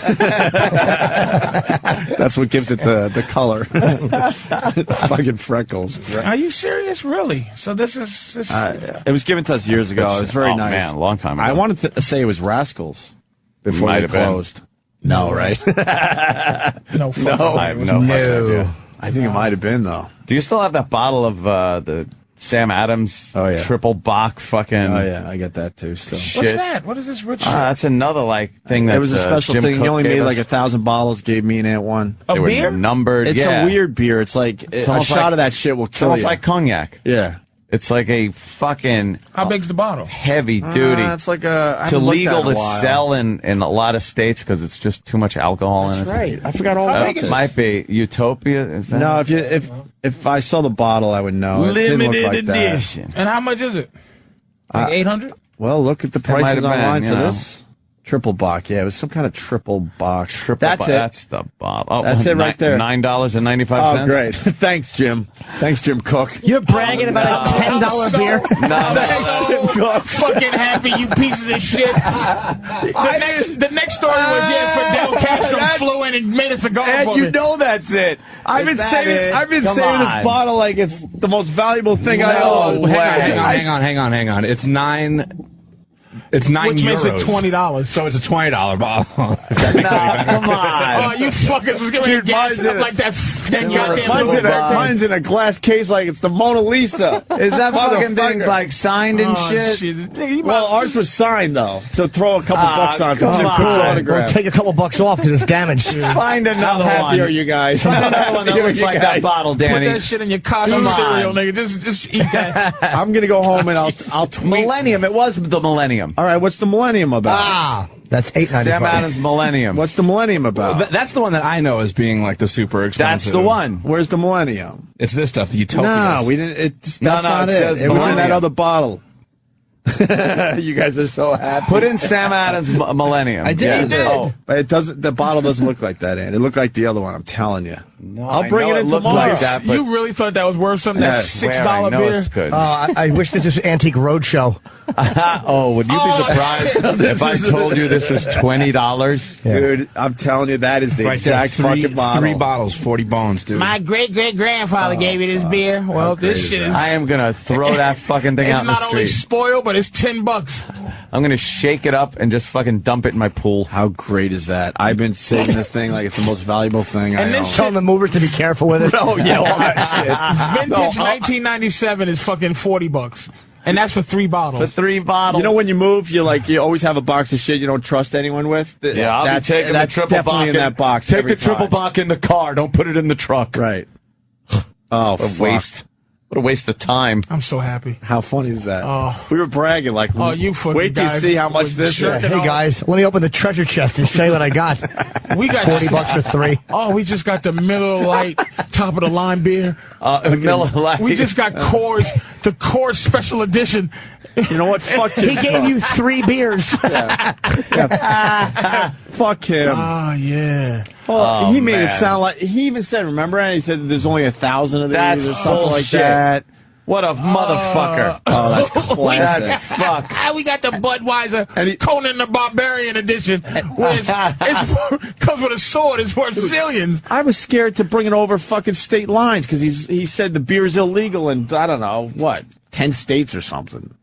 Speaker 1: That's what gives it the color. Fucking freckles.
Speaker 16: Are you serious? Really? So this is...
Speaker 1: It was given to us years ago. It was very nice.
Speaker 2: Man, a long time ago.
Speaker 1: I wanted to say it was Rascals before
Speaker 2: Might
Speaker 1: they
Speaker 2: have been.
Speaker 1: closed. No, right?
Speaker 16: No,
Speaker 2: I have no fucking idea.
Speaker 1: I think it might have been, though.
Speaker 2: Do you still have that bottle of the Sam Adams triple Bach fucking...
Speaker 1: Oh, yeah, I got that, too, still.
Speaker 2: Shit.
Speaker 16: What's that? What is this rich shit?
Speaker 2: That's another thing that
Speaker 1: It was a special
Speaker 2: Jim
Speaker 1: thing.
Speaker 2: Cook
Speaker 1: He only
Speaker 2: gave
Speaker 1: made
Speaker 2: us.
Speaker 1: like 1,000 bottles, gave me and Aunt one.
Speaker 16: A
Speaker 2: They were
Speaker 16: beer?
Speaker 2: numbered.
Speaker 1: It's
Speaker 2: yeah.
Speaker 1: a weird beer. It's like a
Speaker 2: almost
Speaker 1: shot
Speaker 2: like-
Speaker 1: of that shit will
Speaker 2: It's
Speaker 1: kill
Speaker 2: almost
Speaker 1: you.
Speaker 2: like cognac.
Speaker 1: Yeah.
Speaker 2: It's like a fucking
Speaker 16: How big's the bottle?
Speaker 2: heavy duty.
Speaker 1: It's like a... I
Speaker 2: It's
Speaker 1: haven't looked
Speaker 2: illegal
Speaker 1: at it in
Speaker 2: to
Speaker 1: a while.
Speaker 2: sell in a lot of states because it's just too much alcohol in it.
Speaker 1: That's right. I forgot all about
Speaker 2: It
Speaker 1: this.
Speaker 2: might be Utopia. Is that
Speaker 1: No, if I saw the bottle, I would know. It didn't look
Speaker 2: limited
Speaker 1: like that.
Speaker 2: edition?
Speaker 16: And how much is it? Like 800?
Speaker 1: Well, look at the
Speaker 2: might
Speaker 1: prices
Speaker 2: have been,
Speaker 1: online
Speaker 2: you
Speaker 1: for
Speaker 2: know.
Speaker 1: this. Triple Bach. Yeah, it was some kind of triple Bach. That's it.
Speaker 2: That's the bottle. Oh,
Speaker 1: That's it right there.
Speaker 2: $9.95.
Speaker 1: Oh, great. Thanks, Jim. Thanks, Jim Cook.
Speaker 9: You're bragging about a $10 beer?
Speaker 16: I'm so fucking happy, you pieces of shit. The next story was, Fidel Castro flew in and made a cigar
Speaker 1: And
Speaker 16: for
Speaker 1: you
Speaker 16: me.
Speaker 1: know that's it. I've been saving this bottle like it's the most valuable thing I own.
Speaker 3: Hang on. It's 9. It's €9.
Speaker 16: Which makes it $20.
Speaker 3: So it's a $20 bottle. If that makes any better.
Speaker 2: Come on.
Speaker 16: Oh, you fuckers was giving me gas it up like that.
Speaker 1: Mine's in a glass case like it's the Mona Lisa.
Speaker 2: Is that fucking thing like signed and shit?
Speaker 1: Well, ours was signed though, so throw a couple bucks on for Tim Cook's autograph.
Speaker 9: Take a couple bucks off because it's damaged.
Speaker 2: Find another
Speaker 1: How
Speaker 2: one.
Speaker 1: happy are you guys?
Speaker 2: Find another one that looks like that bottle, Danny.
Speaker 16: Put that shit in your costume cereal, nigga. Just eat that.
Speaker 1: I'm gonna go home and I'll tweet.
Speaker 2: Millennium. It was the Millennium.
Speaker 1: All right, what's the Millennium about?
Speaker 9: That's $8.95.
Speaker 2: Sam Adams Millennium.
Speaker 1: What's the Millennium about?
Speaker 3: Well, that's the one that I know as being like the super expensive.
Speaker 2: That's the one.
Speaker 1: Where's the Millennium?
Speaker 3: It's this stuff, the Utopias.
Speaker 1: No, we didn't. That's not it. It was in that other bottle. You guys are so happy.
Speaker 2: Put in Sam Adams Millennium.
Speaker 1: I did.
Speaker 2: Yeah.
Speaker 1: Oh, but it doesn't. The bottle doesn't look like that, and it looked like the other one. I'm telling you.
Speaker 2: No,
Speaker 1: I'll bring it in tomorrow.
Speaker 2: Like that,
Speaker 16: You really thought that was worth something? That $6 beer?
Speaker 2: It's good.
Speaker 9: I wish this was Antique Roadshow.
Speaker 2: Oh, would you be surprised if I told you this was $20?
Speaker 1: Dude, I'm telling you, that is the exact fucking bottle.
Speaker 3: 3 bottles, 40 bones, dude.
Speaker 16: My great-great-grandfather gave you this beer. Well, this shit is...
Speaker 2: I am going to throw that fucking thing out in the
Speaker 16: It's not only
Speaker 2: street.
Speaker 16: spoiled, but it's $10.
Speaker 2: I'm going to shake it up and just fucking dump it in my pool.
Speaker 1: How great is that? I've been saving this thing like it's the most valuable thing I own.
Speaker 9: Telling the movers to be careful with it.
Speaker 1: Oh, yeah, all that shit.
Speaker 16: Vintage 1997 is fucking $40. And that's for 3 bottles.
Speaker 2: For 3 bottles.
Speaker 1: You know when you move, you always have a box of shit you don't trust anyone with?
Speaker 2: Yeah, I'll be taking the triple
Speaker 1: definitely
Speaker 2: bock
Speaker 1: in that box.
Speaker 2: Take
Speaker 1: every
Speaker 2: the triple
Speaker 1: time.
Speaker 2: bock in the car. Don't put it in the truck.
Speaker 1: Right. Oh,
Speaker 2: What a waste. What a waste of time.
Speaker 16: I'm so happy.
Speaker 1: How funny is that?
Speaker 16: Oh.
Speaker 1: We were bragging like,
Speaker 16: you fucking
Speaker 1: wait till you
Speaker 16: guys
Speaker 1: see how much
Speaker 16: was
Speaker 1: this is.
Speaker 16: jerking
Speaker 9: Hey, guys, let me open the treasure chest and show you what I got.
Speaker 16: We got
Speaker 9: $40 for 3.
Speaker 16: Oh, we just got the Miller Lite top of the line beer.
Speaker 2: Miller Lite.
Speaker 16: We just got Coors, the Coors Special Edition.
Speaker 1: You know what? Fuck you.
Speaker 9: He gave you 3 beers.
Speaker 1: Fuck him.
Speaker 16: Oh, yeah.
Speaker 1: Oh, he made it
Speaker 2: man.
Speaker 1: sound like he even said. Remember, he said there's only 1,000 of these
Speaker 2: That's
Speaker 1: or something like
Speaker 2: bullshit.
Speaker 1: that.
Speaker 2: What a motherfucker.
Speaker 1: Oh, that's classic.
Speaker 2: Fuck.
Speaker 16: We got the Budweiser
Speaker 1: And
Speaker 16: Conan the Barbarian edition. Where it comes with a sword. It's worth zillions.
Speaker 1: I was scared to bring it over fucking state lines because he said the beer's illegal in, I don't know, what, 10 states or something.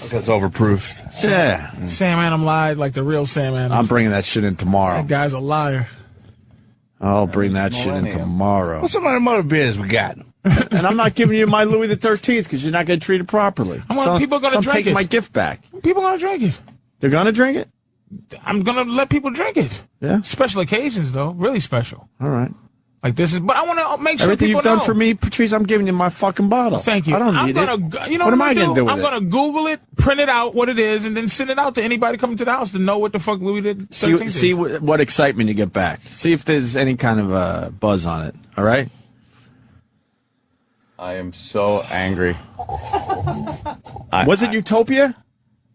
Speaker 3: That's overproofed.
Speaker 1: Yeah.
Speaker 16: Sam Adams lied like the real Sam Adams.
Speaker 1: I'm bringing that shit in tomorrow.
Speaker 16: That guy's a liar.
Speaker 1: I'll bring that shit in tomorrow.
Speaker 3: What's some of the other beers we got?
Speaker 1: And I'm not giving you my Louis the 13th because you're not going to treat it properly.
Speaker 16: People are going to
Speaker 1: I'm
Speaker 16: drink
Speaker 1: taking
Speaker 16: it.
Speaker 1: my gift back.
Speaker 16: People are going to drink it.
Speaker 1: They're going to drink it?
Speaker 16: I'm going to let people drink it.
Speaker 1: Yeah.
Speaker 16: Special occasions, though. Really special.
Speaker 1: All right.
Speaker 16: Like this is, but I want to make sure
Speaker 1: Everything
Speaker 16: people
Speaker 1: you've done
Speaker 16: know.
Speaker 1: for me, Patrice, I'm giving you my fucking bottle.
Speaker 16: Thank you.
Speaker 1: I don't
Speaker 16: I'm
Speaker 1: need
Speaker 16: gonna,
Speaker 1: it.
Speaker 16: You know
Speaker 1: what am I
Speaker 16: going to
Speaker 1: do with
Speaker 16: I'm
Speaker 1: it?
Speaker 16: going to Google it, print it out, what it is, and then send it out to anybody coming to the house to know what the fuck Louis did.
Speaker 1: See what excitement you get back. See if there's any kind of buzz on it. All right?
Speaker 2: I am so angry.
Speaker 1: Was it Utopia?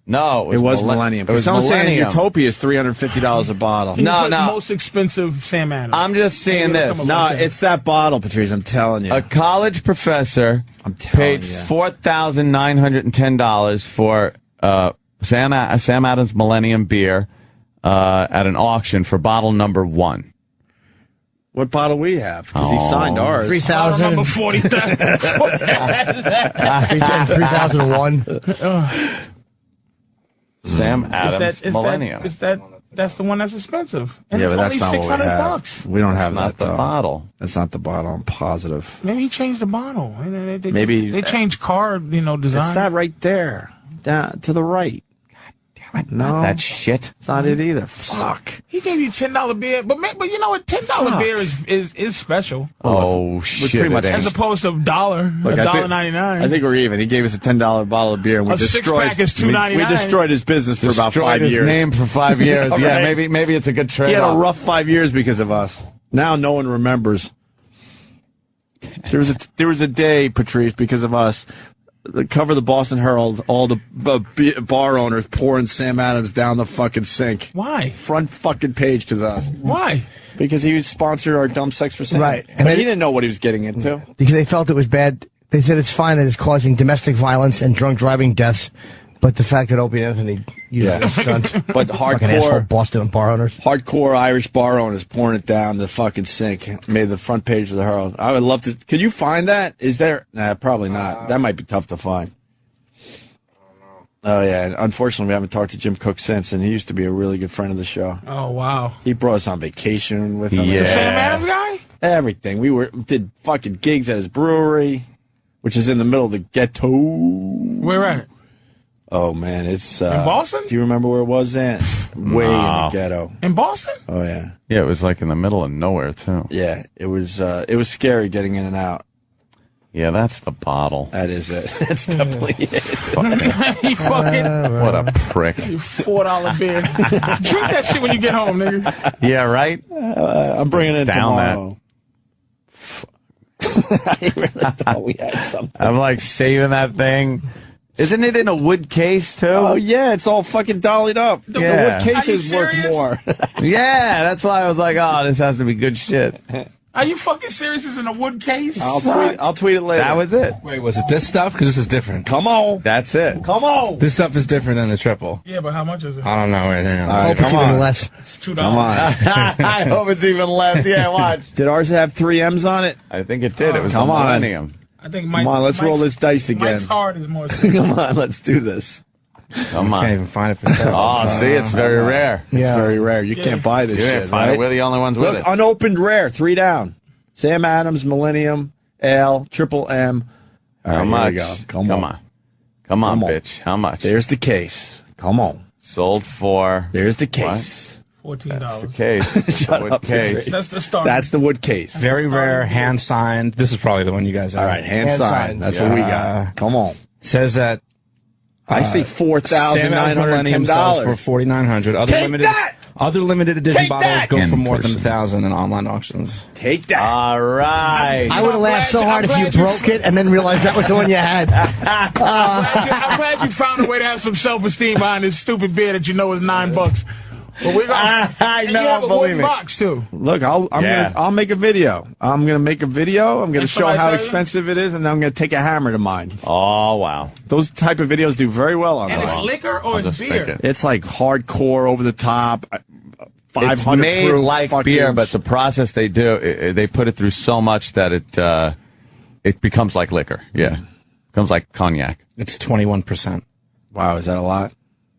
Speaker 2: No,
Speaker 1: it was Millennium.
Speaker 2: It was
Speaker 1: Someone's saying
Speaker 2: Millennium.
Speaker 1: Utopia is $350 a bottle.
Speaker 2: No.
Speaker 16: Most expensive Sam Adams.
Speaker 2: I'm just seeing this.
Speaker 1: No, it's that bottle, Patrice. I'm telling you.
Speaker 2: A college professor paid $4,910 for Sam Adams Millennium beer at an auction for bottle number 1.
Speaker 1: What bottle we have? Because he signed ours.
Speaker 9: 3,000.
Speaker 16: Number 40,000.
Speaker 9: 3,001.
Speaker 2: Sam Adams Millennium.
Speaker 16: That's the one that's expensive. And
Speaker 1: Yeah,
Speaker 16: it's
Speaker 1: but that's
Speaker 16: only
Speaker 1: not what we
Speaker 16: $600.
Speaker 1: have. We don't have
Speaker 2: Not
Speaker 1: that,
Speaker 2: the
Speaker 1: though.
Speaker 2: bottle.
Speaker 1: That's not the bottle. I'm positive.
Speaker 16: Maybe he changed the bottle.
Speaker 1: Maybe
Speaker 16: they changed car, design.
Speaker 1: It's that right there. Down to the right.
Speaker 2: Not that shit.
Speaker 1: It's not it either. Fuck.
Speaker 16: He gave you $10 beer, but you know what? $10 beer is special.
Speaker 2: Oh shit!
Speaker 1: pretty much-
Speaker 16: As opposed to $1.99.
Speaker 1: I think we're even. He gave us a $10 bottle of beer, and we
Speaker 16: A
Speaker 1: destroyed.
Speaker 16: six-pack is $2.99.
Speaker 1: We destroyed his business for about
Speaker 2: Destroyed
Speaker 1: 5
Speaker 2: his
Speaker 1: years.
Speaker 2: name for 5 years. Yeah,
Speaker 1: Right.
Speaker 2: maybe it's a good trade.
Speaker 1: He had a rough 5 years because of us. Now no one remembers. There was a day, Patrice, because of us. The cover of the Boston Herald, all the bar owners pouring Sam Adams down the fucking sink.
Speaker 16: Why?
Speaker 1: Front fucking page because of us.
Speaker 16: Why?
Speaker 1: Because he sponsored our Dumb Sex for Sam.
Speaker 9: Right.
Speaker 1: But he didn't know what he was getting into.
Speaker 9: Because they felt it was bad. They said it's fine that it's causing domestic violence and drunk driving deaths, but the fact that Opie and Anthony used it as a stunt.
Speaker 1: But
Speaker 9: Fucking asshole
Speaker 1: hardcore
Speaker 9: Boston bar owners.
Speaker 1: Hardcore Irish bar owners pouring it down the fucking sink made the front page of the Herald. I would love to. Could you find that? Is there? Nah, probably not. That might be tough to find. Oh, yeah. And unfortunately, we haven't talked to Jim Cook since, and he used to be a really good friend of the show.
Speaker 16: Oh, wow.
Speaker 1: He brought us on vacation with him.
Speaker 16: The Sam Adams guy?
Speaker 1: Everything. We did fucking gigs at his brewery, which is in the middle of the ghetto.
Speaker 16: Where at?
Speaker 1: Oh, man. It's...
Speaker 16: in Boston?
Speaker 1: Do you remember where it was then? Way in the ghetto.
Speaker 16: In Boston?
Speaker 1: Oh, yeah.
Speaker 2: Yeah, it was like in the middle of nowhere, too.
Speaker 1: Yeah, it was scary getting in and out.
Speaker 2: Yeah, that's the bottle.
Speaker 1: That is it. That's definitely it.
Speaker 16: He fucking...
Speaker 2: What a prick.
Speaker 16: You $4 beer. Drink that shit when you get home, nigga.
Speaker 2: Yeah, right?
Speaker 1: I'm bringing it
Speaker 2: down
Speaker 1: tomorrow. I really thought we had something.
Speaker 2: I'm like saving that thing. Isn't it in a wood case, too?
Speaker 1: Oh, yeah, it's all fucking dollied up. The wood case is worth more.
Speaker 2: Yeah, that's why I was like, oh, this has to be good shit.
Speaker 16: Are you fucking serious? It's in a wood case?
Speaker 1: I'll tweet it later.
Speaker 2: That was it.
Speaker 3: Wait, was it this stuff? Because this is different.
Speaker 1: Come on.
Speaker 2: That's it.
Speaker 1: Come on.
Speaker 3: This stuff is different than the triple.
Speaker 16: Yeah, but how much is it?
Speaker 3: I don't know right now.
Speaker 1: All right,
Speaker 9: Hope it's
Speaker 1: come
Speaker 9: even
Speaker 1: on.
Speaker 9: less.
Speaker 16: It's $2.
Speaker 1: Come on.
Speaker 2: I hope it's even less. Yeah, watch.
Speaker 1: Did ours have 3 M's on it?
Speaker 2: I think it did. It was
Speaker 1: Come
Speaker 2: the
Speaker 1: on.
Speaker 2: Millennium.
Speaker 16: I think Mike,
Speaker 1: Come on, let's roll this dice again.
Speaker 16: Mike's hard is more.
Speaker 1: Come on, let's do this.
Speaker 2: Come on.
Speaker 3: Can't even find it for sale.
Speaker 2: Oh, see, it's very rare.
Speaker 1: It's very rare. You can't buy this
Speaker 2: You
Speaker 1: shit,
Speaker 2: didn't find
Speaker 1: right?
Speaker 2: it. We're the only ones with
Speaker 1: Look,
Speaker 2: it.
Speaker 1: unopened rare, 3 down. Sam Adams, Millennium, L, Triple M. All right,
Speaker 2: How
Speaker 1: here
Speaker 2: much?
Speaker 1: we go. Come on.
Speaker 2: Come on,
Speaker 1: Come on.
Speaker 2: bitch. How much?
Speaker 1: There's the case. Come on.
Speaker 2: Sold for.
Speaker 1: There's the case.
Speaker 16: $14.
Speaker 2: That's the case. That's
Speaker 1: Shut
Speaker 2: the wood
Speaker 1: up,
Speaker 2: case.
Speaker 16: That's the start.
Speaker 1: That's the wood case.
Speaker 3: Very rare, hand signed. This is probably the one you guys have.
Speaker 1: All right, hand signed. That's what we got. Come on.
Speaker 3: Says that
Speaker 1: I see
Speaker 3: Sam Adams Millennium sells
Speaker 1: $4,910.
Speaker 3: for $4,900. Other
Speaker 1: Take
Speaker 3: limited,
Speaker 1: that!
Speaker 3: Other limited edition
Speaker 1: Take
Speaker 3: bottles
Speaker 1: that!
Speaker 3: go for
Speaker 2: In
Speaker 3: more
Speaker 2: person.
Speaker 3: than 1,000 in online auctions.
Speaker 1: Take that.
Speaker 2: All right.
Speaker 9: I would have laughed so hard if you broke it and then realized that was the one you had.
Speaker 16: I'm glad you found a way to have some self-esteem behind this stupid beer that you know is $9. But we're gonna.
Speaker 2: I
Speaker 16: and
Speaker 2: know,
Speaker 16: you have a
Speaker 2: believe
Speaker 16: wooden
Speaker 2: me.
Speaker 16: box too.
Speaker 1: Look, I'll make a video. I'm gonna make a video. I'm gonna
Speaker 16: And
Speaker 1: show
Speaker 16: somebody
Speaker 1: how
Speaker 16: tell you?
Speaker 1: expensive it is, and then I'm gonna take a hammer to mine.
Speaker 2: Oh, wow.
Speaker 1: Those type of videos do very well on
Speaker 16: And
Speaker 1: that.
Speaker 16: it's liquor or
Speaker 2: I'm
Speaker 16: it's
Speaker 2: just
Speaker 16: beer?
Speaker 2: thinking.
Speaker 1: It's like hardcore, over the top. 500
Speaker 2: It's made
Speaker 1: proof
Speaker 2: like
Speaker 1: fucking-
Speaker 2: beer, but the process they do, they put it through so much that it becomes like liquor. Yeah. Becomes like cognac.
Speaker 3: It's 21%.
Speaker 1: Wow, is that a lot?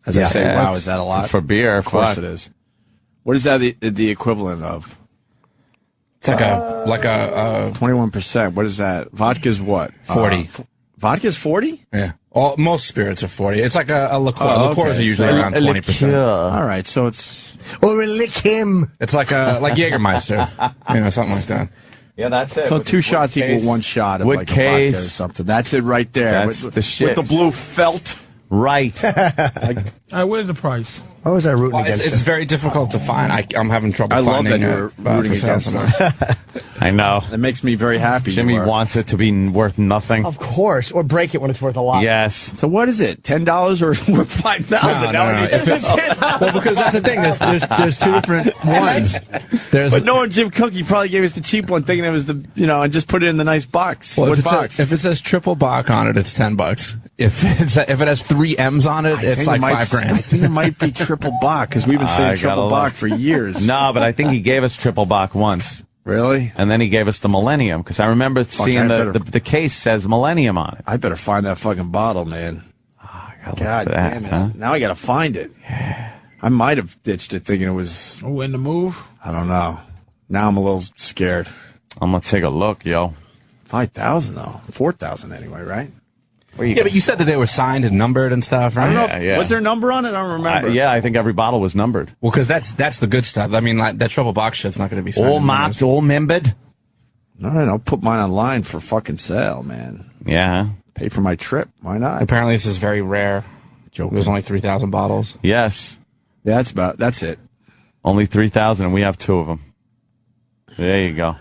Speaker 1: As I
Speaker 2: Yeah.
Speaker 1: say,
Speaker 2: Yeah.
Speaker 1: wow, is that a lot?
Speaker 2: For beer,
Speaker 1: Of course
Speaker 2: fuck.
Speaker 1: it is. What is that the equivalent of?
Speaker 3: It's like a
Speaker 1: 21%. What is that? Vodka's what?
Speaker 3: 40.
Speaker 1: Vodka's 40?
Speaker 3: Yeah. Most spirits are 40. It's like a liqueur.
Speaker 1: Oh,
Speaker 3: Liqueurs
Speaker 1: okay.
Speaker 3: are usually around 20%.
Speaker 1: All right, so it's
Speaker 9: Or lick him.
Speaker 3: It's like Jägermeister, something like that.
Speaker 2: Yeah, that's it.
Speaker 1: so
Speaker 2: With
Speaker 1: 2
Speaker 2: the
Speaker 1: shots
Speaker 2: wood
Speaker 1: equal
Speaker 2: case.
Speaker 1: 1 shot of
Speaker 2: Wood
Speaker 1: like a vodka or
Speaker 2: case.
Speaker 1: something. That's it right there.
Speaker 2: That's
Speaker 1: with,
Speaker 2: the shit.
Speaker 1: With the blue felt.
Speaker 2: Right.
Speaker 16: All right, where's the price?
Speaker 9: What was I rooting
Speaker 3: Well,
Speaker 9: against?
Speaker 3: it's very difficult to find. I'm having trouble
Speaker 1: I love
Speaker 3: finding
Speaker 1: that you're rooting
Speaker 3: for sale
Speaker 1: against
Speaker 3: somewhere.
Speaker 2: I know.
Speaker 1: That makes me very happy.
Speaker 2: Jimmy
Speaker 1: you are.
Speaker 2: wants it to be worth nothing.
Speaker 9: Of course. Or break it when it's worth a lot.
Speaker 2: Yes.
Speaker 1: So what is it? $10 or worth $5,000?
Speaker 3: No. Well, because that's the thing. There's 2 different ones.
Speaker 1: But knowing Jim Cook, he probably gave us the cheap one, thinking it was the and just put it in the nice box.
Speaker 3: Well,
Speaker 1: What
Speaker 3: if
Speaker 1: box?
Speaker 3: it says triple Bach on it, it's $10. If it has 3 M's on it, it's like $5,000.
Speaker 1: I think it might be triple Bach because we've been saying
Speaker 2: I
Speaker 1: triple
Speaker 2: gotta
Speaker 1: Bach
Speaker 2: look.
Speaker 1: for years.
Speaker 2: No, but I think he gave us triple Bach once.
Speaker 1: Really?
Speaker 2: And then he gave us the Millennium because I remember seeing
Speaker 1: I
Speaker 2: the
Speaker 1: better-
Speaker 2: the case says Millennium on it.
Speaker 1: I better find that fucking bottle, man. God damn it!
Speaker 2: Huh?
Speaker 1: Now I gotta find it. I might have ditched it thinking it was.
Speaker 16: Oh, in the move?
Speaker 1: I don't know. Now I'm a little scared.
Speaker 2: I'm gonna take a look, yo.
Speaker 1: 5,000 though. 4,000 anyway, right?
Speaker 3: Yeah, but you said that they were signed and numbered and stuff, right?
Speaker 1: I don't know. Was there a number on it? I don't remember.
Speaker 2: Yeah, I think every bottle was numbered.
Speaker 3: Well, because that's the good stuff. I mean, like, that triple box shit's not going to be signed.
Speaker 2: All
Speaker 3: and
Speaker 2: marked, all membered.
Speaker 1: No. Put mine online for fucking sale, man.
Speaker 2: Yeah.
Speaker 1: Pay for my trip. Why not?
Speaker 3: Apparently, this is very rare.
Speaker 1: Joking.
Speaker 3: There's only 3,000 bottles.
Speaker 2: Yes.
Speaker 1: Yeah, that's it.
Speaker 2: Only 3,000, and we have 2 of them. There you go.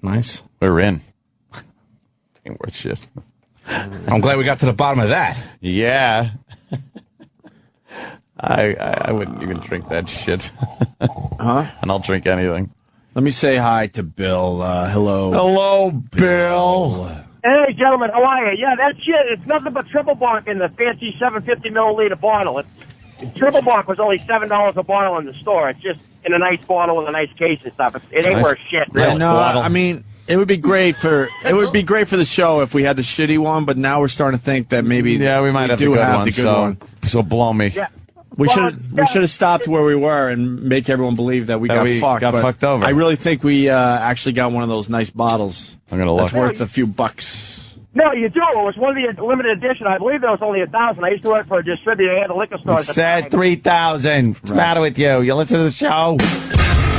Speaker 3: Nice.
Speaker 2: We're in. Ain't worth shit.
Speaker 3: I'm glad we got to the bottom of that.
Speaker 2: Yeah. I wouldn't even drink that shit.
Speaker 1: Huh?
Speaker 2: And I'll drink anything.
Speaker 1: Let me say hi to Bill. Hello.
Speaker 2: Hello, Bill.
Speaker 17: Hey, gentlemen, how are you? Yeah, that shit, it's nothing but triple Bach in the fancy 750 milliliter bottle. Triple Bach was only $7 a bottle in the store. It's just in a nice bottle with a nice case and stuff. It ain't
Speaker 1: Nice.
Speaker 17: worth shit,
Speaker 1: Yeah,
Speaker 17: really.
Speaker 1: no, I mean, It would be great for the show if we had the shitty one, but now we're starting to think that maybe
Speaker 2: we might have
Speaker 1: do
Speaker 2: the good
Speaker 1: have
Speaker 2: one.
Speaker 1: the good one.
Speaker 2: So blow me.
Speaker 17: Yeah.
Speaker 1: We should have stopped where we were and make everyone believe that we got fucked over. I really think we actually got one of those nice bottles.
Speaker 2: I'm gonna look.
Speaker 1: That's worth a few bucks.
Speaker 17: No, you do. It was one of the limited edition. I believe there was only 1,000. I used to work for a distributor at a liquor store.
Speaker 2: It said 3,000. What's the matter with you? You listen to the show?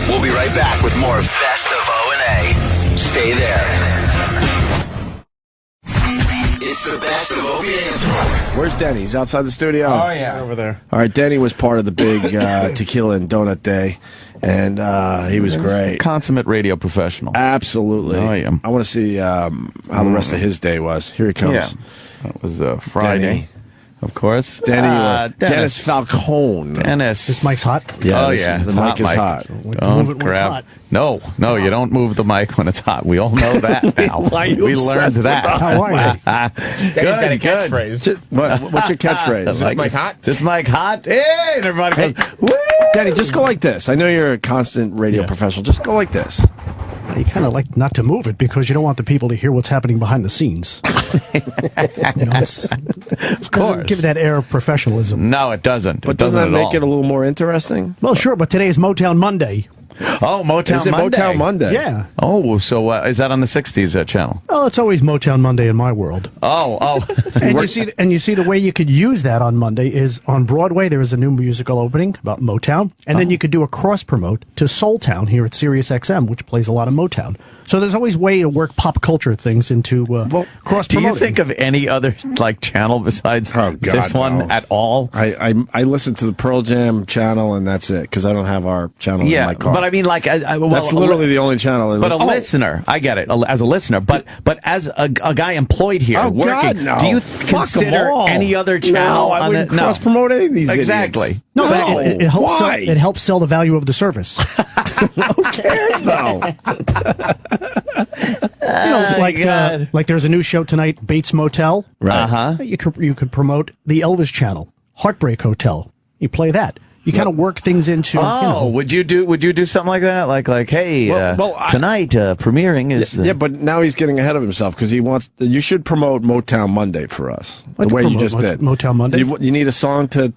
Speaker 6: We'll be right back with more of Best of O&A. Stay there. It's the Best of Opie and Anthony.
Speaker 1: Where's Denny? He's outside the studio.
Speaker 2: Oh, yeah. Over there.
Speaker 1: All right, Denny was part of the big tequila and donut day, and he was great.
Speaker 2: Consummate radio professional.
Speaker 1: Absolutely.
Speaker 2: I am.
Speaker 1: I want to see how the rest of his day was. Here he comes.
Speaker 2: Yeah. That was Friday.
Speaker 1: Denny.
Speaker 2: Of course.
Speaker 1: Dennis Falcone.
Speaker 2: Dennis.
Speaker 18: This mic's hot?
Speaker 1: Yeah,
Speaker 2: oh, yeah.
Speaker 1: The mic is hot.
Speaker 2: Don't grab. No, you don't move the mic when it's hot. We all know that now. We learned that.
Speaker 18: How are you?
Speaker 3: Denny's got a catchphrase.
Speaker 1: What's your catchphrase?
Speaker 3: Is this mic hot?
Speaker 2: Is this mic hot? Hey, and everybody goes, woo!
Speaker 1: Denny, just go like this. I know you're a constant radio professional. Just go like this.
Speaker 18: You kind of like not to move it because you don't want the people to hear what's happening behind the scenes.
Speaker 2: Of course.
Speaker 18: Doesn't give that air of professionalism.
Speaker 2: No, it doesn't.
Speaker 1: But doesn't that make it a little more interesting?
Speaker 18: Well, sure, but today is Motown Monday.
Speaker 2: Oh, Motown
Speaker 1: Is it
Speaker 2: Monday.
Speaker 1: Motown Monday?
Speaker 18: Yeah.
Speaker 2: Oh, so is that on the 60s channel?
Speaker 18: Oh, it's always Motown Monday in my world.
Speaker 2: Oh.
Speaker 18: And you see the way you could use that on Monday is on Broadway. There is a new musical opening about Motown, and then you could do a cross promote to Soul Town here at Sirius XM, which plays a lot of Motown. So there's always a way to work pop culture things into cross
Speaker 2: Do
Speaker 18: promoting.
Speaker 2: you think of any other channel besides this one at all?
Speaker 1: I listen to the Pearl Jam channel, and that's it because I don't have our channel in my car.
Speaker 2: But I mean,
Speaker 1: that's literally the only channel.
Speaker 2: But listener, I get it as a listener. But as a guy employed here working, do you consider any other channel?
Speaker 1: No, I wouldn't cross promote any of these.
Speaker 2: Exactly.
Speaker 1: Idiots.
Speaker 18: No, it helps sell the value of the service.
Speaker 1: Who cares though?
Speaker 18: Like there's a new show tonight, Bates Motel.
Speaker 1: Right.
Speaker 18: You could promote the Elvis channel, Heartbreak Hotel. You play that. You kind of work things into.
Speaker 2: Would you do something like that? Like, hey, tonight premiering is.
Speaker 1: Yeah, but now he's getting ahead of himself because he wants. You should promote Motown Monday for us the way you just did.
Speaker 18: Motown Monday.
Speaker 1: You need a song to.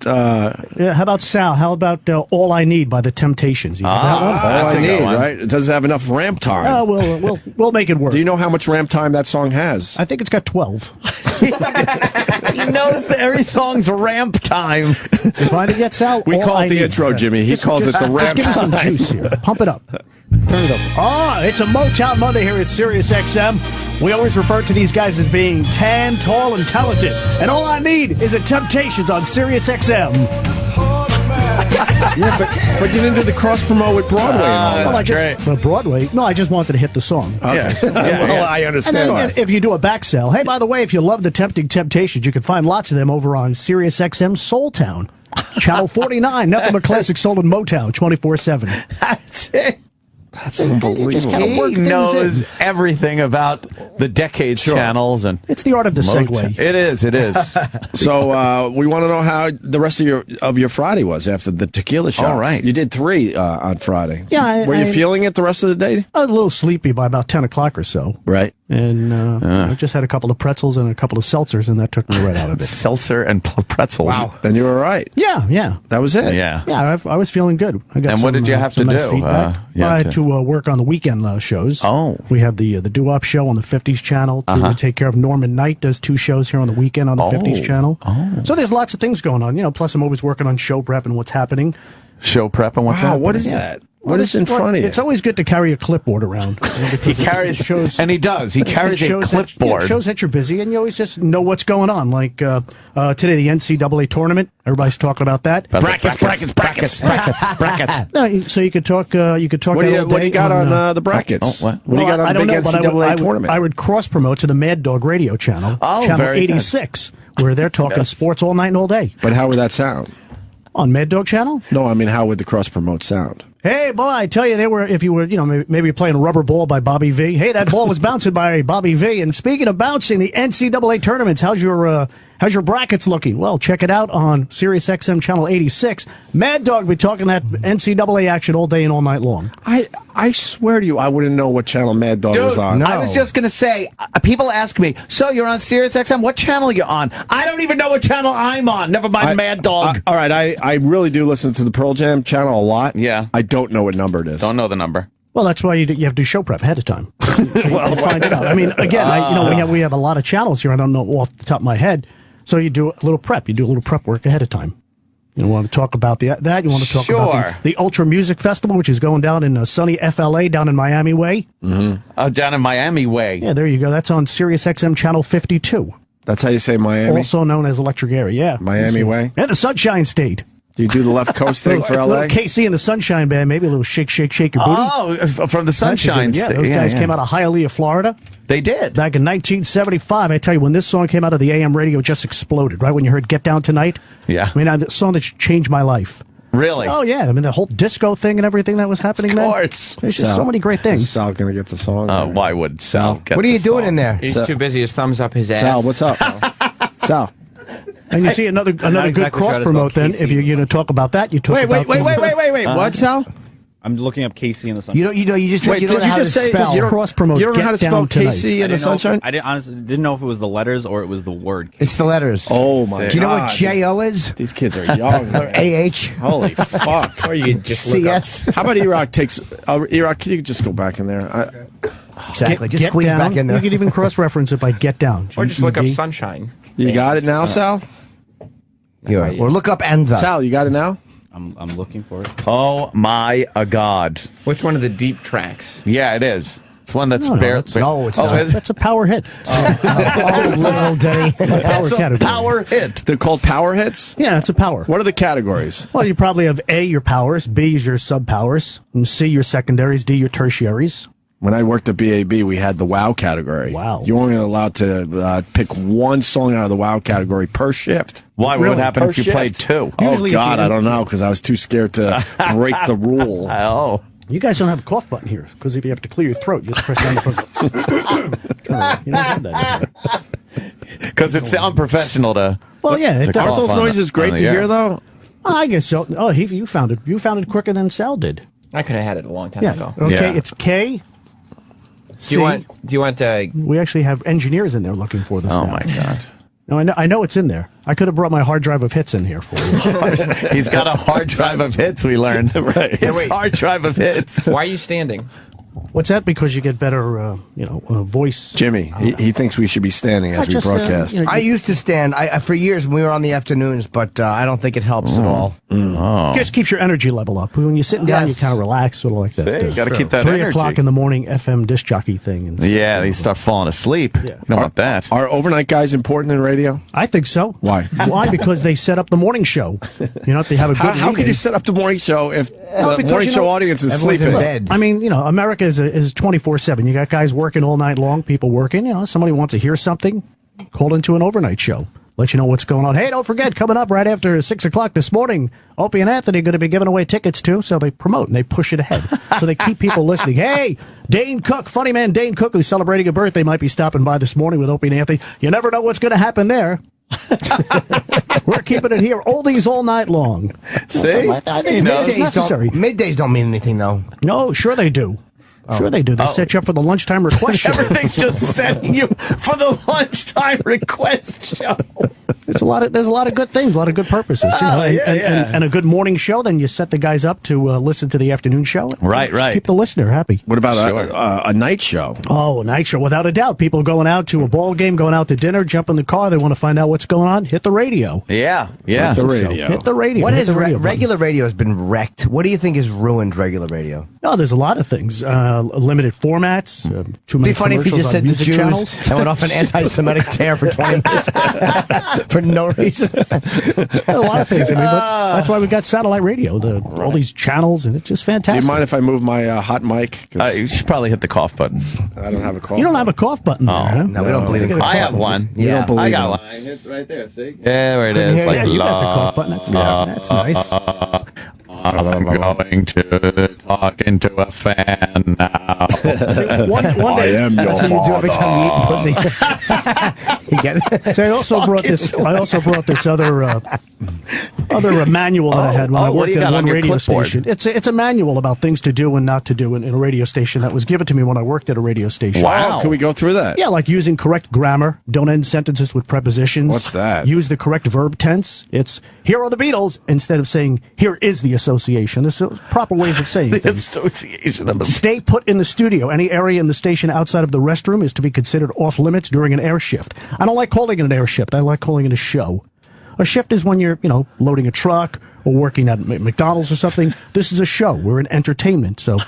Speaker 18: Yeah. How about Sal? How about All I Need by the Temptations? You have that one?
Speaker 1: All I Need, right? It doesn't have enough ramp time.
Speaker 18: We'll make it work.
Speaker 1: Do you know how much ramp time that song has?
Speaker 18: I think it's got 12.
Speaker 2: He knows that every song's ramp time.
Speaker 18: You find it yet, Sal?
Speaker 1: We call it the intro, Jimmy. He calls it the ramp
Speaker 18: time. Just give me some juice here. Pump it up. Turn it up. It's a Motown Monday here at Sirius XM. We always refer to these guys as being tan, tall, and talented. And all I need is a Temptations on Sirius XM.
Speaker 1: Yeah, but you didn't do the cross promo with Broadway and all that.
Speaker 2: Great.
Speaker 18: Broadway? No, I just wanted to hit the song.
Speaker 1: Okay. Well, I understand.
Speaker 18: And then if you do a back sell, hey, by the way, if you love the Tempting Temptations, you can find lots of them over on Sirius XM Soul Town. Channel 49, nothing but classic soul and Motown, 24/7.
Speaker 2: That's it.
Speaker 1: That's unbelievable.
Speaker 2: He knows everything about the decades channels, and
Speaker 18: it's the art of the segue.
Speaker 2: It is.
Speaker 1: So we want to know how the rest of your Friday was after the tequila shots.
Speaker 2: All right,
Speaker 1: you did 3 on Friday.
Speaker 18: Yeah,
Speaker 1: were you feeling it the rest of the day?
Speaker 18: A little sleepy by about 10 o'clock or so.
Speaker 1: Right.
Speaker 18: And I just had a couple of pretzels and a couple of seltzers, and that took me right out of it.
Speaker 2: Seltzer and pretzels.
Speaker 1: Wow. And you were right.
Speaker 18: Yeah.
Speaker 1: That was it.
Speaker 18: Yeah, I was feeling good. I got
Speaker 2: what did you have to
Speaker 18: nice
Speaker 2: do?
Speaker 18: Feedback. I had to work on the weekend shows.
Speaker 2: Oh.
Speaker 18: We have the Doo-Wop show on the 50s channel to take care of. Norman Knight does 2 shows here on the weekend on the 50s channel. So there's lots of things going on, plus I'm always working on show prep and what's happening.
Speaker 2: Show prep and what's happening?
Speaker 1: What is that? What is in front of you?
Speaker 18: It's always good to carry a clipboard around.
Speaker 2: He carries shows, and he does. He carries a clipboard.
Speaker 18: It shows that you're busy, and you always just know what's going on. Like today, the NCAA tournament. Everybody's talking about that.
Speaker 2: Brackets.
Speaker 18: No, so you could talk.
Speaker 1: What do you got on the brackets? What do you got on the big NCAA tournament?
Speaker 18: I would cross promote to the Mad Dog Radio channel, channel 86, where they're talking sports all night and all day.
Speaker 1: But how would that sound?
Speaker 18: On Mad Dog channel?
Speaker 1: No, I mean, how would the cross promote sound?
Speaker 18: Hey, boy, I tell you, they were, if you were, maybe playing rubber ball by Bobby V. Hey, that ball was bouncing by Bobby V. And speaking of bouncing, the NCAA tournaments, how's your brackets looking? Well, check it out on Sirius XM Channel 86. Mad Dog will be talking that NCAA action all day and all night long.
Speaker 1: I swear to you, I wouldn't know what channel Mad Dog was on.
Speaker 2: No. I was just going to say, people ask me, so you're on Sirius XM? What channel are you on? I don't even know what channel I'm on. Never mind Mad Dog.
Speaker 1: All right, I really do listen to the Pearl Jam channel a lot.
Speaker 2: Yeah.
Speaker 1: I don't know what number it is.
Speaker 2: Don't know the number.
Speaker 18: Well, that's why you have to do show prep ahead of time. Well, find it out. I mean, again, we have a lot of channels here. I don't know off the top of my head. So you do a little prep. You do a little prep work ahead of time. You want to talk about that. You want to talk about the Ultra Music Festival, which is going down in sunny FLA, down in Miami Way.
Speaker 2: Mm-hmm. Down in Miami Way.
Speaker 18: Yeah, there you go. That's on Sirius XM Channel 52.
Speaker 1: That's how you say Miami?
Speaker 18: Also known as Electric Area, yeah.
Speaker 1: Miami Way?
Speaker 18: And the Sunshine State.
Speaker 1: Do you do the left coast thing for LA?
Speaker 18: KC and the Sunshine Band, maybe a little shake, shake, shake your booty.
Speaker 2: Oh, from the Sunshine State.
Speaker 18: Yeah, those guys came out of Hialeah, Florida.
Speaker 2: They did.
Speaker 18: Back in 1975. I tell you, when this song came out of the AM radio, it just exploded, right? When you heard Get Down Tonight.
Speaker 2: Yeah.
Speaker 18: I mean, the song that changed my life.
Speaker 2: Really?
Speaker 18: Oh, yeah. I mean, the whole disco thing and everything that was happening then.
Speaker 2: Of course.
Speaker 18: There's just so many great things.
Speaker 1: Sal going to get the song.
Speaker 2: Why would Sal get
Speaker 4: What are you doing
Speaker 2: song?
Speaker 4: in there?
Speaker 19: He's too busy. His thumbs up his ass.
Speaker 1: Sal, what's up? Sal.
Speaker 18: And you see another
Speaker 19: exactly
Speaker 18: good cross promote then. If you're going to talk about that, you talk about...
Speaker 1: Wait. What, Sal?
Speaker 20: I'm looking up Casey in the Sunshine.
Speaker 4: You just
Speaker 1: Wait,
Speaker 4: you don't know how to spell.
Speaker 18: Cross promote.
Speaker 1: You don't know how to spell Casey in the Sunshine?
Speaker 20: I didn't know if it was the letters or it was the word.
Speaker 4: It's the letters.
Speaker 1: Oh my God!
Speaker 4: Do you know what J-O is?
Speaker 1: These kids are young.
Speaker 4: Or A-H?
Speaker 1: Holy fuck!
Speaker 20: Or you just
Speaker 4: C-S?
Speaker 1: How about E-Rock takes... E-Rock, can you just go back in there?
Speaker 4: Exactly. Just
Speaker 18: Get
Speaker 4: squeeze
Speaker 18: down.
Speaker 4: back in there.
Speaker 18: You could even cross-reference it by Get Down.
Speaker 19: Or just look up
Speaker 18: GED.
Speaker 19: Sunshine.
Speaker 1: You got it now, Sal?
Speaker 4: Or look up Enza.
Speaker 1: Sal, you got it now?
Speaker 20: I'm looking for it.
Speaker 2: Oh my God!
Speaker 19: What's one of the deep tracks?
Speaker 2: Yeah, it is. It's one that's bare.
Speaker 4: it's not.
Speaker 18: That's a power hit.
Speaker 4: Oh, little Denny.
Speaker 2: It's a
Speaker 18: category.
Speaker 2: power hit.
Speaker 1: They're called power hits?
Speaker 18: Yeah, it's a power.
Speaker 1: What are the categories?
Speaker 18: Well, you probably have A, your powers, B is your sub-powers, and C, your secondaries, D, your tertiaries.
Speaker 1: When I worked at BAB, we had the WOW category.
Speaker 18: Wow.
Speaker 1: You're only allowed to pick one song out of the WOW category per shift.
Speaker 2: Why? What
Speaker 18: Really?
Speaker 2: would happen
Speaker 1: Per
Speaker 2: if you
Speaker 1: shift.
Speaker 2: played two?
Speaker 18: Usually
Speaker 1: Oh, God,
Speaker 18: if you-
Speaker 1: I don't know, because I was too scared to break the rule.
Speaker 2: Oh.
Speaker 18: You guys don't have a cough button here, because if you have to clear your throat, you just press down the button. You don't have that.
Speaker 2: Because it's unprofessional to.
Speaker 18: Well, yeah, it
Speaker 2: to
Speaker 18: does.
Speaker 1: Aren't those
Speaker 2: cough on
Speaker 1: noises
Speaker 2: the-
Speaker 1: great
Speaker 2: on
Speaker 1: to
Speaker 2: the
Speaker 1: hear,
Speaker 2: air.
Speaker 1: though?
Speaker 18: I guess so. Oh, you found it. You found it quicker than Sal did.
Speaker 19: I could have had it a long time
Speaker 18: Yeah.
Speaker 19: ago.
Speaker 18: Okay,
Speaker 2: Yeah.
Speaker 18: it's K.
Speaker 19: Do you want
Speaker 18: We actually have engineers in there looking for this
Speaker 2: Oh
Speaker 18: now.
Speaker 2: my God!
Speaker 18: No, I know it's in there. I could have brought my hard drive of hits in here for you.
Speaker 2: He's got a hard drive of hits. We learned. Right. His
Speaker 19: wait.
Speaker 2: hard drive of hits.
Speaker 19: Why are you standing?
Speaker 18: What's that? Because you get better, voice.
Speaker 1: Jimmy, he thinks we should be standing as we
Speaker 18: Just,
Speaker 1: broadcast.
Speaker 4: I used to stand for years when we were on the afternoons, but I don't think it helps at all.
Speaker 2: Oh.
Speaker 18: Just keeps your energy level up. When you're sitting down,
Speaker 4: Yes.
Speaker 18: you kind of relax, sort of like that.
Speaker 2: See, you got to keep that
Speaker 18: 3
Speaker 2: energy.
Speaker 18: o'clock in the morning FM disc jockey thing. And
Speaker 2: Yeah, they start falling asleep.
Speaker 18: Yeah.
Speaker 2: You don't want that.
Speaker 1: Are overnight guys important in radio?
Speaker 18: I think so.
Speaker 1: Why?
Speaker 18: Why? Because they set up the morning show. You know, they have a good.
Speaker 1: How can you set up the morning show if the morning show audience is
Speaker 4: everyone's
Speaker 1: sleeping?
Speaker 4: in bed.
Speaker 18: I mean, America is 24/7. You got guys working all night long, people working. Somebody wants to hear something, call into an overnight show. Let you know what's going on. Hey, don't forget, coming up right after 6 o'clock this morning, Opie and Anthony are going to be giving away tickets too, so they promote and they push it ahead. So they keep people listening. Hey, Dane Cook, funny man Dane Cook, who's celebrating a birthday, might be stopping by this morning with Opie and Anthony. You never know what's going to happen there. We're keeping it here, oldies all night long.
Speaker 2: See?
Speaker 18: I think it's necessary.
Speaker 4: Middays don't mean anything, though.
Speaker 18: No, sure they do. Sure they do. They set you up for the lunchtime request show.
Speaker 2: Everything's just setting you for the lunchtime request show.
Speaker 18: There's a lot of good things, a lot of good purposes, and a good morning show. Then you set the guys up to listen to the afternoon show.
Speaker 2: Right.
Speaker 18: Just keep the listener happy.
Speaker 1: What about a night show?
Speaker 18: Oh, a night show, without a doubt. People going out to a ball game, going out to dinner, jump in the car. They want to find out what's going on. Hit the radio.
Speaker 2: Yeah.
Speaker 1: Hit the radio.
Speaker 18: Hit the radio.
Speaker 4: What
Speaker 18: Hit
Speaker 4: has
Speaker 18: the radio button.
Speaker 4: regular radio has been wrecked? What do you think has ruined regular radio?
Speaker 18: No, there's a lot of things. Limited formats. Too many
Speaker 4: It'd be funny if you
Speaker 18: commercials
Speaker 4: just
Speaker 18: on
Speaker 4: said the
Speaker 18: music
Speaker 4: Jews
Speaker 18: channels.
Speaker 4: and went off an anti-Semitic tear for 20 minutes for no reason.
Speaker 18: A lot of things. I mean, but that's why we got satellite radio. All these channels, and it's just
Speaker 1: Do
Speaker 18: fantastic.
Speaker 1: you mind if I move my hot mic? 'Cause
Speaker 2: You should probably hit the cough button.
Speaker 1: I don't have a cough.
Speaker 18: You don't have a cough button there, huh?
Speaker 4: No, we don't believe in
Speaker 2: I have one.
Speaker 1: You don't believe
Speaker 2: I
Speaker 1: in
Speaker 2: got
Speaker 1: it.
Speaker 2: one.
Speaker 1: It's right there, see?
Speaker 2: Yeah, there it is.
Speaker 18: Yeah, you got the cough button. That's nice.
Speaker 2: I'm going to talk into a fan now.
Speaker 18: One day,
Speaker 1: I am your
Speaker 9: That's what you do every time you eat pussy. You get it?
Speaker 18: So I also brought this. I also brought this other manual that I had when I
Speaker 2: what do
Speaker 18: worked
Speaker 2: you
Speaker 18: at
Speaker 2: got on
Speaker 18: one
Speaker 2: your
Speaker 18: radio
Speaker 2: clipboard?
Speaker 18: station. It's a manual about things to do and not to do in a radio station that was given to me when I worked at a radio station.
Speaker 2: Wow.
Speaker 1: Can we go through that?
Speaker 18: Yeah, like using correct grammar, don't end sentences with prepositions.
Speaker 1: What's that?
Speaker 18: Use the correct verb tense. It's here are the Beatles instead of saying here is the association. There's proper ways of saying
Speaker 2: The
Speaker 18: things.
Speaker 2: association of the
Speaker 18: Stay put in the studio. Any area in the station outside of the restroom is to be considered off limits during an air shift. I don't like calling it an air shift. I like calling it a show. A shift is when you're, loading a truck or working at McDonald's or something. This is a show. We're in entertainment. So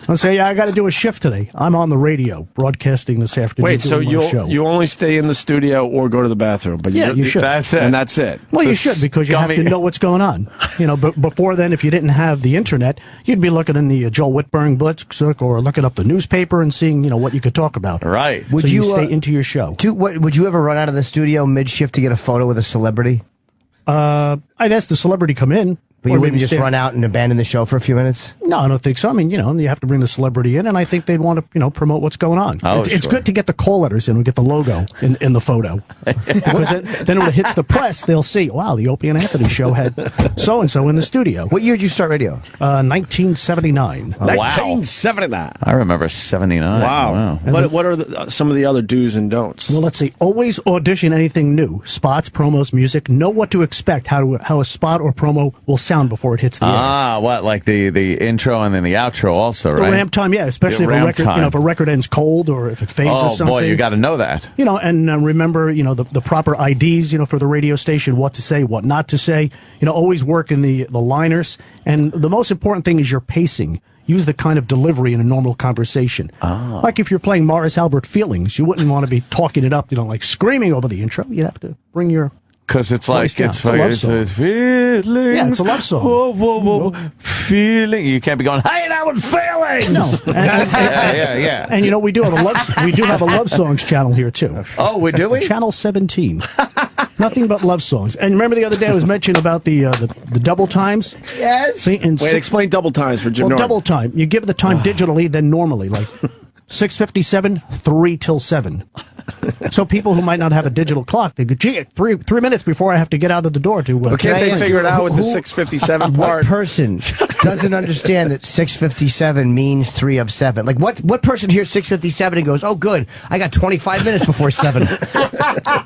Speaker 18: I'll say, I got to do a shift today. I'm on the radio broadcasting this afternoon.
Speaker 1: Wait, so
Speaker 18: doing my show.
Speaker 1: you only stay in the studio or go to the bathroom? But
Speaker 18: You should.
Speaker 2: That's it.
Speaker 1: And that's it.
Speaker 18: Well, you should, because you have to know what's going on. But before then, if you didn't have the internet, you'd be looking in the Joel Whitburn book or looking up the newspaper and seeing, what you could talk about.
Speaker 2: Right.
Speaker 18: Would you stay into your show?
Speaker 9: Would you ever run out of the studio mid-shift to get a photo with a celebrity?
Speaker 18: I'd ask the celebrity come in.
Speaker 9: But
Speaker 18: or
Speaker 9: you wouldn't
Speaker 18: maybe
Speaker 9: just
Speaker 18: stand-
Speaker 9: run out and abandon the show for a few minutes?
Speaker 18: No, I don't think so. I mean, you have to bring the celebrity in, and I think they'd want to, promote what's going on.
Speaker 2: Oh,
Speaker 18: It's
Speaker 2: sure.
Speaker 18: good to get the call letters in. We get the logo in the photo. Because then when it hits the press, they'll see, wow, the Opie and Anthony show had so-and-so in the studio.
Speaker 9: What year did you start radio?
Speaker 18: 1979.
Speaker 1: 1979.
Speaker 2: I remember 79.
Speaker 1: Wow. What are some of the other do's and don'ts?
Speaker 18: Well, let's see. Always audition anything new. Spots, promos, music. Know what to expect, how a spot or promo will sound before it hits the air.
Speaker 2: Ah, what, like the intro and then the outro also,
Speaker 18: The
Speaker 2: right?
Speaker 18: ramp time, yeah, especially
Speaker 2: The
Speaker 18: if a
Speaker 2: ramp
Speaker 18: record,
Speaker 2: time.
Speaker 18: if a record ends cold or if it fades or
Speaker 2: Oh,
Speaker 18: something.
Speaker 2: boy, you got to know that.
Speaker 18: And remember, the proper IDs, for the radio station, what to say, what not to say. Always work in the liners. And the most important thing is your pacing. Use the kind of delivery in a normal conversation. Like if you're playing Morris Albert Feelings, you wouldn't want to be talking it up, like screaming over the intro. You'd have to bring your...
Speaker 2: Because it's like,
Speaker 18: It's a love song.
Speaker 2: feeling.
Speaker 18: Yeah, it's a love song.
Speaker 2: Whoa, whoa, whoa. Feeling. You can't be going, hey, that one's feeling.
Speaker 18: No.
Speaker 2: Yeah.
Speaker 18: And we do have a love songs channel here too.
Speaker 2: Oh, we do?
Speaker 18: Channel 17. Nothing but love songs. And remember the other day I was mentioning about the double times?
Speaker 9: Yes.
Speaker 18: See,
Speaker 1: Wait, explain double times for Jim
Speaker 18: Well,
Speaker 1: Norton.
Speaker 18: double time. You give the time digitally, then normally, like 6:57, 3 till 7. So people who might not have a digital clock, they go, gee, three minutes before I have to get out of the door to...
Speaker 1: But can't they figure it out with the 6:57
Speaker 9: What
Speaker 1: part?
Speaker 9: person doesn't understand that 6:57 means 3 of 7? Like, what person hears 6:57 and goes, oh, good, I got 25 minutes before 7?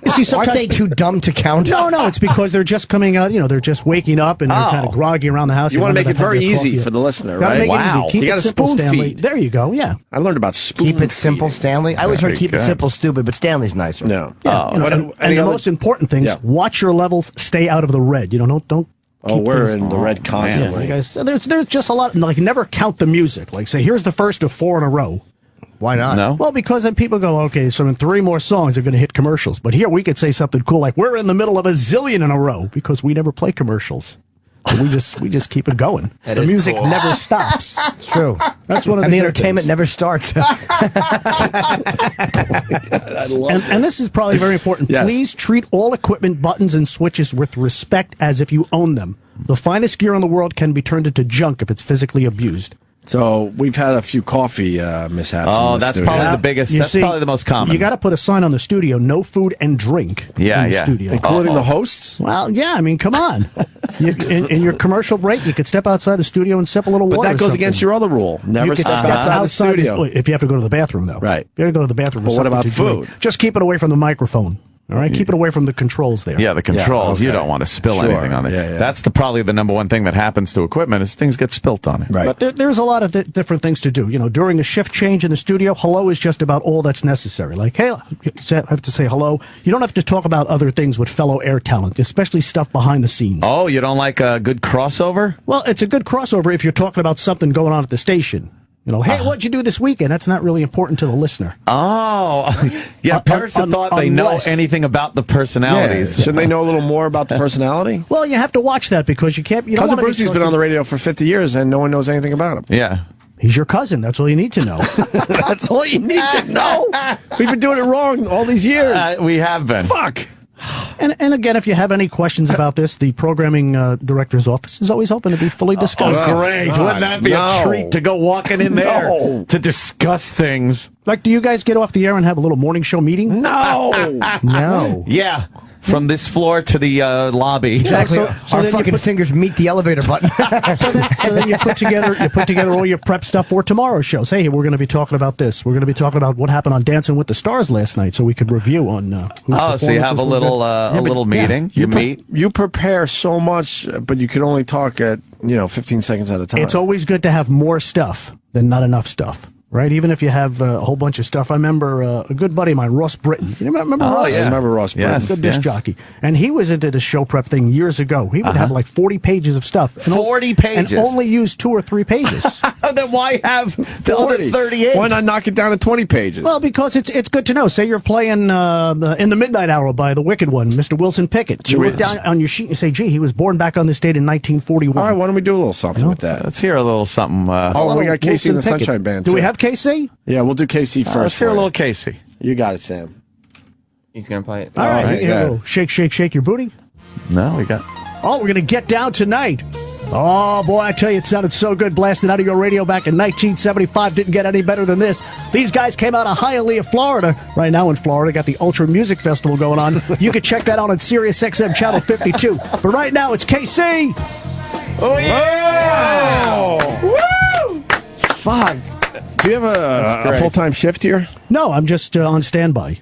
Speaker 18: You see,
Speaker 9: Aren't they too dumb to count?
Speaker 18: No, it's because they're just coming out, they're just waking up and they're kind of groggy around the house.
Speaker 1: You want to
Speaker 18: They
Speaker 1: make it
Speaker 18: haven't
Speaker 1: very
Speaker 18: had their
Speaker 1: easy
Speaker 18: coffee
Speaker 1: for
Speaker 18: yet.
Speaker 1: the listener,
Speaker 18: Gotta
Speaker 1: right?
Speaker 18: make it easy. Keep
Speaker 1: You
Speaker 18: it
Speaker 1: got a
Speaker 18: simple,
Speaker 1: spoon
Speaker 18: Stanley.
Speaker 1: feed.
Speaker 18: There you go, yeah.
Speaker 1: I learned about spoon
Speaker 9: Keep it
Speaker 1: feed.
Speaker 9: simple, Stanley. I always heard
Speaker 2: Very
Speaker 9: keep it
Speaker 2: good.
Speaker 9: simple, stupid, but Stanley's nicer.
Speaker 1: No.
Speaker 18: Yeah,
Speaker 1: What-
Speaker 18: and
Speaker 1: any
Speaker 18: the
Speaker 1: other-
Speaker 18: most important things,
Speaker 1: Yeah.
Speaker 18: watch your levels, stay out of the red. Don't
Speaker 1: Oh,
Speaker 18: keep
Speaker 1: we're
Speaker 18: things-
Speaker 1: in the red constantly.
Speaker 18: You guys, there's just a lot, like never count the music. Like say, here's the first of 4 in a row.
Speaker 9: Why not?
Speaker 2: No?
Speaker 18: Well, because then people go, okay, so in 3 more songs, they're going to hit commercials. But here we could say something cool like, we're in the middle of a zillion in a row because we never play commercials. So we just keep it going.
Speaker 9: That
Speaker 18: The
Speaker 9: is
Speaker 18: music
Speaker 9: cool.
Speaker 18: never stops.
Speaker 9: It's true.
Speaker 18: That's one of
Speaker 9: And the
Speaker 18: good
Speaker 9: entertainment
Speaker 18: things.
Speaker 9: never starts.
Speaker 18: And this is probably very important.
Speaker 1: Yes.
Speaker 18: Please treat all equipment, buttons, and switches with respect as if you own them. The finest gear in the world can be turned into junk if it's physically abused.
Speaker 1: So we've had a few coffee mishaps.
Speaker 2: Oh,
Speaker 1: in the
Speaker 2: that's
Speaker 1: studio.
Speaker 2: probably the biggest.
Speaker 18: You
Speaker 2: That's
Speaker 18: see,
Speaker 2: probably the most common.
Speaker 18: You got to put a sign on the studio: no food and drink
Speaker 2: Yeah,
Speaker 18: in the
Speaker 2: yeah.
Speaker 18: studio,
Speaker 1: including the hosts.
Speaker 18: Well, yeah, I mean, come on. In your commercial break, you could step outside the studio and sip a little
Speaker 1: But
Speaker 18: water.
Speaker 1: that
Speaker 18: or
Speaker 1: goes
Speaker 18: something.
Speaker 1: against your other rule. Never
Speaker 18: You could
Speaker 1: step outside the studio.
Speaker 18: If you have to go to the bathroom, though.
Speaker 1: Right.
Speaker 18: If you have to go to the bathroom. or
Speaker 1: But what
Speaker 18: something
Speaker 1: about
Speaker 18: to drink,
Speaker 1: food?
Speaker 18: Just keep it away from the microphone. All right, keep it away from the controls there.
Speaker 2: Yeah, the controls.
Speaker 1: okay.
Speaker 2: You don't want to spill
Speaker 1: Sure.
Speaker 2: anything on it.
Speaker 1: Yeah, yeah.
Speaker 2: That's probably the number one thing that happens to equipment is things get spilt on it.
Speaker 1: Right.
Speaker 18: But there's a lot of different things to do. During a shift change in the studio, hello is just about all that's necessary. Like, hey, I have to say hello. You don't have to talk about other things with fellow air talent, especially stuff behind the scenes.
Speaker 2: Oh, you don't like a good crossover?
Speaker 18: Well, it's a good crossover if you're talking about something going on at the station. Hey, what'd you do this weekend? That's not really important to the listener.
Speaker 2: Oh, yeah. Parents have thought they know
Speaker 18: unless-
Speaker 2: anything about the personalities.
Speaker 1: Yeah. Shouldn't they know a little more about the personality?
Speaker 18: Well, you have to watch that because you can't. You don't
Speaker 1: Cousin
Speaker 18: wanna be
Speaker 1: Brucey's been
Speaker 18: talking-
Speaker 1: on the radio for 50 years and no one knows anything about him.
Speaker 2: Yeah.
Speaker 18: He's your cousin. That's all you need to know.
Speaker 1: That's all you need to know. We've been doing it wrong all these years.
Speaker 2: We have been.
Speaker 1: Fuck.
Speaker 18: And again, if you have any questions about this, the programming director's office is always open to be fully discussed.
Speaker 2: Oh, great. Wouldn't that be a treat to go walking in there to discuss things?
Speaker 18: Like, do you guys get off the air and have a little morning show meeting?
Speaker 2: No.
Speaker 18: No.
Speaker 2: Yeah. From this floor to the lobby.
Speaker 9: Exactly.
Speaker 18: So
Speaker 9: our
Speaker 18: then
Speaker 9: fucking fingers meet the elevator button.
Speaker 18: so then you put together all your prep stuff for tomorrow's shows. Hey, we're going to be talking about this. We're going to be talking about what happened on Dancing with the Stars last night, so we could review on.
Speaker 2: So you have a little meeting.
Speaker 1: Yeah.
Speaker 2: You meet.
Speaker 1: You prepare so much, but you can only talk at 15 seconds at a time.
Speaker 18: It's always good to have more stuff than not enough stuff. Right, even if you have a whole bunch of stuff. I remember a good buddy of mine, Ross Britton. You remember Ross?
Speaker 1: Yeah. I remember Ross Britton.
Speaker 2: Yes,
Speaker 18: Good disc jockey. And he was into the show prep thing years ago. He would have like 40 pages of stuff.
Speaker 2: 40 pages?
Speaker 18: And only use 2 or 3 pages.
Speaker 2: Then why have the other 38?
Speaker 1: Why not knock it down to 20 pages?
Speaker 18: Well, because it's good to know. Say you're playing in the Midnight Hour by the Wicked One, Mr. Wilson Pickett. You look down on your sheet and you say, gee, he was born back on this date in 1941.
Speaker 1: All right, why don't we do a little something with that?
Speaker 2: Let's hear a little something.
Speaker 1: We got Casey and the
Speaker 18: Wilson Pickett.
Speaker 1: Sunshine Band,
Speaker 18: Do we
Speaker 1: too.
Speaker 18: have Casey?
Speaker 1: Yeah, we'll do Casey first.
Speaker 2: Let's hear a
Speaker 1: for you.
Speaker 2: little Casey.
Speaker 1: You got it, Sam.
Speaker 19: He's going to play it.
Speaker 18: All right,
Speaker 1: okay,
Speaker 18: here
Speaker 1: go
Speaker 18: you go. Shake, shake, shake your booty.
Speaker 2: No, we got.
Speaker 18: Oh, we're going to get down tonight. Oh, boy, I tell you, it sounded so good blasted out of your radio back in 1975. Didn't get any better than this. These guys came out of Hialeah, Florida. Right now in Florida, got the Ultra Music Festival going on. You can check that out on Sirius XM Channel 52. But right now, it's KC.
Speaker 2: Oh, yeah!
Speaker 1: Woo! Fuck. Do you have a full-time shift here?
Speaker 18: No, I'm just on standby.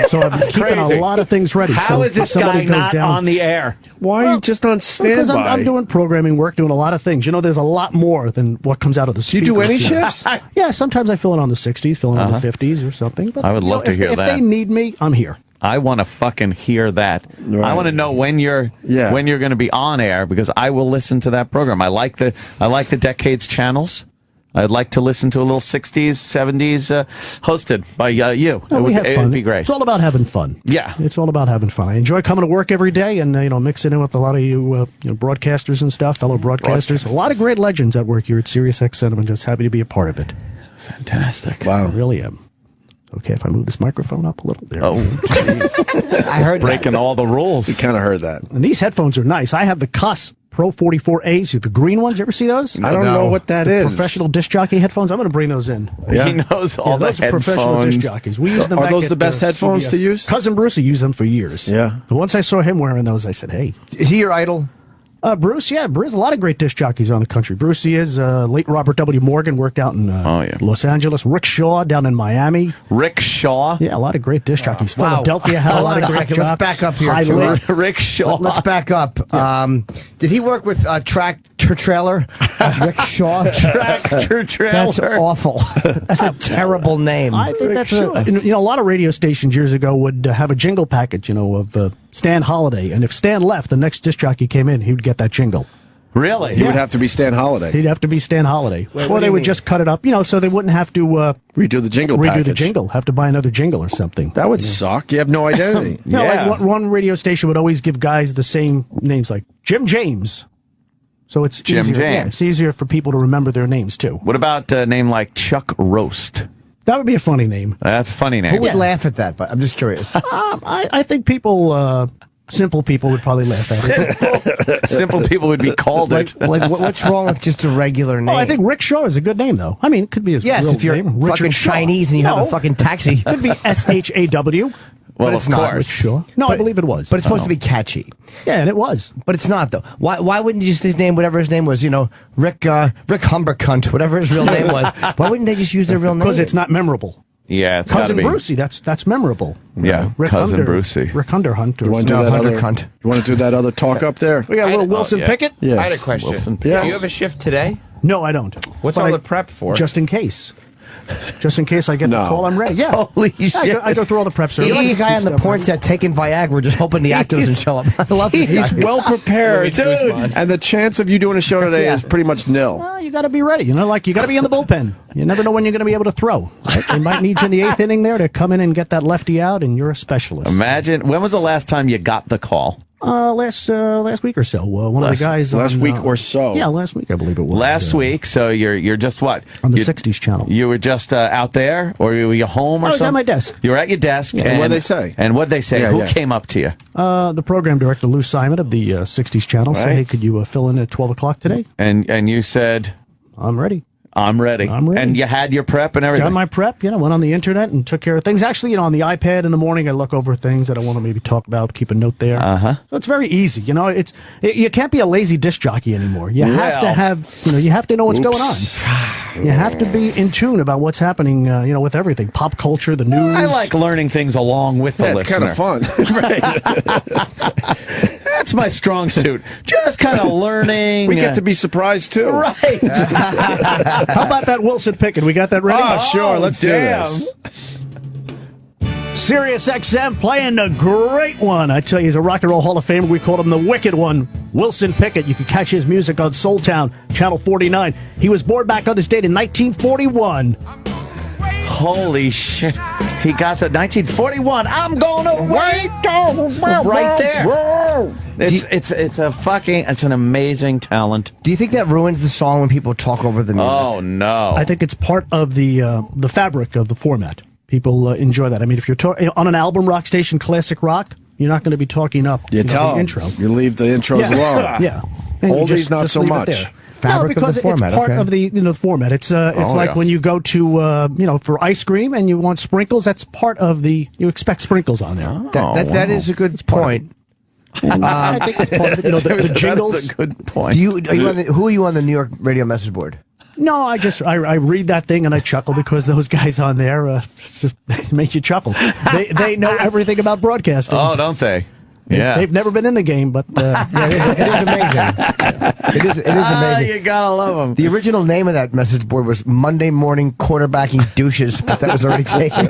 Speaker 18: So I'm keeping a lot of things ready.
Speaker 2: How
Speaker 18: so
Speaker 2: is this
Speaker 18: if somebody
Speaker 2: guy
Speaker 18: goes
Speaker 2: not
Speaker 18: down,
Speaker 2: on the air?
Speaker 1: Why are you just on
Speaker 18: Because
Speaker 1: standby?
Speaker 18: I'm doing programming work, doing a lot of things. There's a lot more than what comes out of the
Speaker 1: Do
Speaker 18: speakers.
Speaker 1: you do any shifts?
Speaker 18: Yeah, sometimes I fill in on the 60s, fill in on the 50s or something. But
Speaker 2: I would love to hear
Speaker 18: if
Speaker 2: that.
Speaker 18: If they need me, I'm here.
Speaker 2: I want to fucking hear that.
Speaker 1: Right.
Speaker 2: I want to know when you're going to be on air because I will listen to that program. I like the Decades channels. I'd like to listen to a little 60s, 70s hosted by you.
Speaker 18: No, we have fun.
Speaker 2: It'd be great.
Speaker 18: It's all about having fun.
Speaker 2: Yeah.
Speaker 18: It's all about having fun. I enjoy coming to work every day and mixing in with a lot of you, broadcasters and stuff, fellow broadcasters. A lot of great legends at work here at Sirius XM. I'm just happy to be a part of it.
Speaker 2: Fantastic.
Speaker 18: Wow. I really am. Okay, if I move this microphone up a little there.
Speaker 2: Oh,
Speaker 9: I heard
Speaker 2: breaking all the rules.
Speaker 1: You kind of heard that.
Speaker 18: And these headphones are nice. I have the Cuss Pro 44As, the green ones. You ever see those?
Speaker 1: I don't know what that is.
Speaker 18: Professional disc jockey headphones. I'm going to bring those in.
Speaker 1: Yeah.
Speaker 2: He knows all the
Speaker 18: those are professional disc
Speaker 2: headphones.
Speaker 18: jockeys. We use them.
Speaker 1: Are
Speaker 18: back
Speaker 1: those
Speaker 18: at,
Speaker 1: the best headphones
Speaker 18: CBS.
Speaker 1: to use?
Speaker 18: Cousin Brucey used them for years.
Speaker 1: Yeah.
Speaker 18: And once I saw him wearing those, I said, "Hey,
Speaker 9: Is he your idol?
Speaker 18: Bruce, yeah, Bruce, a lot of great disc jockeys on the country. Brucey is late Robert W. Morgan, worked out in Los Angeles. Rick Shaw down in Miami.
Speaker 2: Rick Shaw?
Speaker 18: Yeah, a lot of great disc jockeys.
Speaker 9: Wow.
Speaker 18: Philadelphia had a
Speaker 9: Hold
Speaker 18: lot
Speaker 9: on
Speaker 18: of
Speaker 9: a
Speaker 18: great
Speaker 9: second. Let's
Speaker 18: jocks.
Speaker 9: back up here.
Speaker 18: High
Speaker 9: Troy.
Speaker 18: Lake.
Speaker 2: Rick Shaw.
Speaker 9: Let's back up. Did he work with Tractor Trailer? Rick Shaw?
Speaker 2: Tractor Trailer.
Speaker 9: That's awful. That's a terrible name.
Speaker 18: I think
Speaker 2: Rick
Speaker 18: that's
Speaker 2: Shaw.
Speaker 18: a lot of radio stations years ago would have a jingle package, of Stan Holiday. And if Stan left, the next disc jockey came in, he would get that jingle.
Speaker 2: Really?
Speaker 1: He would have to be Stan Holiday.
Speaker 18: He'd have to be Stan Holiday.
Speaker 9: Wait,
Speaker 18: or
Speaker 9: what do
Speaker 18: they
Speaker 9: you
Speaker 18: would
Speaker 9: mean?
Speaker 18: just cut it up, so they wouldn't have to
Speaker 1: Redo the jingle
Speaker 18: redo
Speaker 1: package.
Speaker 18: the jingle, have to buy another jingle or something.
Speaker 1: That would suck. You have no identity.
Speaker 18: Like one radio station would always give guys the same names, like Jim James. So it's
Speaker 2: Jim
Speaker 18: easier.
Speaker 2: James.
Speaker 18: Yeah, it's easier for people to remember their names too.
Speaker 2: What about a name like Chuck Roast?
Speaker 18: That would be a funny name.
Speaker 2: That's a funny name.
Speaker 9: Who would laugh at that? But I'm just curious.
Speaker 18: I think people, simple people, would probably laugh at it.
Speaker 2: Simple people would be called it.
Speaker 9: What's wrong with just a regular name?
Speaker 18: Oh, I think Rick Shaw is a good name, though. I mean, it could be his
Speaker 9: Yes,
Speaker 18: real
Speaker 9: if you're
Speaker 18: name.
Speaker 9: fucking
Speaker 18: Richard Shaw.
Speaker 9: Chinese and you have a fucking taxi.
Speaker 18: It could be SHAW.
Speaker 2: Well,
Speaker 9: But it's
Speaker 2: of
Speaker 9: not.
Speaker 2: course.
Speaker 18: Rick Shaw. No, I believe it was.
Speaker 9: But it's supposed to be catchy.
Speaker 18: Yeah, and it was.
Speaker 9: But it's not, though. Why wouldn't you just his name, whatever his name was, Rick Humbercunt, whatever his real name was? Why wouldn't they just use their real name?
Speaker 18: Because it's not memorable.
Speaker 2: Yeah, it's
Speaker 18: Cousin
Speaker 2: gotta be.
Speaker 18: Brucey, that's memorable.
Speaker 2: Yeah, Cousin Brucey.
Speaker 18: Rick Hunderhunt.
Speaker 1: You want to do that other? You want to do that other talk up there?
Speaker 18: We got a little Wilson Pickett.
Speaker 1: Yeah.
Speaker 19: I had a question.
Speaker 2: Wilson.
Speaker 19: Do you have a shift today?
Speaker 18: No, I don't.
Speaker 19: What's
Speaker 18: But
Speaker 19: all
Speaker 18: I-
Speaker 19: the prep for?
Speaker 18: Just in case. Just in case I get the
Speaker 1: No.
Speaker 18: call, I'm ready. Yeah.
Speaker 9: Holy shit.
Speaker 18: I go through all the prep
Speaker 9: He's
Speaker 18: services.
Speaker 9: like a guy on the porn set taking Viagra, just hoping the actor doesn't show up. I love this
Speaker 1: He's
Speaker 9: guy.
Speaker 1: well prepared, and the chance of you doing a show today is pretty much nil.
Speaker 18: Well, you got to be ready. You got to be in the bullpen. You never know when you're going to be able to throw. Right? They might need you in the 8th inning there to come in and get that lefty out, and you're a specialist.
Speaker 2: Imagine, when was the last time you got the call?
Speaker 18: Last week or so. One of the guys.
Speaker 1: Last week or so.
Speaker 18: Yeah, last week I believe it was.
Speaker 2: Last week. So you're just what
Speaker 18: on the 60s channel.
Speaker 2: You were just out there, or were you home, or
Speaker 18: I was
Speaker 2: something?
Speaker 18: at my desk.
Speaker 2: You were at your desk.
Speaker 18: Yeah.
Speaker 2: And
Speaker 1: what'd they say?
Speaker 2: And what'd they say?
Speaker 1: Yeah,
Speaker 2: Who
Speaker 1: yeah.
Speaker 2: came up to you?
Speaker 18: The program director, Lou Simon of the 60s channel, said,
Speaker 2: Right.
Speaker 18: "Hey, could you fill in at 12 o'clock today?"
Speaker 2: And you said,
Speaker 18: "I'm ready."
Speaker 2: I'm ready. And you had your prep and everything?
Speaker 18: Got my prep, went on the internet and took care of things. Actually, on the iPad in the morning, I look over things that I want to maybe talk about, keep a note there.
Speaker 2: Uh-huh.
Speaker 18: So it's very easy. You can't be a lazy disc jockey anymore. You have to have, you have to know what's going on. You have to be in tune about what's happening, with everything. Pop culture, the news.
Speaker 2: I like learning things along with the listener.
Speaker 1: It's kind of fun.
Speaker 2: That's my strong suit. Just kind of learning.
Speaker 1: We get to be surprised, too.
Speaker 2: Right.
Speaker 18: How about that Wilson Pickett? We got that ready?
Speaker 1: Oh, sure. Let's do this.
Speaker 18: Sirius XM playing a great one. I tell you, he's a Rock and Roll Hall of Famer. We called him the Wicked One. Wilson Pickett. You can catch his music on Soul Town, Channel 49. He was born back on this date in 1941.
Speaker 2: Holy shit. He got the 1941. I'm gonna wait right there. It's an amazing talent.
Speaker 9: Do you think that ruins the song when people talk over the music?
Speaker 2: Oh no.
Speaker 18: I think it's part of the fabric of the format. People enjoy that. I mean, if you're on an album, rock station, classic rock, you're not going to be talking up
Speaker 1: You tell
Speaker 18: the
Speaker 1: them.
Speaker 18: intro.
Speaker 1: You leave the intros alone.
Speaker 18: Yeah. And you
Speaker 1: Oldies, not so
Speaker 18: leave it
Speaker 1: much.
Speaker 18: there.
Speaker 9: Fabric
Speaker 18: because
Speaker 9: of the format,
Speaker 18: it's part
Speaker 9: okay.
Speaker 18: of the format. It's like when you go to for ice cream and you want sprinkles. That's part of you expect sprinkles on there.
Speaker 9: That is a good point.
Speaker 18: I think it's part of it. The jingles.
Speaker 2: That's a good point.
Speaker 9: Who are you on the New York radio message board?
Speaker 18: No, I read that thing and I chuckle because those guys on there make you chuckle. They know everything about broadcasting.
Speaker 2: Oh, don't they? Yeah.
Speaker 18: They've never been in the game, but
Speaker 9: it is amazing. It is amazing.
Speaker 2: You gotta love them.
Speaker 9: The original name of that message board was Monday Morning Quarterbacking Douches, but that was already taken.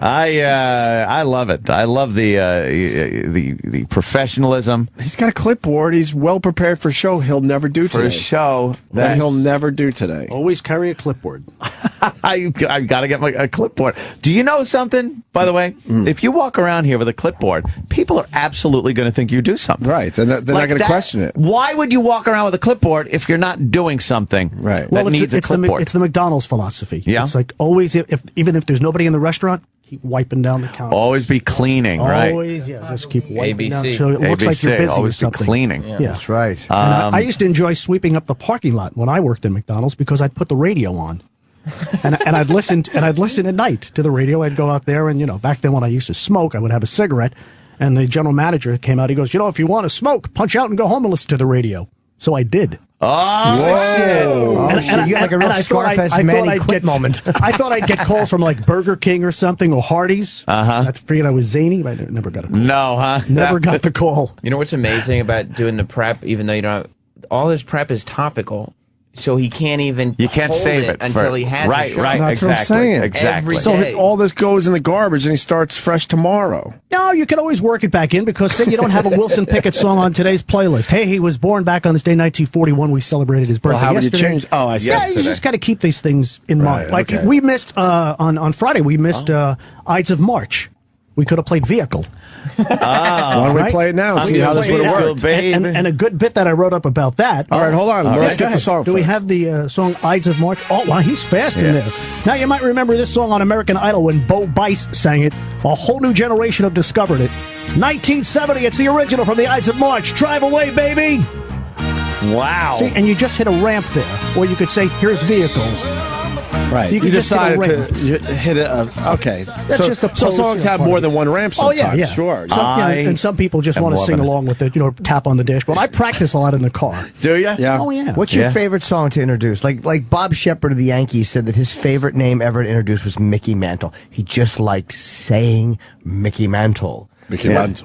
Speaker 2: I love it. I love the professionalism.
Speaker 1: He's got a clipboard. He's well prepared for a show he'll never do today.
Speaker 2: For a show
Speaker 1: that he'll never do today.
Speaker 18: Always carry a clipboard.
Speaker 2: I got to get a clipboard. Do you know something, by the way? If you walk around here with a clipboard, people are absolutely going to think you do something.
Speaker 1: Right. They're not going to question it.
Speaker 2: Why would you walk around with a clipboard if you're not doing something that needs a clipboard?
Speaker 18: It's the McDonald's philosophy.
Speaker 2: Yeah.
Speaker 18: It's like always, even if there's nobody in the restaurant, keep wiping down the counter.
Speaker 2: Always be cleaning, right?
Speaker 18: Always, just keep wiping
Speaker 19: ABC.
Speaker 18: down. So it looks like you're busy
Speaker 2: Always
Speaker 18: with something.
Speaker 2: be cleaning.
Speaker 18: Yeah.
Speaker 9: That's right.
Speaker 18: And I used to enjoy sweeping up the parking lot when I worked in McDonald's because I'd put the radio on. and I'd listen at night to the radio. I'd go out there and back then when I used to smoke, I would have a cigarette, and the general manager came out. He goes, if you want to smoke, punch out and go home and listen to the radio. So I did.
Speaker 2: Oh, shit.
Speaker 9: And you got like a real Scarface Manny quit moment.
Speaker 18: I thought I'd get calls from like Burger King or something or Hardee's. I figured I was zany, but I never got a call.
Speaker 2: No, huh?
Speaker 18: Never got the call.
Speaker 19: You know what's amazing about doing the prep, even though you don't have, all his prep is topical. So he can't even
Speaker 2: save it
Speaker 19: until he has
Speaker 2: right,
Speaker 19: a show.
Speaker 2: right,
Speaker 1: That's
Speaker 2: exactly,
Speaker 1: what I'm saying.
Speaker 2: exactly.
Speaker 1: So all this goes in the garbage and he starts fresh tomorrow.
Speaker 18: No, you can always work it back in because say you don't have a Wilson Pickett song on today's playlist. Hey, he was born back on this day, 1941. We celebrated his birthday.
Speaker 1: Well, how would you
Speaker 18: yesterday.
Speaker 1: change? Oh, I see.
Speaker 18: Yeah, you just got to keep these things in mind. Like we missed on Friday, we missed Ides of March. We could have played Vehicle.
Speaker 1: Why don't we play it now and see how this would have worked?
Speaker 18: And a good bit that I wrote up about that.
Speaker 1: All right, hold on. Let's get the song
Speaker 18: Do we have the song Ides of March? Oh, wow, he's fast in there. Now, you might remember this song on American Idol when Bo Bice sang it. A whole new generation have discovered it. 1970, it's the original from the Ides of March. Drive away, baby.
Speaker 2: Wow.
Speaker 18: See, and you just hit a ramp there. Or you could say, here's Vehicle.
Speaker 1: Right.
Speaker 18: So
Speaker 1: you decided to hit it. Okay.
Speaker 18: That's
Speaker 1: so,
Speaker 18: just a
Speaker 1: so songs have more than one ramp sometimes.
Speaker 18: Oh, yeah.
Speaker 1: Sure.
Speaker 18: And some people just want to sing along with it, tap on the dashboard. I practice a lot in the car.
Speaker 2: Do you?
Speaker 1: Yeah.
Speaker 18: Oh, yeah.
Speaker 9: What's your favorite song to introduce? Like Bob Shepard of the Yankees said that his favorite name ever to introduce was Mickey Mantle. He just liked saying Mickey Mantle.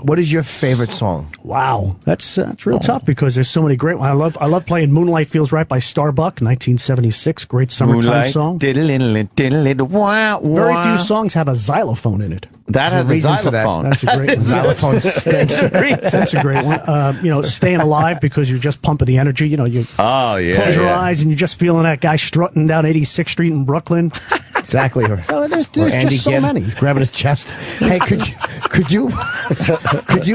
Speaker 9: What is your favorite song?
Speaker 18: Wow, that's real tough because there's so many great ones. I love playing "Moonlight Feels Right" by Starbuck, 1976, great summertime song. Very few songs have a xylophone in it.
Speaker 2: That has a xylophone.
Speaker 18: That's a great one.
Speaker 9: Xylophone stinks.
Speaker 18: That's a great one. Staying Alive because you're just pumping the energy. You close your eyes and you're just feeling that guy strutting down 86th Street in Brooklyn.
Speaker 9: Exactly.
Speaker 18: So there's
Speaker 9: Or Andy
Speaker 18: just so
Speaker 9: Gibb
Speaker 18: many.
Speaker 9: grabbing his chest. Hey, could you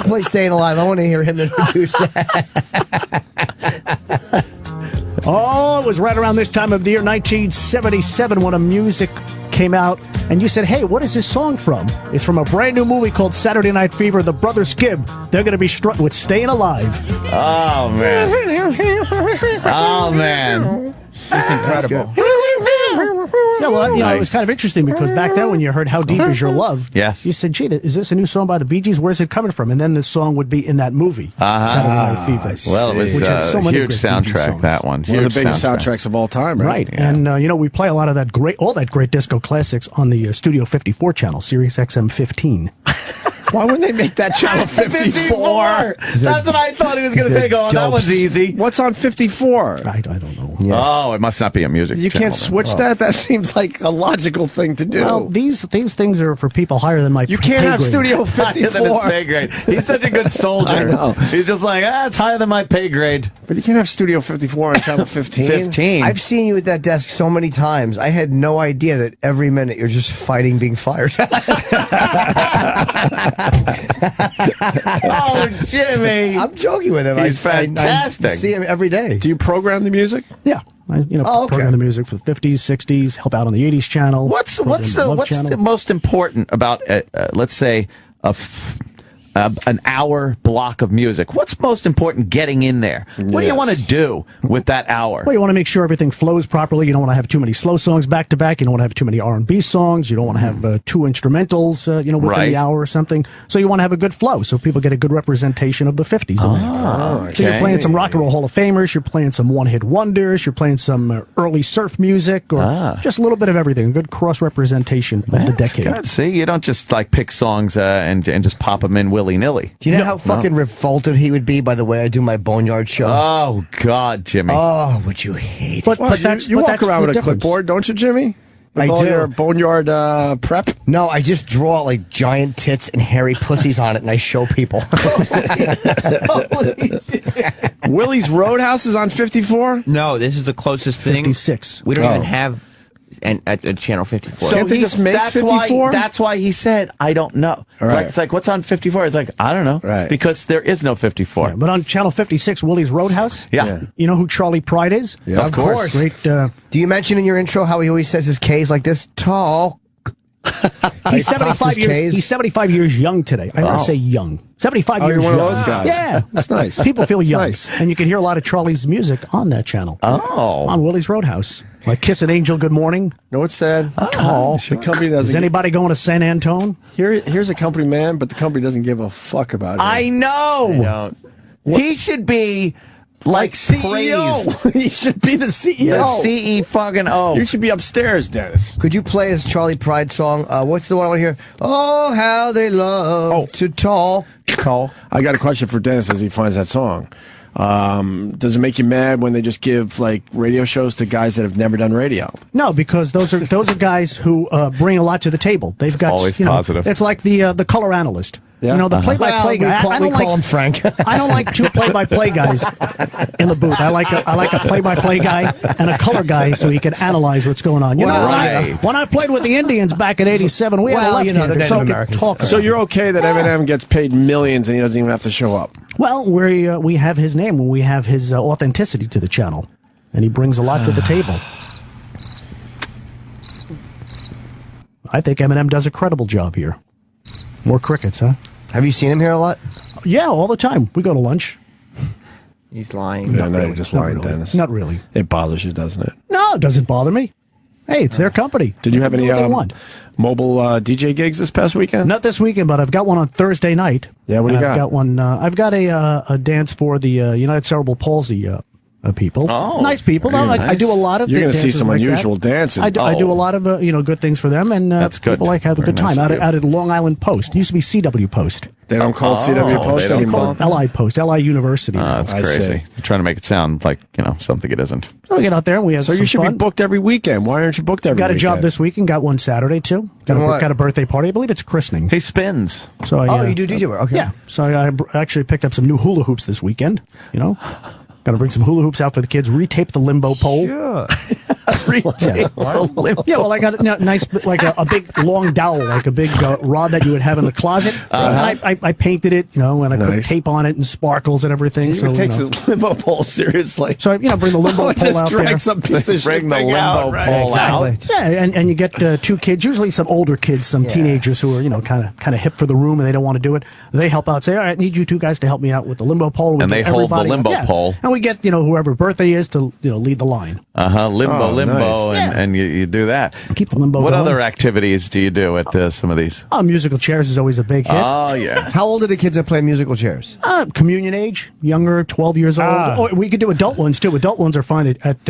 Speaker 9: play "Staying Alive"? I want to hear him introduce that.
Speaker 18: Oh, it was right around this time of the year, 1977, when a music came out, and you said, hey, what is this song from? It's from a brand new movie called Saturday Night Fever. The Brothers Gibb, they're going to be strutting with Staying Alive.
Speaker 2: Oh, man. Oh, man.
Speaker 19: That's incredible.
Speaker 18: Yeah, well, it was kind of interesting because back then when you heard How Deep Is Your Love,
Speaker 2: yes,
Speaker 18: you said, gee, is this a new song by the Bee Gees? Where's it coming from? And then the song would be in that movie, Saturday Night Fever.
Speaker 2: Well, it was a huge soundtrack, that one.
Speaker 1: One of the biggest soundtracks of all time, right?
Speaker 18: Right. Yeah. And, we play a lot of all that great disco classics on the Studio 54 channel, Sirius XM 15.
Speaker 1: Why wouldn't they make that channel 54?
Speaker 2: That's what I thought he was going to say. That was easy.
Speaker 1: What's on 54?
Speaker 18: I don't know.
Speaker 1: Yes.
Speaker 2: Oh, it must not be a music
Speaker 1: You
Speaker 2: channel,
Speaker 1: can't switch that? That seems like a logical thing to do.
Speaker 18: Well, these things are for people higher than my
Speaker 1: You can't have Studio 54.
Speaker 2: Higher than his pay grade. He's such a good soldier.
Speaker 1: I know.
Speaker 2: He's just like, it's higher than my pay grade.
Speaker 1: But you can't have Studio 54 on channel 15.
Speaker 2: 15.
Speaker 9: I've seen you at that desk so many times. I had no idea that every minute you're just fighting being fired.
Speaker 2: Oh, Jimmy.
Speaker 9: I'm joking with him.
Speaker 2: He's fantastic.
Speaker 9: I see him every day.
Speaker 1: Do you program the music?
Speaker 18: Yeah. Program the music for the 50s, 60s, help out on the 80s channel.
Speaker 2: What's the most important about, let's say, an hour block of music? What's most important getting in there? What do you want to do with that hour?
Speaker 18: Well, you want to make sure everything flows properly. You don't want to have too many slow songs back to back. You don't want to have too many R&B songs. You don't want to have two instrumentals, within the hour or something. So you want to have a good flow so people get a good representation of the 50s in there.
Speaker 2: Okay.
Speaker 18: So you're playing some rock and roll Hall of Famers. You're playing some one-hit wonders. You're playing some early surf music or just a little bit of everything. A good cross-representation of the decade.
Speaker 2: Good. See, you don't just pick songs and just pop them in willy-nilly.
Speaker 9: Do you know how fucking revolted he would be by the way I do my Boneyard show?
Speaker 2: Oh, God, Jimmy.
Speaker 9: Oh, would you hate
Speaker 18: But
Speaker 1: you walk around with a clipboard, don't you, Jimmy? With all your Boneyard prep?
Speaker 9: No, I just draw like giant tits and hairy pussies on it and I show people.
Speaker 1: Willie's Roadhouse is on 54?
Speaker 19: No, this is the closest thing.
Speaker 18: 56.
Speaker 19: We don't even have at channel 54.
Speaker 1: So can't they just make 54?
Speaker 2: That's why he said, I don't know.
Speaker 1: Right.
Speaker 2: It's like, what's on 54? It's like, I don't know.
Speaker 1: Right.
Speaker 2: Because there is no 54.
Speaker 18: Yeah, but on channel 56, Willie's Roadhouse.
Speaker 2: Yeah.
Speaker 18: You know who Charlie Pride is?
Speaker 1: Yeah,
Speaker 2: of course.
Speaker 18: Great.
Speaker 9: Do you mention in your intro how he always says his K's like this? Tall.
Speaker 18: He's 75 years. He's 75 years young today. I never say young. 75 years
Speaker 1: you're one
Speaker 18: young.
Speaker 1: of those guys.
Speaker 18: Yeah,
Speaker 1: That's nice.
Speaker 18: People feel
Speaker 1: That's
Speaker 18: young,
Speaker 1: nice.
Speaker 18: and you can hear a lot of Charlie's music on that channel.
Speaker 2: Oh,
Speaker 18: on Willie's Roadhouse, like "Kiss an Angel, Good Morning."
Speaker 1: No, what's that?
Speaker 18: Tall.
Speaker 1: The company doesn't.
Speaker 18: Is anybody going to San Antone?
Speaker 1: Here's a company man, but the company doesn't give a fuck about it.
Speaker 2: I know.
Speaker 19: I don't.
Speaker 2: He should be like CEO.
Speaker 1: He should be the CEO.
Speaker 2: The fucking O.
Speaker 1: You should be upstairs, Dennis.
Speaker 9: Could you play his Charlie Pride song? What's the one I want to hear? Oh, how they love to talk.
Speaker 1: I got a question for Dennis as he finds that song. Does it make you mad when they just give like radio shows to guys that have never done radio?
Speaker 18: No, because those are guys who bring a lot to the table. They've got
Speaker 2: always positive.
Speaker 18: It's like the color analyst.
Speaker 1: Yeah.
Speaker 18: You know, the play-by-play guy.
Speaker 9: We call him Frank.
Speaker 18: I don't like two play-by-play guys in the booth. I like a play-by-play guy and a color guy so he can analyze what's going on. You know, when I played with the Indians back in '87, we had a left-hander,
Speaker 9: they're
Speaker 18: so
Speaker 9: Native
Speaker 18: I could
Speaker 9: Americans.
Speaker 18: talk.
Speaker 1: So you're okay that Eminem gets paid millions and he doesn't even have to show up?
Speaker 18: Well, we have his name and we have his authenticity to the channel, and he brings a lot to the table. I think Eminem does a credible job here. More crickets, huh?
Speaker 9: Have you seen him here a lot?
Speaker 18: Yeah, all the time. We go to lunch.
Speaker 19: He's lying.
Speaker 1: Yeah, no, you're just lying,
Speaker 18: really.
Speaker 1: Dennis.
Speaker 18: Not really.
Speaker 1: It bothers you, doesn't it?
Speaker 18: No, it doesn't bother me. Hey, it's their company.
Speaker 1: Did you have any
Speaker 18: What they want.
Speaker 1: mobile DJ gigs this past weekend?
Speaker 18: Not this weekend, but I've got one on Thursday night.
Speaker 1: Yeah, what do you got?
Speaker 18: I've got one. I've got a dance for the United Cerebral Palsy people.
Speaker 2: Oh,
Speaker 18: nice people.
Speaker 2: very
Speaker 18: I
Speaker 2: nice.
Speaker 18: do a lot of.
Speaker 1: You're going to see
Speaker 18: dances
Speaker 1: some
Speaker 18: like
Speaker 1: unusual
Speaker 18: that.
Speaker 1: dancing.
Speaker 18: I do a lot of good things for them, and
Speaker 2: That's good.
Speaker 18: people like have a
Speaker 2: Very
Speaker 18: good time
Speaker 2: nice of you.
Speaker 18: out at Long Island Post. It used to be CW Post.
Speaker 1: They don't call it CW Post
Speaker 2: they don't
Speaker 1: anymore.
Speaker 2: call
Speaker 18: LI Post, LI University.
Speaker 2: That's
Speaker 1: I
Speaker 2: crazy.
Speaker 1: see.
Speaker 2: You're trying to make it sound like something it isn't.
Speaker 18: So we get out there and we have
Speaker 1: So
Speaker 18: some
Speaker 1: you should
Speaker 18: fun.
Speaker 1: be booked every weekend. Why aren't you booked every
Speaker 18: Got a
Speaker 1: weekend?
Speaker 18: job this week and got one Saturday too. Got a birthday party. I believe it's a christening.
Speaker 2: He spins.
Speaker 18: So
Speaker 9: you do DJ work. Okay.
Speaker 18: Yeah. So I actually picked up some new hula hoops this weekend. Got to bring some hula hoops out for the kids. Retape the limbo pole.
Speaker 9: Sure.
Speaker 2: every day.
Speaker 18: Yeah, well, I got a nice, like a big long dowel, like a big rod that you would have in the closet. And I painted it, and I put tape on it and sparkles and everything.
Speaker 1: He
Speaker 18: so
Speaker 1: takes his limbo pole seriously.
Speaker 18: So bring the limbo pole out there.
Speaker 1: Some piece of
Speaker 2: Bring
Speaker 1: shit
Speaker 2: the
Speaker 1: thing
Speaker 2: limbo
Speaker 1: out, right?
Speaker 2: pole out.
Speaker 18: Yeah, and you get two kids, usually some older kids, some teenagers who are kind of hip for the room and they don't want to do it. They help out, say, all right, I need you two guys to help me out with the limbo pole.
Speaker 2: And they hold the limbo pole.
Speaker 18: And we get whoever birthday is to lead the line.
Speaker 2: Limbo,
Speaker 18: nice.
Speaker 2: and you do that.
Speaker 18: Keep the limbo
Speaker 2: What
Speaker 18: going.
Speaker 2: other activities do you do at some of these?
Speaker 18: Musical chairs is always a big hit.
Speaker 2: Oh, yeah.
Speaker 9: How old are the kids that play musical chairs?
Speaker 18: Communion age, younger, 12 years old. Or we could do adult ones, too. Adult ones are fine at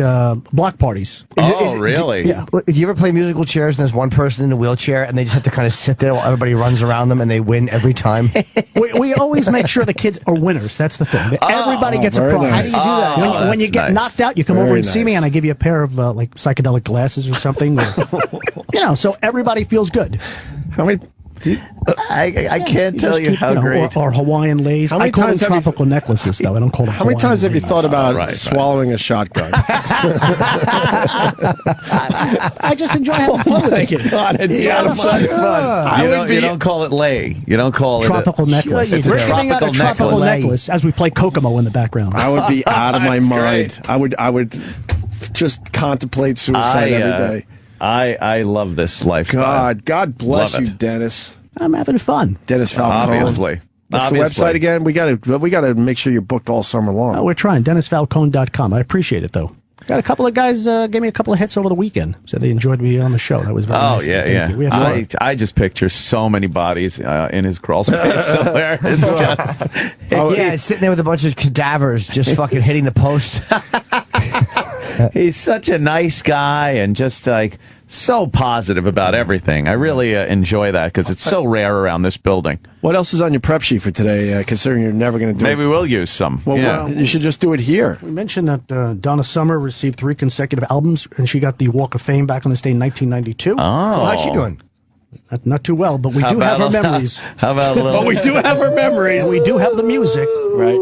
Speaker 18: block parties.
Speaker 2: Really?
Speaker 18: Yeah.
Speaker 9: Do you ever play musical chairs and there's one person in a wheelchair and they just have to kind of sit there while everybody runs around them and they win every time?
Speaker 18: we always make sure the kids are winners. That's the thing. Everybody gets a prize.
Speaker 9: Nice.
Speaker 18: How do you do that? When you get knocked out, you come over and see me,
Speaker 1: nice.
Speaker 18: and I give you a pair of like psychedelic glasses or something. So everybody feels good.
Speaker 1: How many?
Speaker 9: I can't tell you how great.
Speaker 18: Or Hawaiian lays.
Speaker 1: How many
Speaker 18: I call them
Speaker 1: times have you-
Speaker 18: tropical necklaces, though. I don't call them.
Speaker 1: How many
Speaker 18: Hawaiian
Speaker 1: times have you
Speaker 18: lays.
Speaker 1: thought about
Speaker 2: Right.
Speaker 1: swallowing a shotgun?
Speaker 18: I just enjoy having fun with the kids.
Speaker 1: God, it's kind of fun.
Speaker 2: You don't call it lay. You don't call
Speaker 18: Tropical
Speaker 2: it
Speaker 18: necklace.
Speaker 2: It's a
Speaker 18: We're giving out a tropical necklace as we play Kokomo in the background.
Speaker 1: I would be out of my
Speaker 2: That's
Speaker 1: mind. I would just contemplate suicide every day.
Speaker 2: I love this lifestyle.
Speaker 1: God bless
Speaker 2: Love
Speaker 1: you,
Speaker 2: it.
Speaker 1: Dennis.
Speaker 18: I'm having fun.
Speaker 1: Dennis Falcone.
Speaker 2: Obviously.
Speaker 1: What's the website again? We gotta make sure you're booked all summer long.
Speaker 18: We're trying. DennisFalcone.com. I appreciate it, though. Got a couple of guys gave me a couple of hits over the weekend. Said they enjoyed me on the show. That was very nice.
Speaker 2: Yeah.
Speaker 18: We had fun.
Speaker 2: I just picture so many bodies in his crawl space somewhere. It's just
Speaker 9: Sitting there with a bunch of cadavers just fucking hitting the post.
Speaker 2: he's such a nice guy and just like so positive about everything. I really enjoy that because it's so rare around this building.
Speaker 1: What else is on your prep sheet for today, considering you're never going to do
Speaker 2: Maybe
Speaker 1: it?
Speaker 2: we'll use some.
Speaker 1: Well, you should just do it here.
Speaker 18: We mentioned that Donna Summer received 3 consecutive albums, and she got the Walk of Fame back on this day in 1992.
Speaker 2: Oh.
Speaker 9: So how's she doing?
Speaker 18: Not too well, but we do have her memories.
Speaker 2: How about a little?
Speaker 1: But we do have her memories.
Speaker 18: We do have the music.
Speaker 1: Right.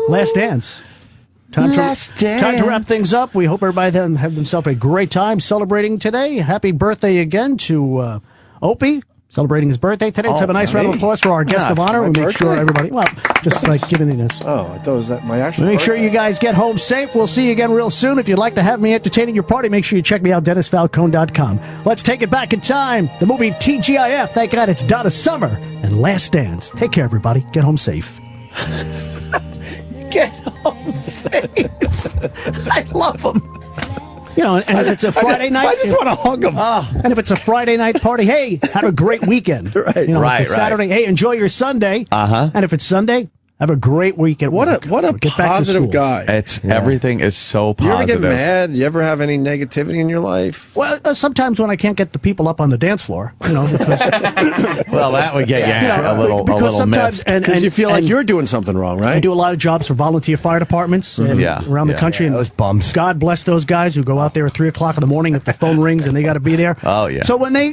Speaker 18: Last Dance. Time to wrap things up. We hope everybody have themselves a great time celebrating today. Happy birthday again to Opie, celebrating his birthday today. Let's have a nice round of applause for our guest of honor.
Speaker 1: my
Speaker 18: We'll make sure
Speaker 1: birthday?
Speaker 18: everybody, just like giving it us.
Speaker 1: Oh, I thought it was that my actual.
Speaker 18: Make sure you guys get home safe. We'll see you again real soon. If you'd like to have me entertaining your party, make sure you check me out, DennisFalcone.com. Let's take it back in time. The movie TGIF. Thank God it's Donna Summer and Last Dance. Take care, everybody. Get home safe.
Speaker 2: Get home safe. I love him.
Speaker 18: And if it's a Friday night,
Speaker 1: I just want to hug him.
Speaker 18: And if it's a Friday night party, hey, have a great weekend.
Speaker 1: Right.
Speaker 18: If it's Saturday, hey, enjoy your Sunday. And if it's Sunday, have a great weekend.
Speaker 1: What a
Speaker 18: Get back to
Speaker 1: positive
Speaker 18: school.
Speaker 1: guy.
Speaker 2: Everything is so
Speaker 1: You
Speaker 2: positive.
Speaker 1: ever get mad? You ever have any negativity in your life?
Speaker 18: Well, sometimes when I can't get the people up on the dance floor, because
Speaker 2: Well, that would get you a little
Speaker 18: sometimes
Speaker 2: miffed.
Speaker 1: Because you feel like you're doing something wrong, right?
Speaker 18: I do a lot of jobs for volunteer fire departments around the country. And
Speaker 9: those bums.
Speaker 18: God bless those guys who go out there at 3:00 in the morning if the phone rings and they got to be there.
Speaker 2: Oh, yeah.
Speaker 18: So when they,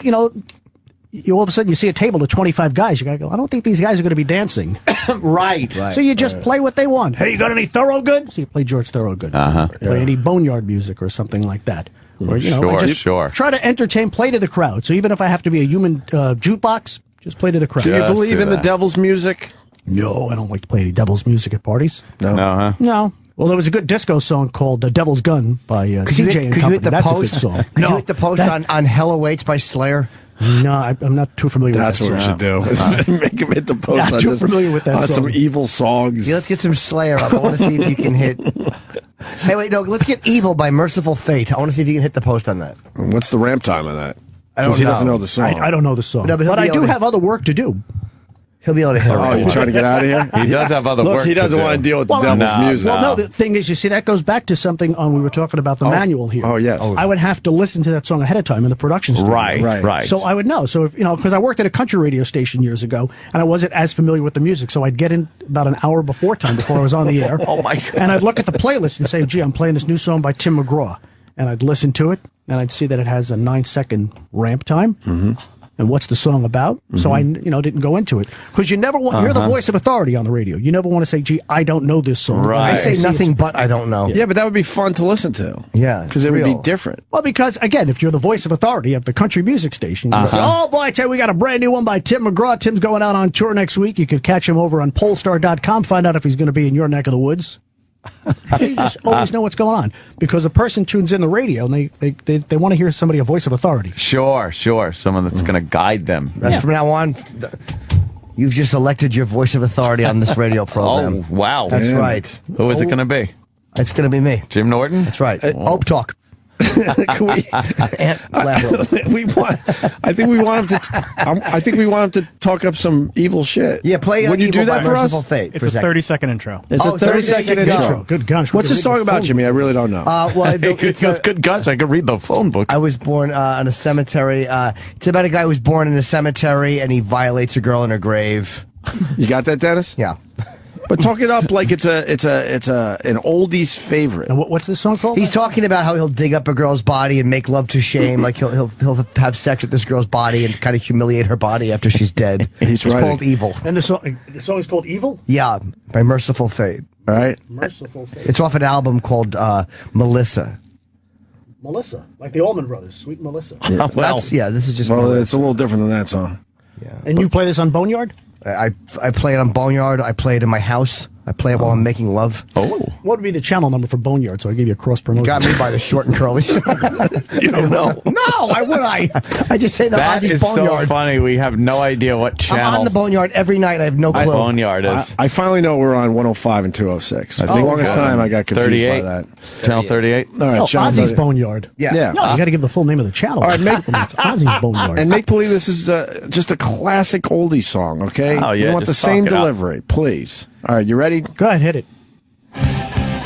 Speaker 18: you all of a sudden you see a table of 25 guys, you got to go, I don't think these guys are going to be dancing.
Speaker 2: Right.
Speaker 18: So you just play what they want. Hey, you got any Thorogood? So you play George Thorogood. Play any Boneyard music or something like that. Or, I just try to entertain, play to the crowd. So even if I have to be a human jukebox, just play to the crowd.
Speaker 1: Do you believe in the devil's music?
Speaker 18: No, I don't like to play any devil's music at parties.
Speaker 1: No.
Speaker 18: No. Well, there was a good disco song called "Devil's Gun" by CJ and
Speaker 9: Could you
Speaker 18: Company.
Speaker 9: hit the
Speaker 18: That's
Speaker 9: post?
Speaker 18: a good song.
Speaker 9: Could you hit the post on Hell Awaits by Slayer?
Speaker 18: No, I'm not too familiar
Speaker 1: That's
Speaker 18: with that
Speaker 1: what
Speaker 18: song.
Speaker 1: we should do. Make him hit the post.
Speaker 18: Not too familiar with that
Speaker 1: on
Speaker 18: song.
Speaker 1: some evil songs.
Speaker 9: Yeah, let's get some Slayer up. I want to see if you can hit. Hey, wait, no, let's get Evil by Merciful Fate. I want to see if you can hit the post on that.
Speaker 1: What's the ramp time on that?
Speaker 9: I don't
Speaker 1: Because he
Speaker 9: know.
Speaker 1: doesn't know the song.
Speaker 18: I don't know the song.
Speaker 9: No, but he'll
Speaker 18: but
Speaker 9: be
Speaker 18: I do
Speaker 9: able to-
Speaker 18: have other work to do.
Speaker 9: He'll be able to hit
Speaker 1: Oh, you're trying to get out of here?
Speaker 2: He does have other
Speaker 1: Look,
Speaker 2: work
Speaker 1: he
Speaker 2: to
Speaker 1: doesn't
Speaker 2: do.
Speaker 1: want to deal with the
Speaker 18: Well,
Speaker 1: devil's music.
Speaker 18: Well, no, the thing is, you see, that goes back to something we were talking about the manual here.
Speaker 1: Oh, yes.
Speaker 18: I would have to listen to that song ahead of time in the production studio.
Speaker 2: Right.
Speaker 18: So I would know. So, because I worked at a country radio station years ago, and I wasn't as familiar with the music, so I'd get in about an hour before I was on the air.
Speaker 2: Oh, my God.
Speaker 18: And I'd look at the playlist and say, gee, I'm playing this new song by Tim McGraw. And I'd listen to it, and I'd see that it has a 9-second ramp time. Mm-hmm. and what's the song about. So I, didn't go into it because you never want. You're the voice of authority on the radio. You never want to say, "Gee, I don't know this song."
Speaker 2: Right.
Speaker 9: I say nothing but I don't know.
Speaker 1: Yeah, but that would be fun to listen to.
Speaker 9: Yeah,
Speaker 1: because it would be different.
Speaker 18: Well, because again, if you're the voice of authority of the country music station, you can say, "Oh boy, I tell you, we got a brand new one by Tim McGraw. Tim's going out on tour next week. You could catch him over on Polestar.com. Find out if he's going to be in your neck of the woods." So you just always know what's going on because a person tunes in the radio and they want to hear somebody, a voice of authority.
Speaker 2: Sure. Someone that's going to guide them.
Speaker 9: From now on, you've just elected your voice of authority on this radio program.
Speaker 2: Oh, wow.
Speaker 9: That's right.
Speaker 2: Who is it going to be?
Speaker 9: It's going to be me.
Speaker 2: Jim Norton?
Speaker 9: That's right. Ope Talk.
Speaker 1: I think we want him to talk up some evil shit.
Speaker 9: Yeah, play.
Speaker 1: Would you do that for us?
Speaker 9: Fate
Speaker 21: it's a 30-second intro.
Speaker 1: It's a 30-second intro.
Speaker 18: Good gosh.
Speaker 1: What's the song about, Jimmy? I really don't know.
Speaker 2: Good gosh, I could read the phone book.
Speaker 9: I was born in a cemetery. It's about a guy who was born in a cemetery and he violates a girl in her grave.
Speaker 1: You got that, Dennis?
Speaker 9: Yeah.
Speaker 1: But talk it up like it's an oldies favorite.
Speaker 18: And what's this song called?
Speaker 9: He's talking about how he'll dig up a girl's body and make love to shame. Like he'll have sex with this girl's body and kind of humiliate her body after she's dead. It's called Evil.
Speaker 18: And the song is called Evil?
Speaker 9: Yeah, by Merciful Fate.
Speaker 1: All right.
Speaker 18: Merciful Fate.
Speaker 9: It's off an album called Melissa.
Speaker 18: Melissa, like the Allman Brothers, Sweet Melissa.
Speaker 1: Yeah,
Speaker 9: this is just.
Speaker 1: Well,
Speaker 9: Melissa.
Speaker 1: it's a little different than that song.
Speaker 9: Yeah.
Speaker 18: And you play this on Boneyard?
Speaker 9: I play it on Boneyard. I play it in my house. I play it while I'm making love.
Speaker 2: Oh.
Speaker 18: What would be the channel number for Boneyard? So I give you a cross promotion.
Speaker 9: You got me by the short and curly.
Speaker 1: You don't know.
Speaker 9: No, why would I? I just say
Speaker 2: That
Speaker 9: Ozzy's
Speaker 2: is
Speaker 9: Boneyard.
Speaker 2: so funny. We have no idea what channel.
Speaker 9: I'm on the Boneyard every night. I have no clue.
Speaker 2: Boneyard is.
Speaker 1: I finally know we're on 105 and 206. For the longest time, I got confused by that.
Speaker 2: Channel 38.
Speaker 1: All right,
Speaker 18: Ozzy's Boneyard.
Speaker 9: Yeah.
Speaker 18: No, you got to give the full name of the channel.
Speaker 1: All right,
Speaker 18: it's Ozzy's Boneyard.
Speaker 1: And make believe this is just a classic oldie song, okay?
Speaker 2: Oh, yeah,
Speaker 1: We want the
Speaker 2: just
Speaker 1: same
Speaker 2: talk it up.
Speaker 1: delivery, please. All right, you ready?
Speaker 18: Go ahead, hit it.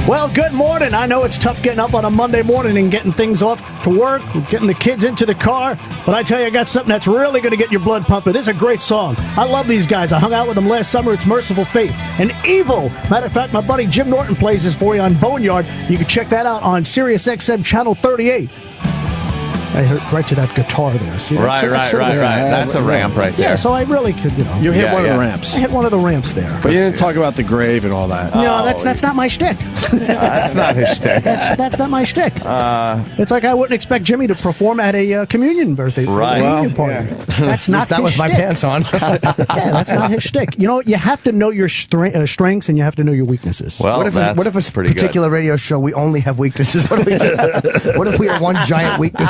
Speaker 18: Well, good morning. I know it's tough getting up on a Monday morning and getting things off to work, getting the kids into the car, but I tell you, I got something that's really going to get your blood pumping. It's a great song. I love these guys. I hung out with them last summer. It's Merciful Fate and Evil. Matter of fact, my buddy Jim Norton plays this for you on Boneyard. You can check that out on Sirius XM Channel 38. I heard right to that guitar there. See,
Speaker 2: Right. That's a ramp right there.
Speaker 18: Yeah, so I really could,
Speaker 1: You hit one of the ramps.
Speaker 18: I hit one of the ramps there.
Speaker 1: But you didn't talk about the grave and all that.
Speaker 18: No, that's not my shtick.
Speaker 2: That's not his shtick.
Speaker 18: That's not my shtick. It's like I wouldn't expect Jimmy to perform at a communion birthday reunion party.
Speaker 9: Yeah.
Speaker 18: That's not
Speaker 9: that
Speaker 18: his
Speaker 9: with my
Speaker 18: shtick.
Speaker 9: pants on.
Speaker 18: Yeah, that's not his shtick. You know, you have to know your strengths and you have to know your weaknesses.
Speaker 2: Well,
Speaker 9: what if a
Speaker 2: pretty
Speaker 9: particular radio show we only have weaknesses? What if we are one giant weakness?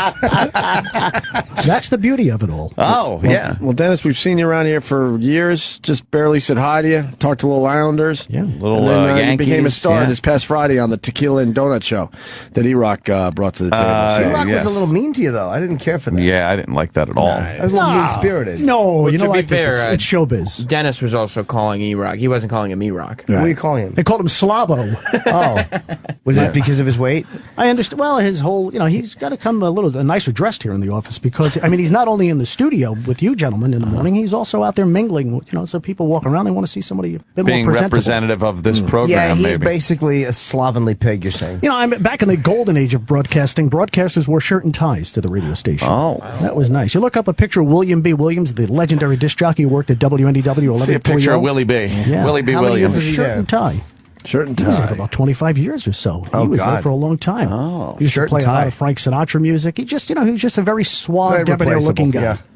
Speaker 18: That's the beauty of it all.
Speaker 2: Oh, yeah.
Speaker 1: Well, Dennis, we've seen you around here for years. Just barely said hi to you. Talked to little Islanders.
Speaker 18: Yeah.
Speaker 2: Little
Speaker 1: And then you
Speaker 2: Yankees.
Speaker 1: became a star
Speaker 2: yeah.
Speaker 1: this past Friday on the Tequila and Donut Show that E-Rock brought to the table.
Speaker 9: E-Rock
Speaker 2: yes.
Speaker 9: was a little mean to you, though. I didn't care for that.
Speaker 2: Yeah, I didn't like that at all.
Speaker 9: I was a little mean-spirited.
Speaker 18: No,
Speaker 19: Well,
Speaker 18: you
Speaker 19: to
Speaker 18: know
Speaker 19: be
Speaker 18: what?
Speaker 19: fair,
Speaker 18: It's showbiz.
Speaker 19: Dennis was also calling E-Rock. He wasn't calling him E-Rock.
Speaker 9: What are you calling him?
Speaker 18: They called him Slavo.
Speaker 9: Oh. Was it because of his weight?
Speaker 18: I understand. Well, his whole, he's got to come a nicer dressed here in the office because, he's not only in the studio with you gentlemen in the morning, he's also out there mingling, so people walk around, they want to see somebody a bit
Speaker 2: Being
Speaker 18: more presentable.
Speaker 2: representative of this program,
Speaker 9: Yeah, he's
Speaker 2: maybe.
Speaker 9: basically a slovenly pig, you're saying.
Speaker 18: I'm back in the golden age of broadcasting. Broadcasters wore shirt and ties to the radio station.
Speaker 2: Oh.
Speaker 18: That was nice. You look up a picture of William B. Williams, the legendary disc jockey who worked at WNDW 1130.
Speaker 2: See a picture of Willie B.
Speaker 18: Yeah.
Speaker 2: Willie B.
Speaker 9: How many years
Speaker 2: Williams.
Speaker 9: was he
Speaker 18: Shirt
Speaker 9: there?
Speaker 18: and tie.
Speaker 1: Shirt and
Speaker 18: He was there for
Speaker 1: tie.
Speaker 18: about 25 years or so.
Speaker 9: Oh,
Speaker 18: He was there
Speaker 9: God.
Speaker 18: for a long time.
Speaker 2: Oh.
Speaker 18: He used
Speaker 9: Shirt
Speaker 18: to play
Speaker 9: and
Speaker 18: a lot
Speaker 9: tie.
Speaker 18: of Frank Sinatra music. He just, he was just a very suave,
Speaker 9: Very
Speaker 18: debonair-looking guy.
Speaker 9: replaceable,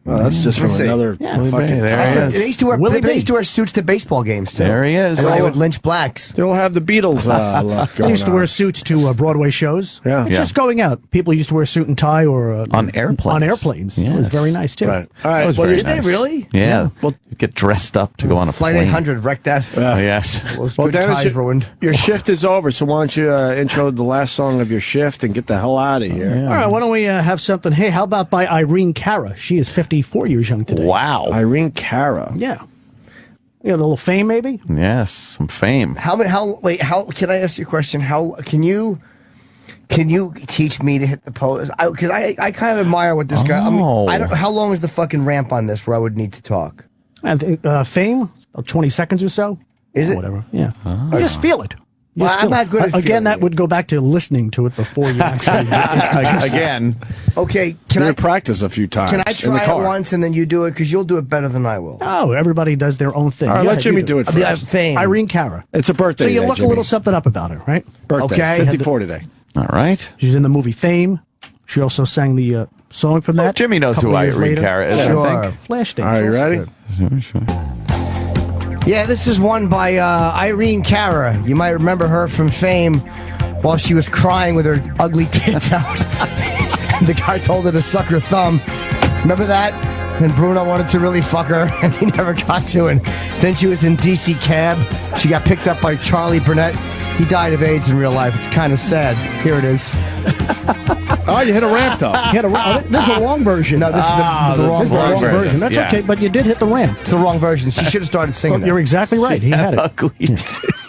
Speaker 1: Well, that's just from
Speaker 9: Let's see.
Speaker 1: another
Speaker 18: Yeah.
Speaker 1: fucking
Speaker 2: There
Speaker 1: time.
Speaker 2: he is.
Speaker 9: They used to wear,
Speaker 18: Willie
Speaker 9: they
Speaker 18: B.
Speaker 9: used to wear suits to baseball games, too.
Speaker 2: There he is.
Speaker 9: And they would lynch blacks.
Speaker 1: They all have the Beatles look
Speaker 18: They
Speaker 1: going
Speaker 18: used to
Speaker 1: on.
Speaker 18: wear suits to Broadway shows.
Speaker 1: Yeah.
Speaker 18: It's just going out. People used to wear suit and tie or
Speaker 2: On airplanes.
Speaker 18: On airplanes. It was
Speaker 2: Yes.
Speaker 18: very nice too.
Speaker 1: Right. All right.
Speaker 2: That was
Speaker 1: Well,
Speaker 2: very
Speaker 1: you-
Speaker 2: nice.
Speaker 9: they really?
Speaker 2: Yeah.
Speaker 1: Well-
Speaker 2: Get dressed up to go on a
Speaker 9: Flight
Speaker 2: plane.
Speaker 9: 800 wrecked that.
Speaker 2: Oh, yes.
Speaker 9: Those
Speaker 1: Well,
Speaker 9: good
Speaker 1: Dennis,
Speaker 9: ties ruined.
Speaker 1: your shift is over, so why don't you intro the last song of your shift and get the hell out of here?
Speaker 18: All right, why don't we have something? Hey, how about by Irene Cara? She is 54 years young today.
Speaker 2: Wow.
Speaker 1: Irene Cara.
Speaker 18: Yeah. You got a little fame, maybe?
Speaker 2: Yes, some fame.
Speaker 9: How can I ask you a question? How can you teach me to hit the pose? Because I kind of admire what this guy. I don't. How long is the fucking ramp on this where I would need to talk?
Speaker 18: I think fame, about 20 seconds or so.
Speaker 9: Is it?
Speaker 18: Whatever. Yeah. You just feel it. You
Speaker 9: Well, I'm not good at
Speaker 18: again.
Speaker 9: feeling
Speaker 18: That would go back to listening to it before you actually
Speaker 2: again.
Speaker 9: Okay, can I
Speaker 1: practice a few times?
Speaker 9: Can I
Speaker 1: in the
Speaker 9: try it
Speaker 1: car?
Speaker 9: once and then you do it because you'll do it better than I will?
Speaker 18: Oh, everybody does their own thing.
Speaker 1: All right,
Speaker 18: Yeah,
Speaker 1: let Jimmy
Speaker 18: you
Speaker 1: do it first.
Speaker 9: Fame.
Speaker 18: Irene Cara.
Speaker 1: It's a birthday.
Speaker 18: So you
Speaker 1: today,
Speaker 18: look
Speaker 1: Jimmy.
Speaker 18: a little something up about her, right?
Speaker 1: Birthday.
Speaker 18: Okay.
Speaker 1: 54 today.
Speaker 2: All right.
Speaker 18: She's in the movie Fame. She also sang the song from that.
Speaker 2: Jimmy knows
Speaker 18: a couple
Speaker 2: who
Speaker 18: of years
Speaker 2: Irene
Speaker 18: later.
Speaker 2: Cara is,
Speaker 9: Sure.
Speaker 2: I think.
Speaker 18: Flashdance.
Speaker 1: Are you ready?
Speaker 9: Yeah, this is one by Irene Cara. You might remember her from Fame while she was crying with her ugly tits out. The guy told her to suck her thumb. Remember that? And Bruno wanted to really fuck her, and he never got to. And then she was in DC Cab. She got picked up by Charlie Burnett. He died of AIDS in real life. It's kind of sad. Here it is.
Speaker 1: Oh, you hit a ramp, though.
Speaker 18: This is the wrong version.
Speaker 9: No, this is the wrong
Speaker 18: version. That's okay, but you did hit the ramp.
Speaker 9: It's the wrong version. She should have started singing.
Speaker 18: Well, you're exactly right. He had it.
Speaker 2: Ugly.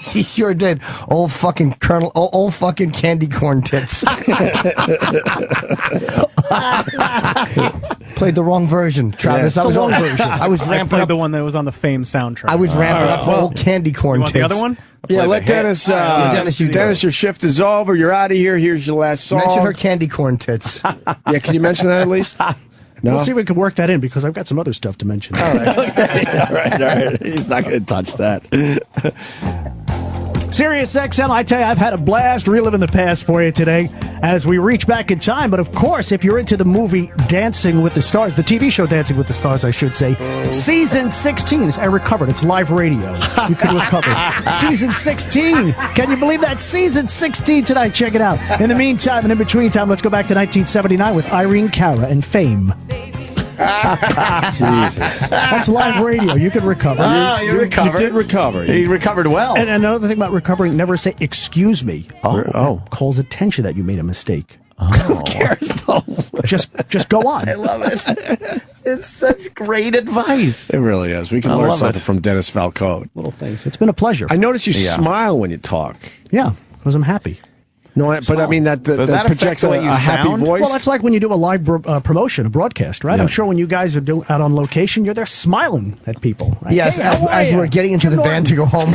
Speaker 9: He sure did. Old fucking old fucking candy corn tits. Played the wrong version, Travis.
Speaker 18: Yeah,
Speaker 9: I was
Speaker 18: the wrong
Speaker 9: version. I was
Speaker 20: I
Speaker 9: ramping
Speaker 20: played
Speaker 9: up.
Speaker 20: the one that was on the Fame soundtrack.
Speaker 9: I was ramping up for old candy corn
Speaker 20: You want
Speaker 9: tits.
Speaker 20: the other one?
Speaker 1: Yeah, let Dennis.
Speaker 9: Dennis, you do
Speaker 1: Dennis,
Speaker 9: it.
Speaker 1: your shift is over. You're out of here. Here's your last song.
Speaker 9: Mention her candy corn tits.
Speaker 1: Yeah, can you mention that at least? No.
Speaker 18: We'll see if we can work that in because I've got some other stuff to mention.
Speaker 1: All right. He's not going to touch that.
Speaker 18: Sirius XM, I tell you, I've had a blast reliving the past for you today as we reach back in time. But of course, if you're into the movie Dancing with the Stars, the TV show Dancing with the Stars, I should say, season 16, I recovered. It's live radio. You can recover. Season 16. Can you believe that? Season 16 tonight. Check it out. In the meantime and in between time, let's go back to 1979 with Irene Cara and Fame.
Speaker 1: Jesus.
Speaker 18: That's live radio. You can recover.
Speaker 2: You recovered.
Speaker 1: You did recover.
Speaker 2: He recovered well.
Speaker 18: And another thing about recovering, never say, excuse me. Calls attention that you made a mistake.
Speaker 2: Who cares, though?
Speaker 18: Just go on.
Speaker 2: I love it. It's such great advice.
Speaker 1: It really is. We can
Speaker 2: I
Speaker 1: learn
Speaker 2: love
Speaker 1: something
Speaker 2: it.
Speaker 1: from Dennis Falcone.
Speaker 18: Little things. It's been a pleasure.
Speaker 1: I notice you
Speaker 2: Yeah.
Speaker 1: smile when you talk.
Speaker 18: Yeah, because I'm happy.
Speaker 1: No, but I mean that
Speaker 2: Does that
Speaker 1: projects
Speaker 2: affect the way
Speaker 1: a
Speaker 2: you
Speaker 1: happy
Speaker 2: sound?
Speaker 1: voice.
Speaker 18: Well, that's like when you do a live promotion, a broadcast, right?
Speaker 1: Yeah.
Speaker 18: I'm sure when you guys are out on location, you're there smiling at people. Right?
Speaker 9: Yes,
Speaker 18: Hey, how are
Speaker 9: as
Speaker 18: ya?
Speaker 9: we're getting into the van to go home.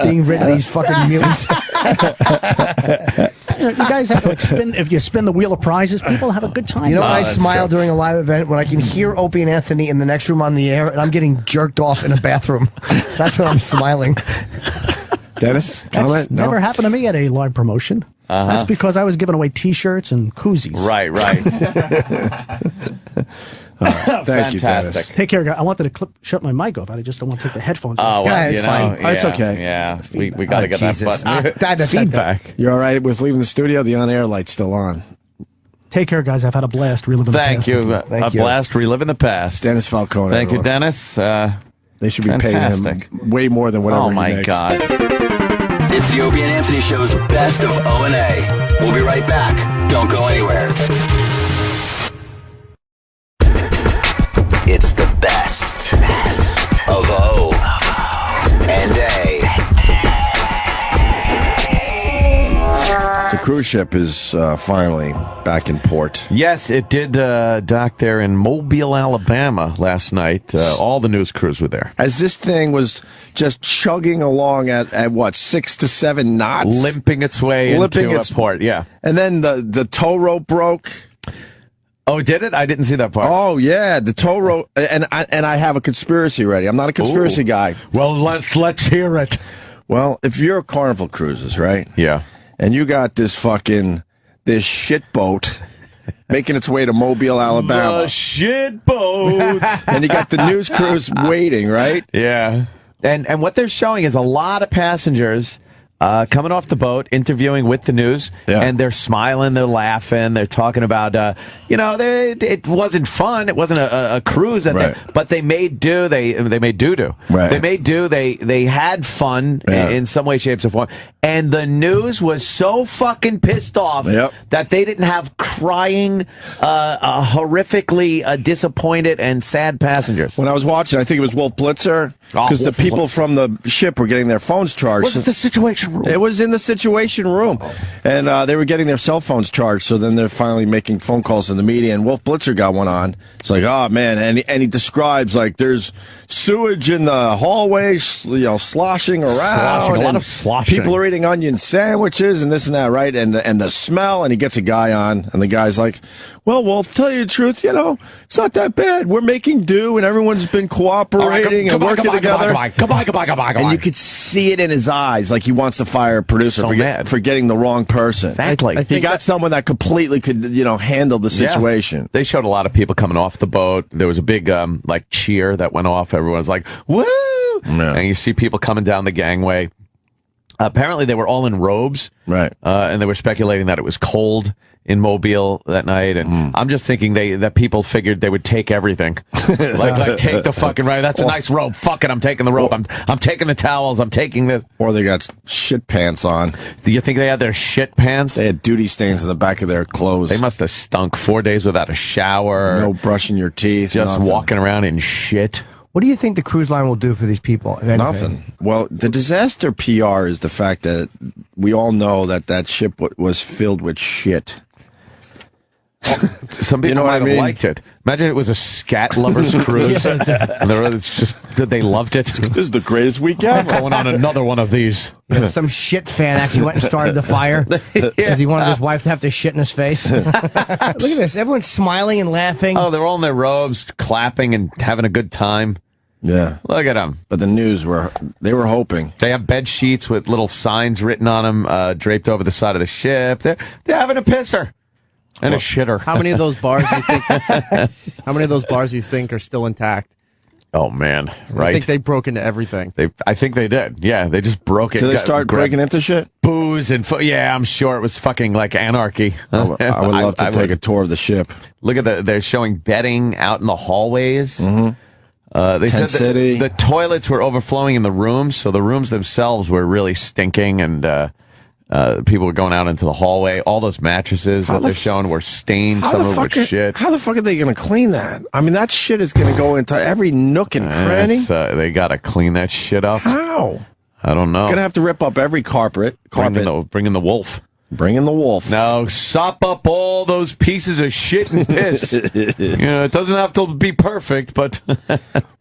Speaker 9: Being rid of these fucking mutants.
Speaker 18: You guys have to spin. If you spin the wheel of prizes, people have a good time.
Speaker 9: You know when I
Speaker 2: that's
Speaker 9: smile
Speaker 2: true.
Speaker 9: during a live event? When I can hear Opie and Anthony in the next room on the air, and I'm getting jerked off in a bathroom. That's when I'm smiling.
Speaker 1: Dennis,
Speaker 18: That's
Speaker 1: comment? No.
Speaker 18: never happened to me at a live promotion. That's because I was giving away T-shirts and koozies.
Speaker 2: Right.
Speaker 1: Thank you, Dennis.
Speaker 2: Fantastic.
Speaker 18: Take care, guys. I wanted to shut my mic off. I just don't want to take the headphones
Speaker 2: Oh,
Speaker 18: off.
Speaker 2: well,
Speaker 9: Yeah, it's
Speaker 2: you know,
Speaker 9: fine.
Speaker 2: yeah,
Speaker 1: It's okay.
Speaker 2: Yeah, we got to
Speaker 9: Oh,
Speaker 2: get
Speaker 9: Jesus.
Speaker 2: that button.
Speaker 9: Feedback.
Speaker 1: You're all right with leaving the studio? The on-air light's still on.
Speaker 18: Take care, guys. I've had a blast reliving the
Speaker 2: Thank
Speaker 18: past.
Speaker 2: you.
Speaker 18: with
Speaker 2: A blast reliving the past.
Speaker 1: Dennis Falcone.
Speaker 2: Thank you,
Speaker 1: everyone.
Speaker 2: Dennis.
Speaker 1: They should be
Speaker 2: Fantastic.
Speaker 1: paying him way more than whatever
Speaker 2: Oh,
Speaker 1: he
Speaker 2: my
Speaker 1: makes.
Speaker 2: God.
Speaker 6: It's the Opie and Anthony Show's best of O&A. We'll be right back. Don't go anywhere. It's the best of O and A.
Speaker 1: The cruise ship is finally back in port.
Speaker 2: Yes, it did dock there in Mobile, Alabama last night. All the news crews were there.
Speaker 1: As this thing was just chugging along at what, 6 to 7 knots?
Speaker 2: Limping its way into a port, yeah.
Speaker 1: And then the tow rope broke.
Speaker 2: Oh, did it? I didn't see that part.
Speaker 1: Oh, yeah, the tow rope. And I have a conspiracy ready. I'm not a conspiracy guy.
Speaker 2: Well, let's hear it.
Speaker 1: Well, if you're Carnival Cruises, right?
Speaker 2: Yeah.
Speaker 1: And you got this shit boat making its way to Mobile, Alabama.
Speaker 2: The shit boat.
Speaker 1: And you got the news crews waiting, right?
Speaker 2: Yeah. And what they're showing is a lot of passengers coming off the boat, interviewing with the news, and they're smiling, they're laughing, they're talking about, it wasn't fun, it wasn't a cruise, but they made do, they made doo-doo.
Speaker 1: Right.
Speaker 2: They made do, they had fun in some way, shape, or form. And the news was so fucking pissed off that they didn't have crying, horrifically disappointed and sad passengers.
Speaker 1: When I was watching, I think it was Wolf Blitzer, because the people from the ship were getting their phones charged.
Speaker 2: What's the situation? situation room.
Speaker 21: It was in the situation room. And they were getting their cell phones charged, so then they're finally making phone calls to the media, and Wolf Blitzer got one on. It's like, oh, man, and he describes, like, there's sewage in the hallway, sloshing around.
Speaker 2: A lot of sloshing.
Speaker 21: People are eating onion sandwiches and this and that, right? And the smell, and he gets a guy on, and the guy's like, well, Wolf, tell you the truth, it's not that bad. We're making do, and everyone's been cooperating and working together.
Speaker 2: Goodbye.
Speaker 21: And you could see it in his eyes, like he wants to fire a producer for getting the wrong person.
Speaker 2: Exactly.
Speaker 21: He got someone that completely could, handle the situation.
Speaker 2: Yeah. They showed a lot of people coming off the boat. There was a big, cheer that went off. Everyone's like, woo! Yeah. And you see people coming down the gangway. Apparently, they were all in robes.
Speaker 21: Right.
Speaker 2: And they were speculating that it was cold in Mobile that night. And I'm just thinking that people figured they would take everything. like take the fucking robe. That's a nice robe. Fuck it. I'm taking the robe. I'm taking the towels. I'm taking this.
Speaker 21: Or they got shit pants on.
Speaker 2: Do you think they had their shit pants?
Speaker 21: They had duty stains in the back of their clothes.
Speaker 2: They must have stunk 4 days without a shower.
Speaker 21: No brushing your teeth.
Speaker 2: Just walking around in shit.
Speaker 9: What do you think the cruise line will do for these people?
Speaker 21: Nothing. Well, the disaster PR is the fact that we all know that ship was filled with shit.
Speaker 2: Some people might have liked it. Imagine it was a scat lovers cruise. And they loved it.
Speaker 21: This is the greatest week ever.
Speaker 2: I'm going on another one of these.
Speaker 9: Some shit fan actually went and started the fire because he wanted his wife to have to shit in his face. Look at this. Everyone's smiling and laughing.
Speaker 2: Oh, they're all in their robes, clapping and having a good time.
Speaker 21: Yeah.
Speaker 2: Look at them.
Speaker 21: But the news they were hoping.
Speaker 2: They have bed sheets with little signs written on them, draped over the side of the ship. They're having a pisser. And a shitter.
Speaker 22: How many of those bars do you think? How many of those bars do you think are still intact?
Speaker 2: Oh man, right?
Speaker 22: I think they broke into everything.
Speaker 2: I think they did. Yeah, they just broke it.
Speaker 21: Did they start breaking into shit?
Speaker 2: Booze and yeah, I'm sure it was fucking like anarchy.
Speaker 21: I would love to take a tour of the ship.
Speaker 2: Look at they're showing bedding out in the hallways.
Speaker 21: Mm-hmm.
Speaker 2: They
Speaker 21: Tent
Speaker 2: said
Speaker 21: City.
Speaker 2: The toilets were overflowing in the rooms, so the rooms themselves were really stinking and. People were going out into the hallway. All those mattresses that they're showing were stained. Some of them with shit.
Speaker 21: How the fuck are they going to clean that? I mean, that shit is going to go into every nook and cranny.
Speaker 2: They got to clean that shit up.
Speaker 21: How?
Speaker 2: I don't know.
Speaker 21: Going to have to rip up every carpet.
Speaker 2: Bring in the wolf.
Speaker 21: Bring in the wolf.
Speaker 2: Now, sop up all those pieces of shit and piss. It doesn't have to be perfect, but...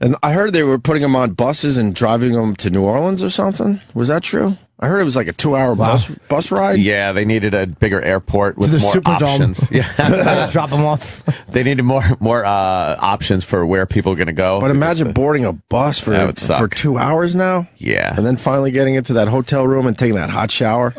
Speaker 21: And I heard they were putting them on buses and driving them to New Orleans or something. Was that true? I heard it was like a 2-hour bus ride.
Speaker 2: Yeah, they needed a bigger airport with more
Speaker 9: Superdome.
Speaker 2: options. Yeah,
Speaker 9: drop them off.
Speaker 2: They needed more options for where people are going to go.
Speaker 21: But imagine boarding a bus for 2 hours now.
Speaker 2: Yeah,
Speaker 21: and then finally getting into that hotel room and taking that hot shower.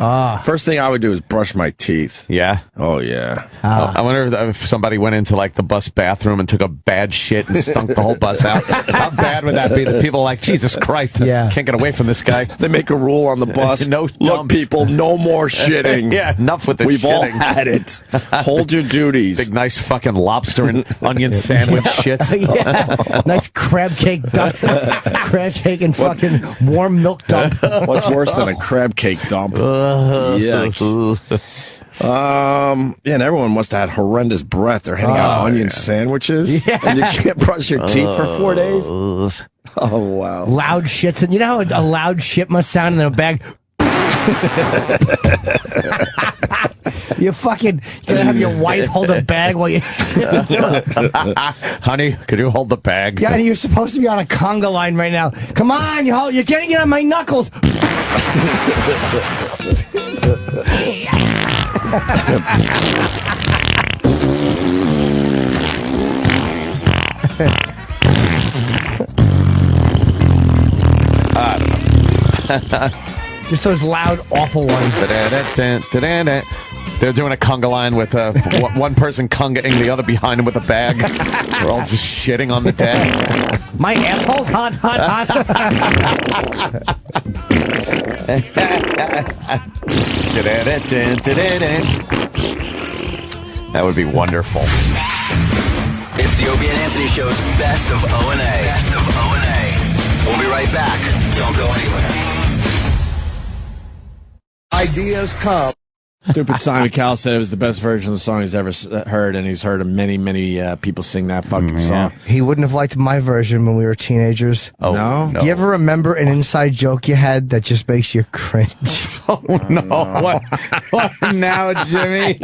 Speaker 21: First thing I would do is brush my teeth.
Speaker 2: Yeah.
Speaker 21: Oh yeah.
Speaker 2: I wonder if somebody went into like the bus bathroom and took a bad shit and stunk the whole bus out. How bad would that be? The people are like, Jesus Christ, can't get away from this guy.
Speaker 21: They make a rule on the bus.
Speaker 2: No
Speaker 21: Look, people, no more shitting.
Speaker 2: Yeah, enough with the
Speaker 21: We've
Speaker 2: shitting.
Speaker 21: all had it. Hold your duties.
Speaker 2: Big, nice fucking lobster and onion sandwich shits.
Speaker 9: Yeah. Nice crab cake dump. Crab cake and fucking warm milk dump.
Speaker 21: What's worse than a crab cake dump? Yuck. And everyone must have had horrendous breath. They're handing out onion sandwiches.
Speaker 9: Yeah.
Speaker 21: And you can't brush your teeth for 4 days. Oh, wow.
Speaker 9: Loud shits. And you know how a loud shit must sound in a bag? You fucking gonna have your wife hold a bag while you
Speaker 2: Honey, could you hold the bag?
Speaker 9: Yeah, you're supposed to be on a conga line right now. Come on, you're getting it on my knuckles.
Speaker 2: I don't know.
Speaker 9: Just those loud, awful ones.
Speaker 2: They're doing a conga line with one person congaing the other behind him with a bag. We're all just shitting on the deck.
Speaker 9: My asshole's hot.
Speaker 2: That would be wonderful.
Speaker 6: It's the Opie and Anthony Show's Best of O&A. Best of O&A. We'll be right back. Don't go anywhere.
Speaker 23: Ideas come.
Speaker 1: Stupid Simon Cowell said it was the best version of the song he's ever heard, and he's heard many, many people sing that fucking song.
Speaker 9: He wouldn't have liked my version when we were teenagers.
Speaker 2: Oh,
Speaker 1: no?
Speaker 9: Do you ever remember an inside joke you had that just makes you cringe?
Speaker 2: Oh, no. What now, Jimmy?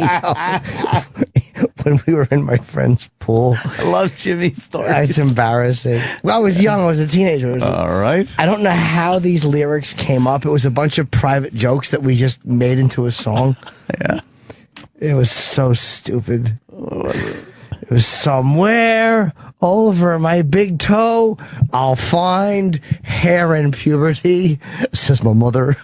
Speaker 9: When we were in my friend's pool.
Speaker 2: I love Jimmy's stories.
Speaker 9: That's embarrassing. Well, I was young. I was a teenager.
Speaker 2: All right.
Speaker 9: I don't know how these lyrics came up. It was a bunch of private jokes that we just made into a song.
Speaker 2: Yeah.
Speaker 9: It was so stupid. It was somewhere over my big toe, I'll find hair and puberty, says my mother.